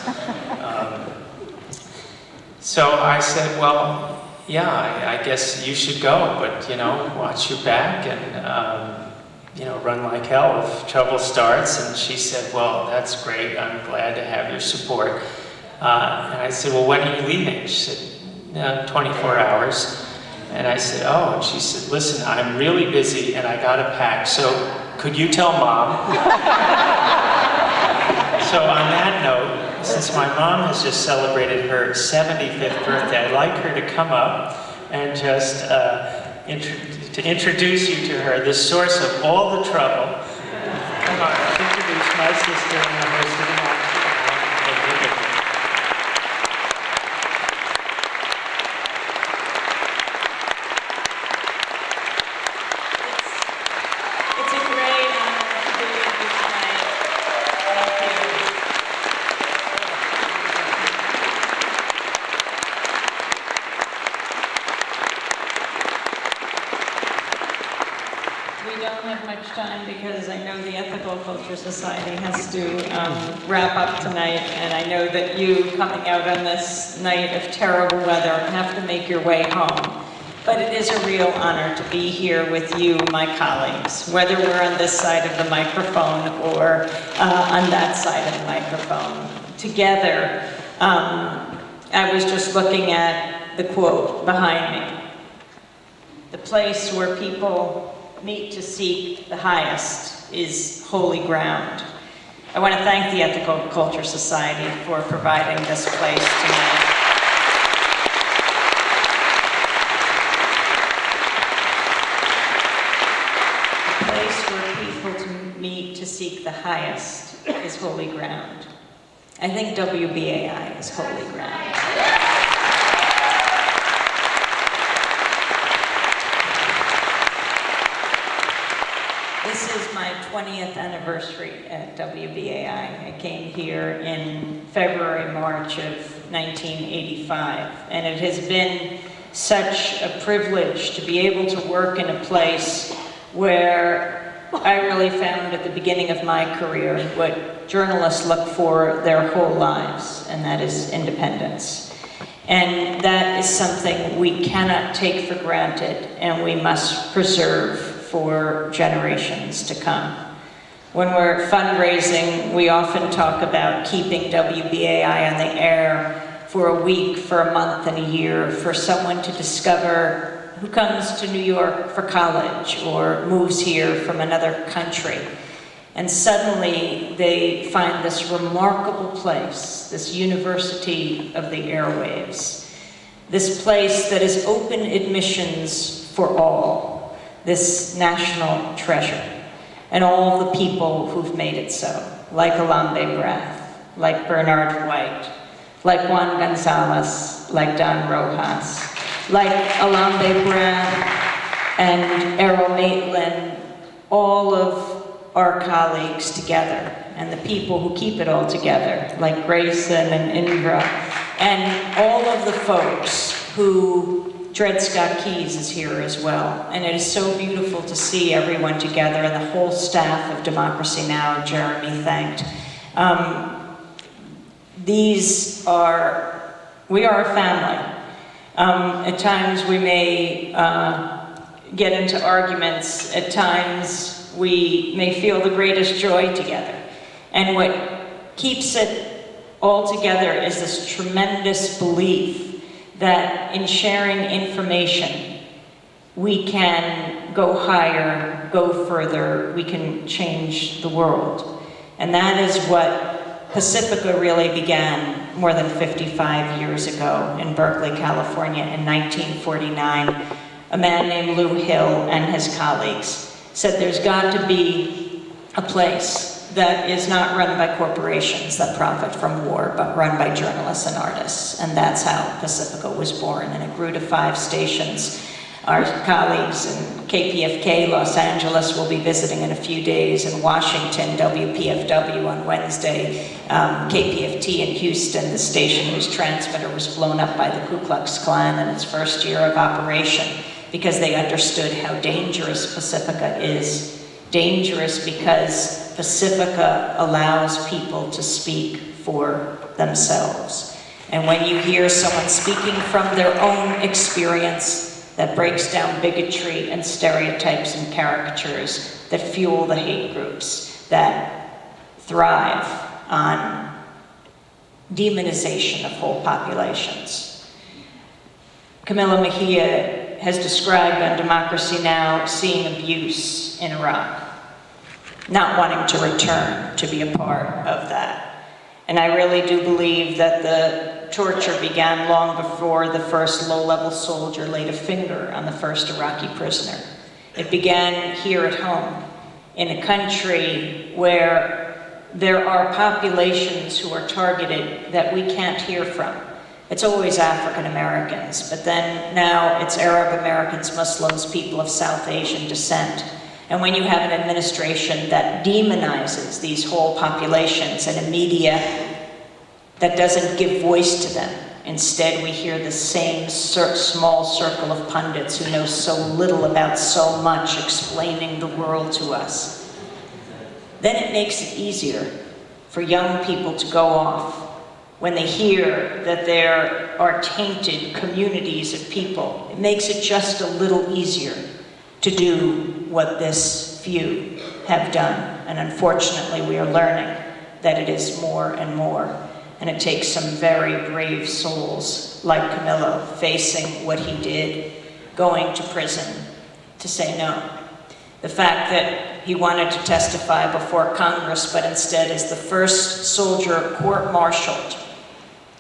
So I said, well, yeah, I guess you should go, but, you know, watch your back and, you know, run like hell if trouble starts. And she said, well, that's great. I'm glad to have your support. And I said, well, when are you leaving? She said, 24 hours. And I said, oh, and she said, listen, I'm really busy and I gotta pack, so could you tell Mom? So on that note, since my mom has just celebrated her 75th birthday, I'd like her to come up and just to introduce you to her, the source of all the trouble. Come on, introduce my sister and the host of the night. It's a great honor to be with you tonight. Thank you. We don't have much time because I know the Ethical Culture Society has to wrap up tonight, and I know that you, coming out on this night of terrible weather, have to make your way home. But it is a real honor to be here with you, my colleagues, whether we're on this side of the microphone or on that side of the microphone. Together, I was just looking at the quote behind me. The place where people meet to seek the highest is holy ground. I want to thank the Ethical Culture Society for providing this place tonight. Meet to seek the highest is holy ground. I think WBAI is holy ground. This is my 20th anniversary at WBAI. I came here in February, March of 1985, and it has been such a privilege to be able to work in a place where I really found at the beginning of my career what journalists look for their whole lives, and that is independence. And that is something we cannot take for granted, and we must preserve for generations to come. When we're fundraising, we often talk about keeping WBAI on the air for a week, for a month, and a year, for someone to discover who comes to New York for college or moves here from another country. And suddenly they find this remarkable place, this university of the airwaves, this place that is open admissions for all, this national treasure, and all the people who've made it so, like Alambe Brath, like Bernard White, like Juan Gonzalez, like Don Rojas, like Alambe Brath and Errol Maitland, all of our colleagues together, and the people who keep it all together, like Grayson and Indra, and all of the folks who, Dred Scott Keyes is here as well, and it is so beautiful to see everyone together, and the whole staff of Democracy Now!, Jeremy thanked. We are a family. At times we may get into arguments. At times we may feel the greatest joy together. And what keeps it all together is this tremendous belief that in sharing information, we can go higher, go further, we can change the world. And that is what Pacifica really began more than 55 years ago in Berkeley, California in 1949. A man named Lou Hill and his colleagues said there's got to be a place that is not run by corporations that profit from war, but run by journalists and artists. And that's how Pacifica was born, and it grew to 5 stations. Our colleagues in KPFK Los Angeles will be visiting in a few days, in Washington, WPFW on Wednesday, KPFT in Houston, the station whose transmitter was blown up by the Ku Klux Klan in its first year of operation, because they understood how dangerous Pacifica is. Dangerous because Pacifica allows people to speak for themselves. And when you hear someone speaking from their own experience that breaks down bigotry and stereotypes and caricatures that fuel the hate groups, that thrive on demonization of whole populations. Camilo Mejia has described on Democracy Now! Seeing abuse in Iraq, not wanting to return to be a part of that. And I really do believe that the torture began long before the first low-level soldier laid a finger on the first Iraqi prisoner. It began here at home, in a country where there are populations who are targeted that we can't hear from. It's always African Americans, but then now it's Arab Americans, Muslims, people of South Asian descent. And when you have an administration that demonizes these whole populations and a media that doesn't give voice to them, instead we hear the same small circle of pundits who know so little about so much explaining the world to us, then it makes it easier for young people to go off when they hear that there are tainted communities of people. It makes it just a little easier to do what this few have done. And unfortunately, we are learning that it is more and more. And it takes some very brave souls like Camilo facing what he did, going to prison to say no. The fact that he wanted to testify before Congress, but instead is the first soldier court-martialed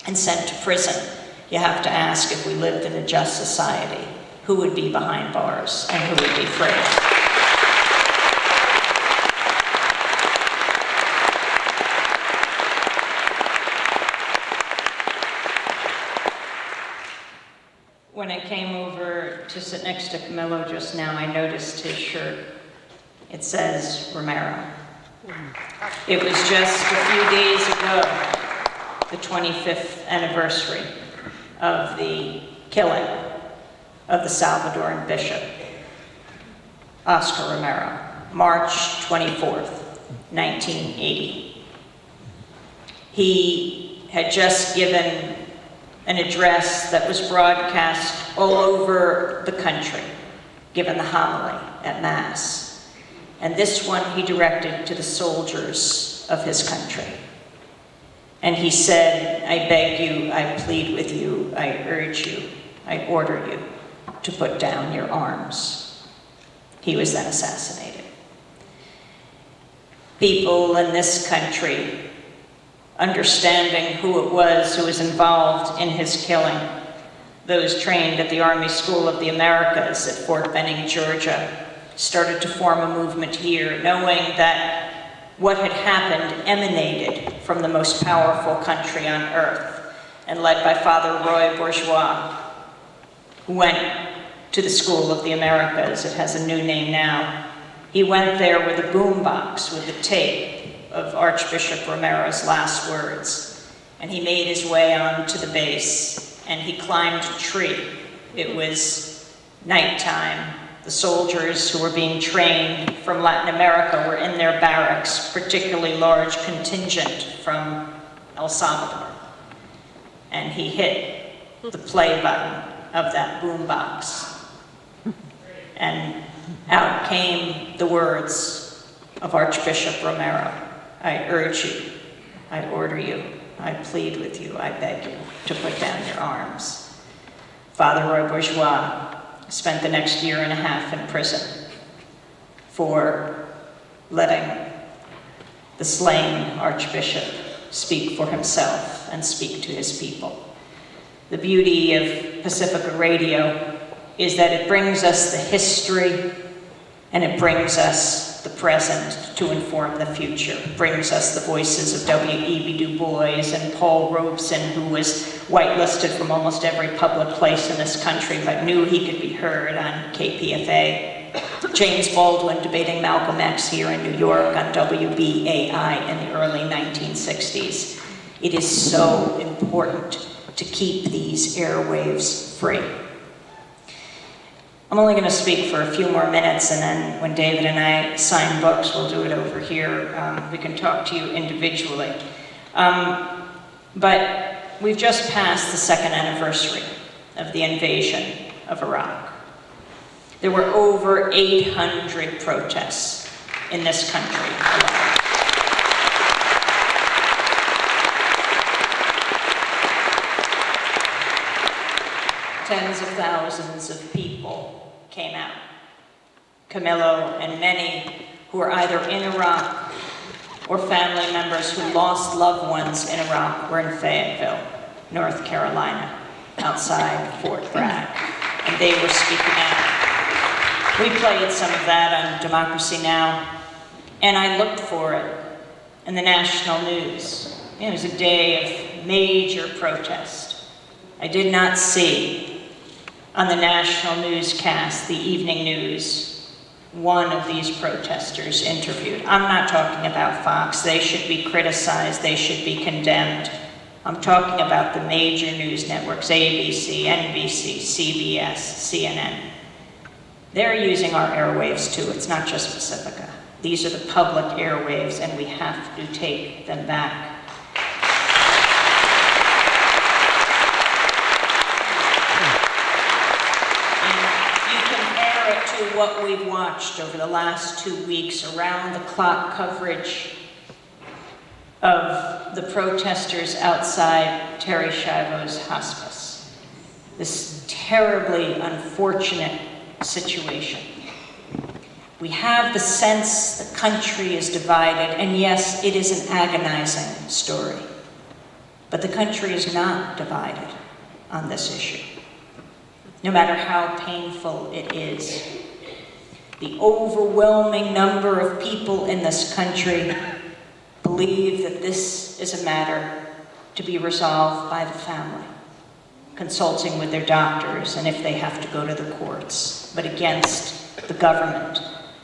and sent to prison. You have to ask, if we lived in a just society, who would be behind bars and who would be free? When I came over to sit next to Camilo just now, I noticed his shirt. It says Romero. It was just a few days ago, the 25th anniversary of the killing of the Salvadoran bishop, Oscar Romero, March 24th, 1980. He had just given an address that was broadcast all over the country, given the homily at Mass. And this one he directed to the soldiers of his country. And he said, I beg you, I plead with you, I urge you, I order you to put down your arms. He was then assassinated. People in this country, understanding who it was who was involved in his killing, those trained at the Army School of the Americas at Fort Benning, Georgia, started to form a movement here, knowing that what had happened emanated from the most powerful country on earth, and led by Father Roy Bourgeois, who went to the School of the Americas. It has a new name now. He went there with a boombox with the tape of Archbishop Romero's last words, and he made his way onto the base, and he climbed a tree. It was nighttime. The soldiers who were being trained from Latin America were in their barracks, particularly large contingent from El Salvador. And he hit the play button of that boombox. And out came the words of Archbishop Romero. I urge you, I order you, I plead with you, I beg you to put down your arms. Father Roy Bourgeois spent the next year and a half in prison for letting the slain Archbishop speak for himself and speak to his people. The beauty of Pacifica Radio is that it brings us the history and it brings us us the present to inform the future, brings us the voices of W.E.B. Du Bois and Paul Robeson, who was whitelisted from almost every public place in this country, but knew he could be heard on KPFA. James Baldwin debating Malcolm X here in New York on WBAI in the early 1960s. It is so important to keep these airwaves free. I'm only going to speak for a few more minutes, and then when David and I sign books, we'll do it over here. We can talk to you individually. But we've just passed the second anniversary of the invasion of Iraq. There were over 800 protests in this country alone. Tens of thousands of people came out. Camilo and many who are either in Iraq or family members who lost loved ones in Iraq were in Fayetteville, North Carolina, outside Fort Bragg, and they were speaking out. We played some of that on Democracy Now! And I looked for it in the national news. It was a day of major protest. I did not see on the national newscast, the evening news, one of these protesters interviewed. I'm not talking about Fox. They should be criticized. They should be condemned. I'm talking about the major news networks, ABC, NBC, CBS, CNN. They're using our airwaves too. It's not just Pacifica. These are the public airwaves, and we have to take them back. To what we've watched over the last 2 weeks, around-the-clock coverage of the protesters outside Terry Schiavo's hospice. This terribly unfortunate situation. We have the sense the country is divided, and yes, it is an agonizing story. But the country is not divided on this issue, no matter how painful it is. The overwhelming number of people in this country believe that this is a matter to be resolved by the family, consulting with their doctors, and if they have to go to the courts, but against the government,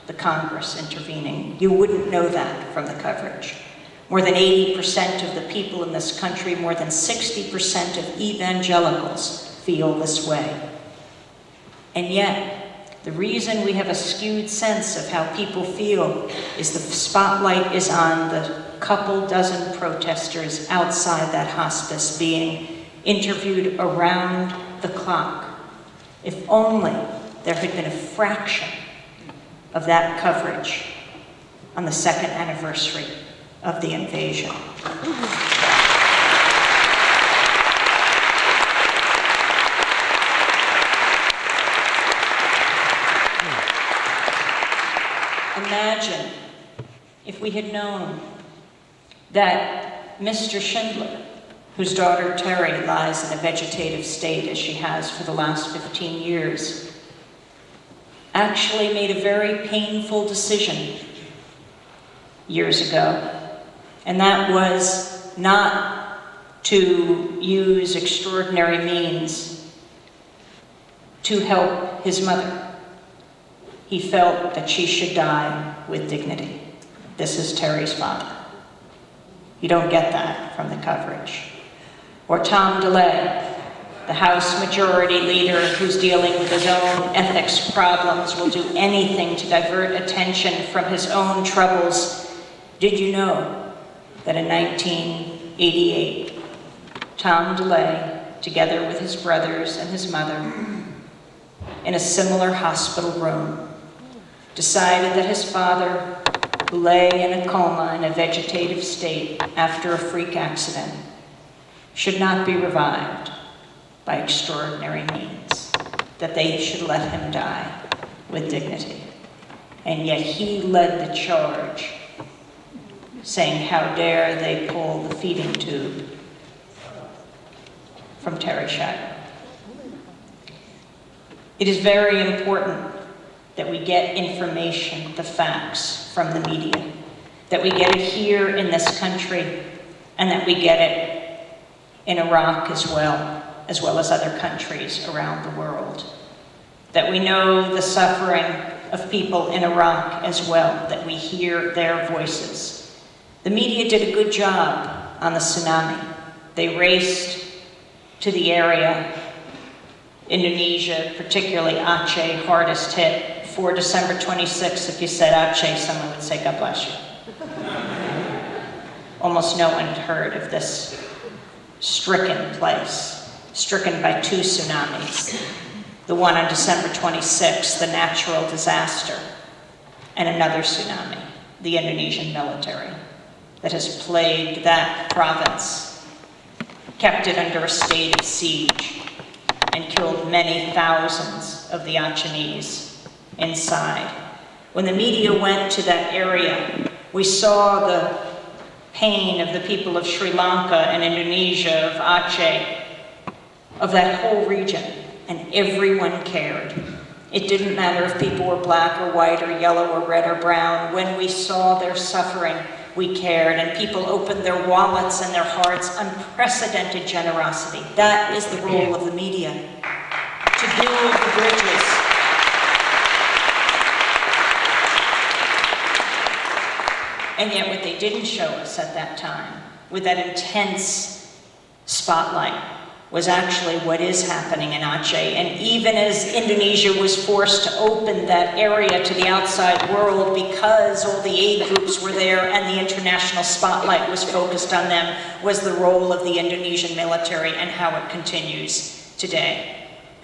the Congress intervening. You wouldn't know that from the coverage. More than 80% of the people in this country, more than 60% of evangelicals feel this way. And yet, the reason we have a skewed sense of how people feel is the spotlight is on the couple dozen protesters outside that hospice being interviewed around the clock. If only there had been a fraction of that coverage on the second anniversary of the invasion. Imagine if we had known that Mr. Schindler, whose daughter Terry lies in a vegetative state as she has for the last 15 years, actually made a very painful decision years ago, and that was not to use extraordinary means to help his mother. He felt that she should die with dignity. This is Terry's father. You don't get that from the coverage. Or Tom DeLay, the House Majority Leader who's dealing with his own ethics problems, will do anything to divert attention from his own troubles. Did you know that in 1988, Tom DeLay, together with his brothers and his mother, in a similar hospital room, decided that his father, who lay in a coma in a vegetative state after a freak accident, should not be revived by extraordinary means, that they should let him die with dignity. And yet he led the charge, saying, how dare they pull the feeding tube from Terry Schiavo. It is very important that we get information, the facts, from the media, that we get it here in this country, and that we get it in Iraq as well as other countries around the world. That we know the suffering of people in Iraq as well, that we hear their voices. The media did a good job on the tsunami. They raced to the area, Indonesia, particularly Aceh, hardest hit. For December 26th, if you said Aceh, someone would say, God bless you. Almost no one had heard of this stricken place, stricken by 2 tsunamis. The one on December 26th, the natural disaster, and another tsunami, the Indonesian military, that has plagued that province, kept it under a state of siege, and killed many thousands of the Achenese inside. When the media went to that area, we saw the pain of the people of Sri Lanka and Indonesia, of Aceh, of that whole region, and everyone cared. It didn't matter if people were black or white or yellow or red or brown. When we saw their suffering, we cared, and people opened their wallets and their hearts, unprecedented generosity. That is the role of the media, to build the bridges. And yet what they didn't show us at that time, with that intense spotlight, was actually what is happening in Aceh. And even as Indonesia was forced to open that area to the outside world because all the aid groups were there and the international spotlight was focused on them, was the role of the Indonesian military and how it continues today.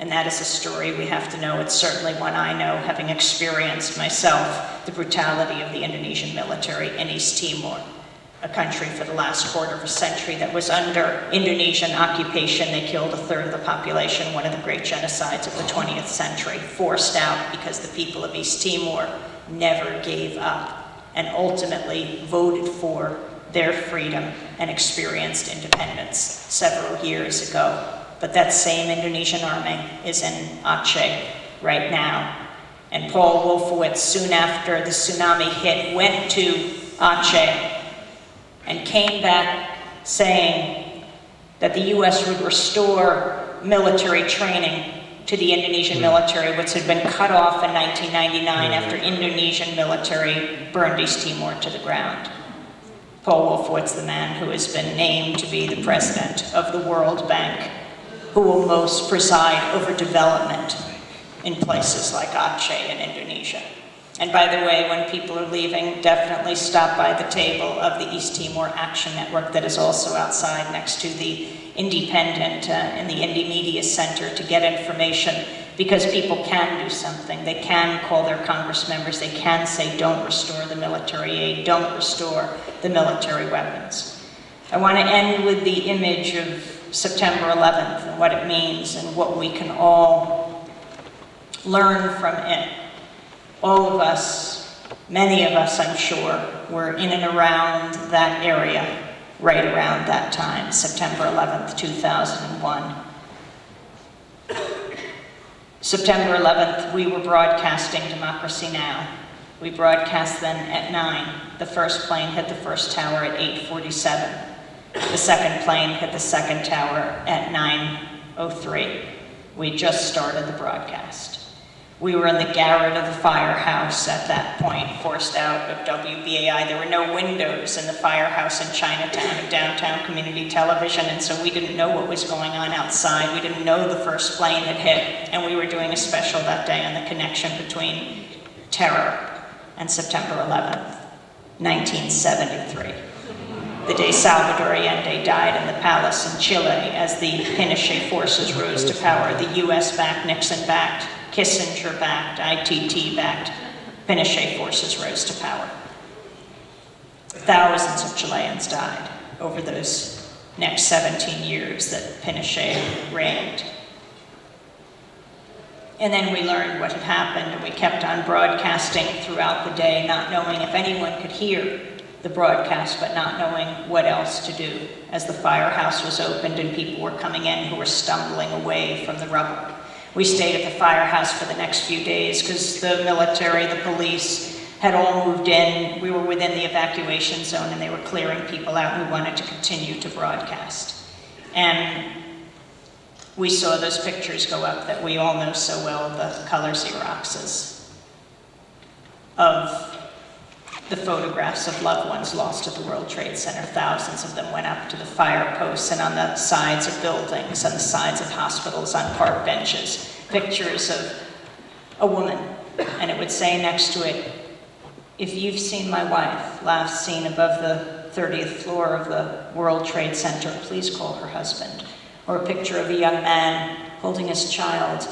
And that is a story we have to know. It's certainly one I know, having experienced myself the brutality of the Indonesian military in East Timor, a country for the last quarter of a century that was under Indonesian occupation. They killed 1/3 of the population, one of the great genocides of the 20th century, forced out because the people of East Timor never gave up and ultimately voted for their freedom and experienced independence several years ago. But that same Indonesian army is in Aceh right now. And Paul Wolfowitz, soon after the tsunami hit, went to Aceh and came back saying that the US would restore military training to the Indonesian military, which had been cut off in 1999 after Indonesian military burned East Timor to the ground. Paul Wolfowitz, the man who has been named to be the president of the World Bank, who will most preside over development in places like Aceh and Indonesia. And by the way, when people are leaving, definitely stop by the table of the East Timor Action Network that is also outside next to the Independent in the Indie Media Center to get information, because people can do something. They can call their Congress members. They can say, don't restore the military aid, don't restore the military weapons. I want to end with the image of September 11th and what it means and what we can all learn from it. All of us, many of us I'm sure, were in and around that area right around that time, September 11th, 2001. September 11th, we were broadcasting Democracy Now! We broadcast then at 9. The first plane hit the first tower at 8:47. The second plane hit the second tower at 9:03. We just started the broadcast. We were in the garret of the firehouse at that point, forced out of WBAI. There were no windows in the firehouse in Chinatown of downtown community television, and so we didn't know what was going on outside. We didn't know the first plane had hit, and we were doing a special that day on the connection between terror and September 11th, 1973. The day Salvador Allende died in the palace in Chile as the Pinochet forces rose to power. The US-backed, Nixon-backed, Kissinger-backed, ITT-backed Pinochet forces rose to power. Thousands of Chileans died over those next 17 years that Pinochet reigned. And then we learned what had happened, and we kept on broadcasting throughout the day, not knowing if anyone could hear the broadcast, but not knowing what else to do as the firehouse was opened and people were coming in who were stumbling away from the rubble. We stayed at the firehouse for the next few days because the military, the police had all moved in. We were within the evacuation zone and they were clearing people out, and we wanted to continue to broadcast. And we saw those pictures go up that we all know so well, the color Xeroxes of the photographs of loved ones lost at the World Trade Center. Thousands of them went up to the fire posts and on the sides of buildings, on the sides of hospitals, on park benches, pictures of a woman. And it would say next to it, "If you've seen my wife, last seen above the 30th floor of the World Trade Center, please call her husband." Or a picture of a young man holding his child.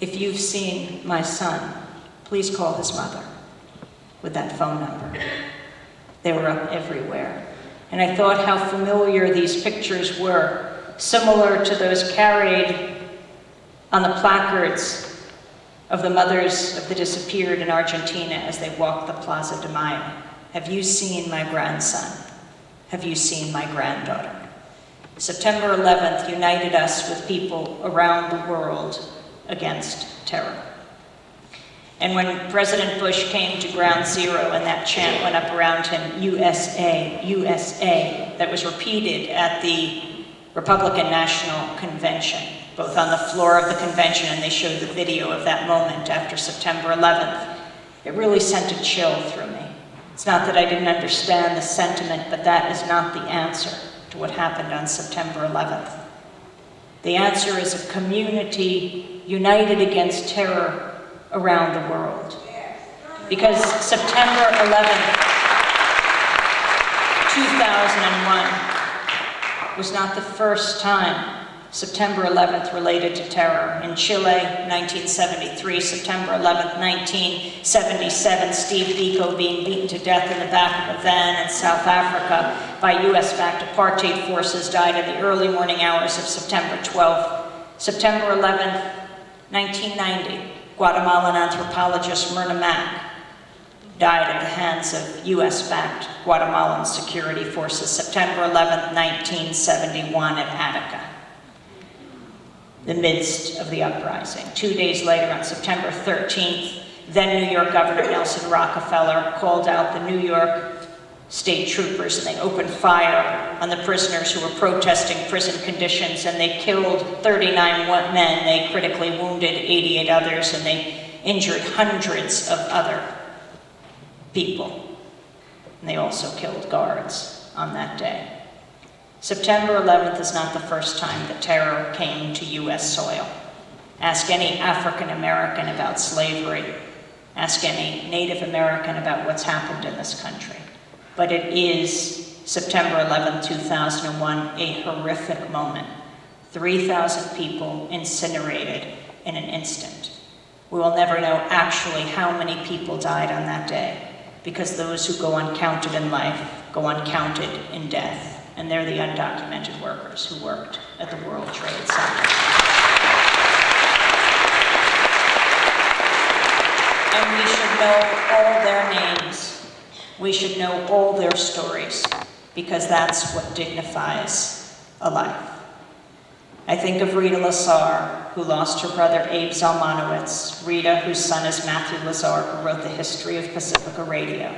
"If you've seen my son, please call his mother," with that phone number. They were up everywhere. And I thought how familiar these pictures were, similar to those carried on the placards of the mothers of the disappeared in Argentina as they walked the Plaza de Mayo. "Have you seen my grandson? Have you seen my granddaughter?" September 11th united us with people around the world against terror. And when President Bush came to Ground Zero and that chant went up around him, "USA, USA," that was repeated at the Republican National Convention, both on the floor of the convention, and they showed the video of that moment after September 11th, it really sent a chill through me. It's not that I didn't understand the sentiment, but that is not the answer to what happened on September 11th. The answer is a community united against terror around the world. Because September 11th, 2001 was not the first time September 11th related to terror. In Chile, 1973, September 11th, 1977, Steve Biko being beaten to death in the back of a van in South Africa by US-backed apartheid forces died in the early morning hours of September 12th. September 11th, 1990, Guatemalan anthropologist Myrna Mack died at the hands of US-backed Guatemalan security forces. September 11th, 1971 at Attica, the midst of the uprising. 2 days later, on September 13th, then New York Governor Nelson Rockefeller called out the New York state troopers, and they opened fire on the prisoners who were protesting prison conditions, and they killed 39 men, they critically wounded 88 others, and they injured hundreds of other people. And they also killed guards on that day. September 11th is not the first time that terror came to US soil. Ask any African American about slavery. Ask any Native American about what's happened in this country. But it is September 11th, 2001, a horrific moment. 3,000 people incinerated in an instant. We will never know actually how many people died on that day, because those who go uncounted in life go uncounted in death. And they're the undocumented workers who worked at the World Trade Center. And we should know all their names. We should know all their stories, because that's what dignifies a life. I think of Rita Lazar, who lost her brother Abe Zalmanowitz. Rita, whose son is Matthew Lazar, who wrote the history of Pacifica Radio.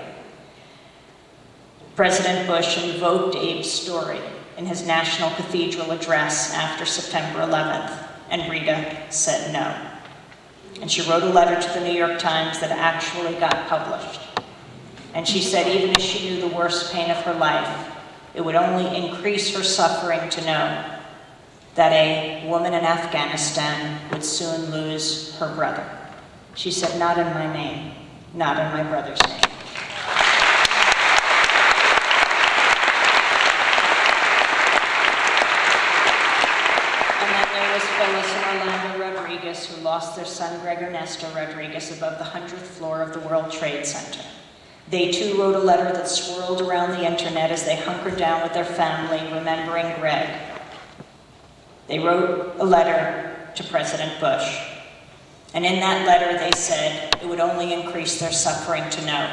President Bush invoked Abe's story in his National Cathedral address after September 11th, and Rita said no. And she wrote a letter to the New York Times that actually got published. And she said even as she knew the worst pain of her life, it would only increase her suffering to know that a woman in Afghanistan would soon lose her brother. She said, "Not in my name, not in my brother's name." Phyllis and Orlando Rodriguez, who lost their son Greg Ernesto Rodriguez above the 100th floor of the World Trade Center. They too wrote a letter that swirled around the internet as they hunkered down with their family, remembering Greg. They wrote a letter to President Bush. And in that letter they said it would only increase their suffering to know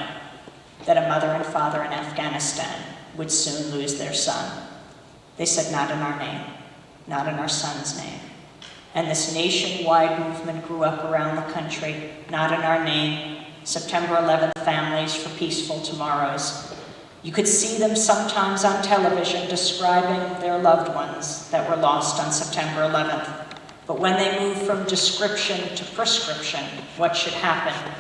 that a mother and father in Afghanistan would soon lose their son. They said, "Not in our name, not in our son's name." And this nationwide movement grew up around the country, not in our name. September 11th Families for Peaceful Tomorrows. You could see them sometimes on television describing their loved ones that were lost on September 11th. But when they moved from description to prescription, what should happen?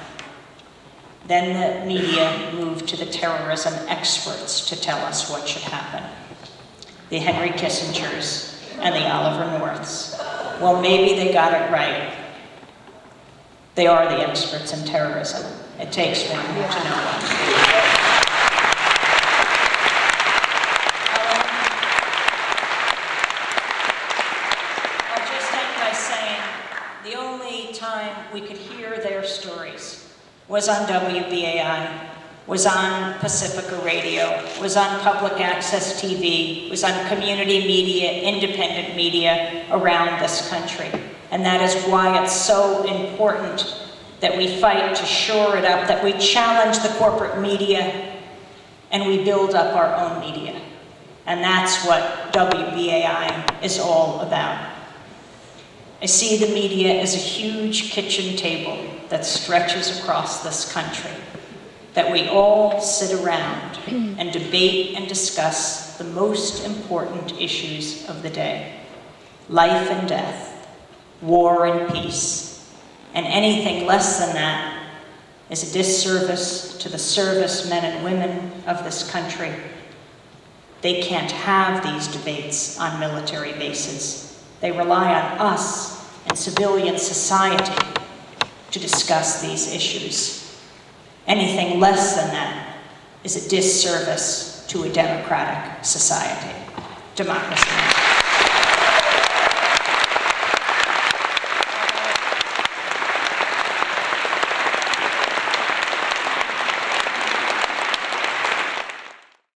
Then the media moved to the terrorism experts to tell us what should happen. The Henry Kissingers and the Oliver Norths. Well, maybe they got it right. They are the experts in terrorism. It takes one to know one. I'll just end by saying the only time we could hear their stories was on WBAI, was on Pacifica Radio, was on public access TV, was on community media, independent media around this country. And that is why it's so important that we fight to shore it up, that we challenge the corporate media, and we build up our own media. And that's what WBAI is all about. I see the media as a huge kitchen table that stretches across this country, that we all sit around and debate and discuss the most important issues of the day. Life and death, war and peace, and anything less than that is a disservice to the servicemen and women of this country. They can't have these debates on military bases. They rely on us and civilian society to discuss these issues. Anything less than that is a disservice to a democratic society. Democracy.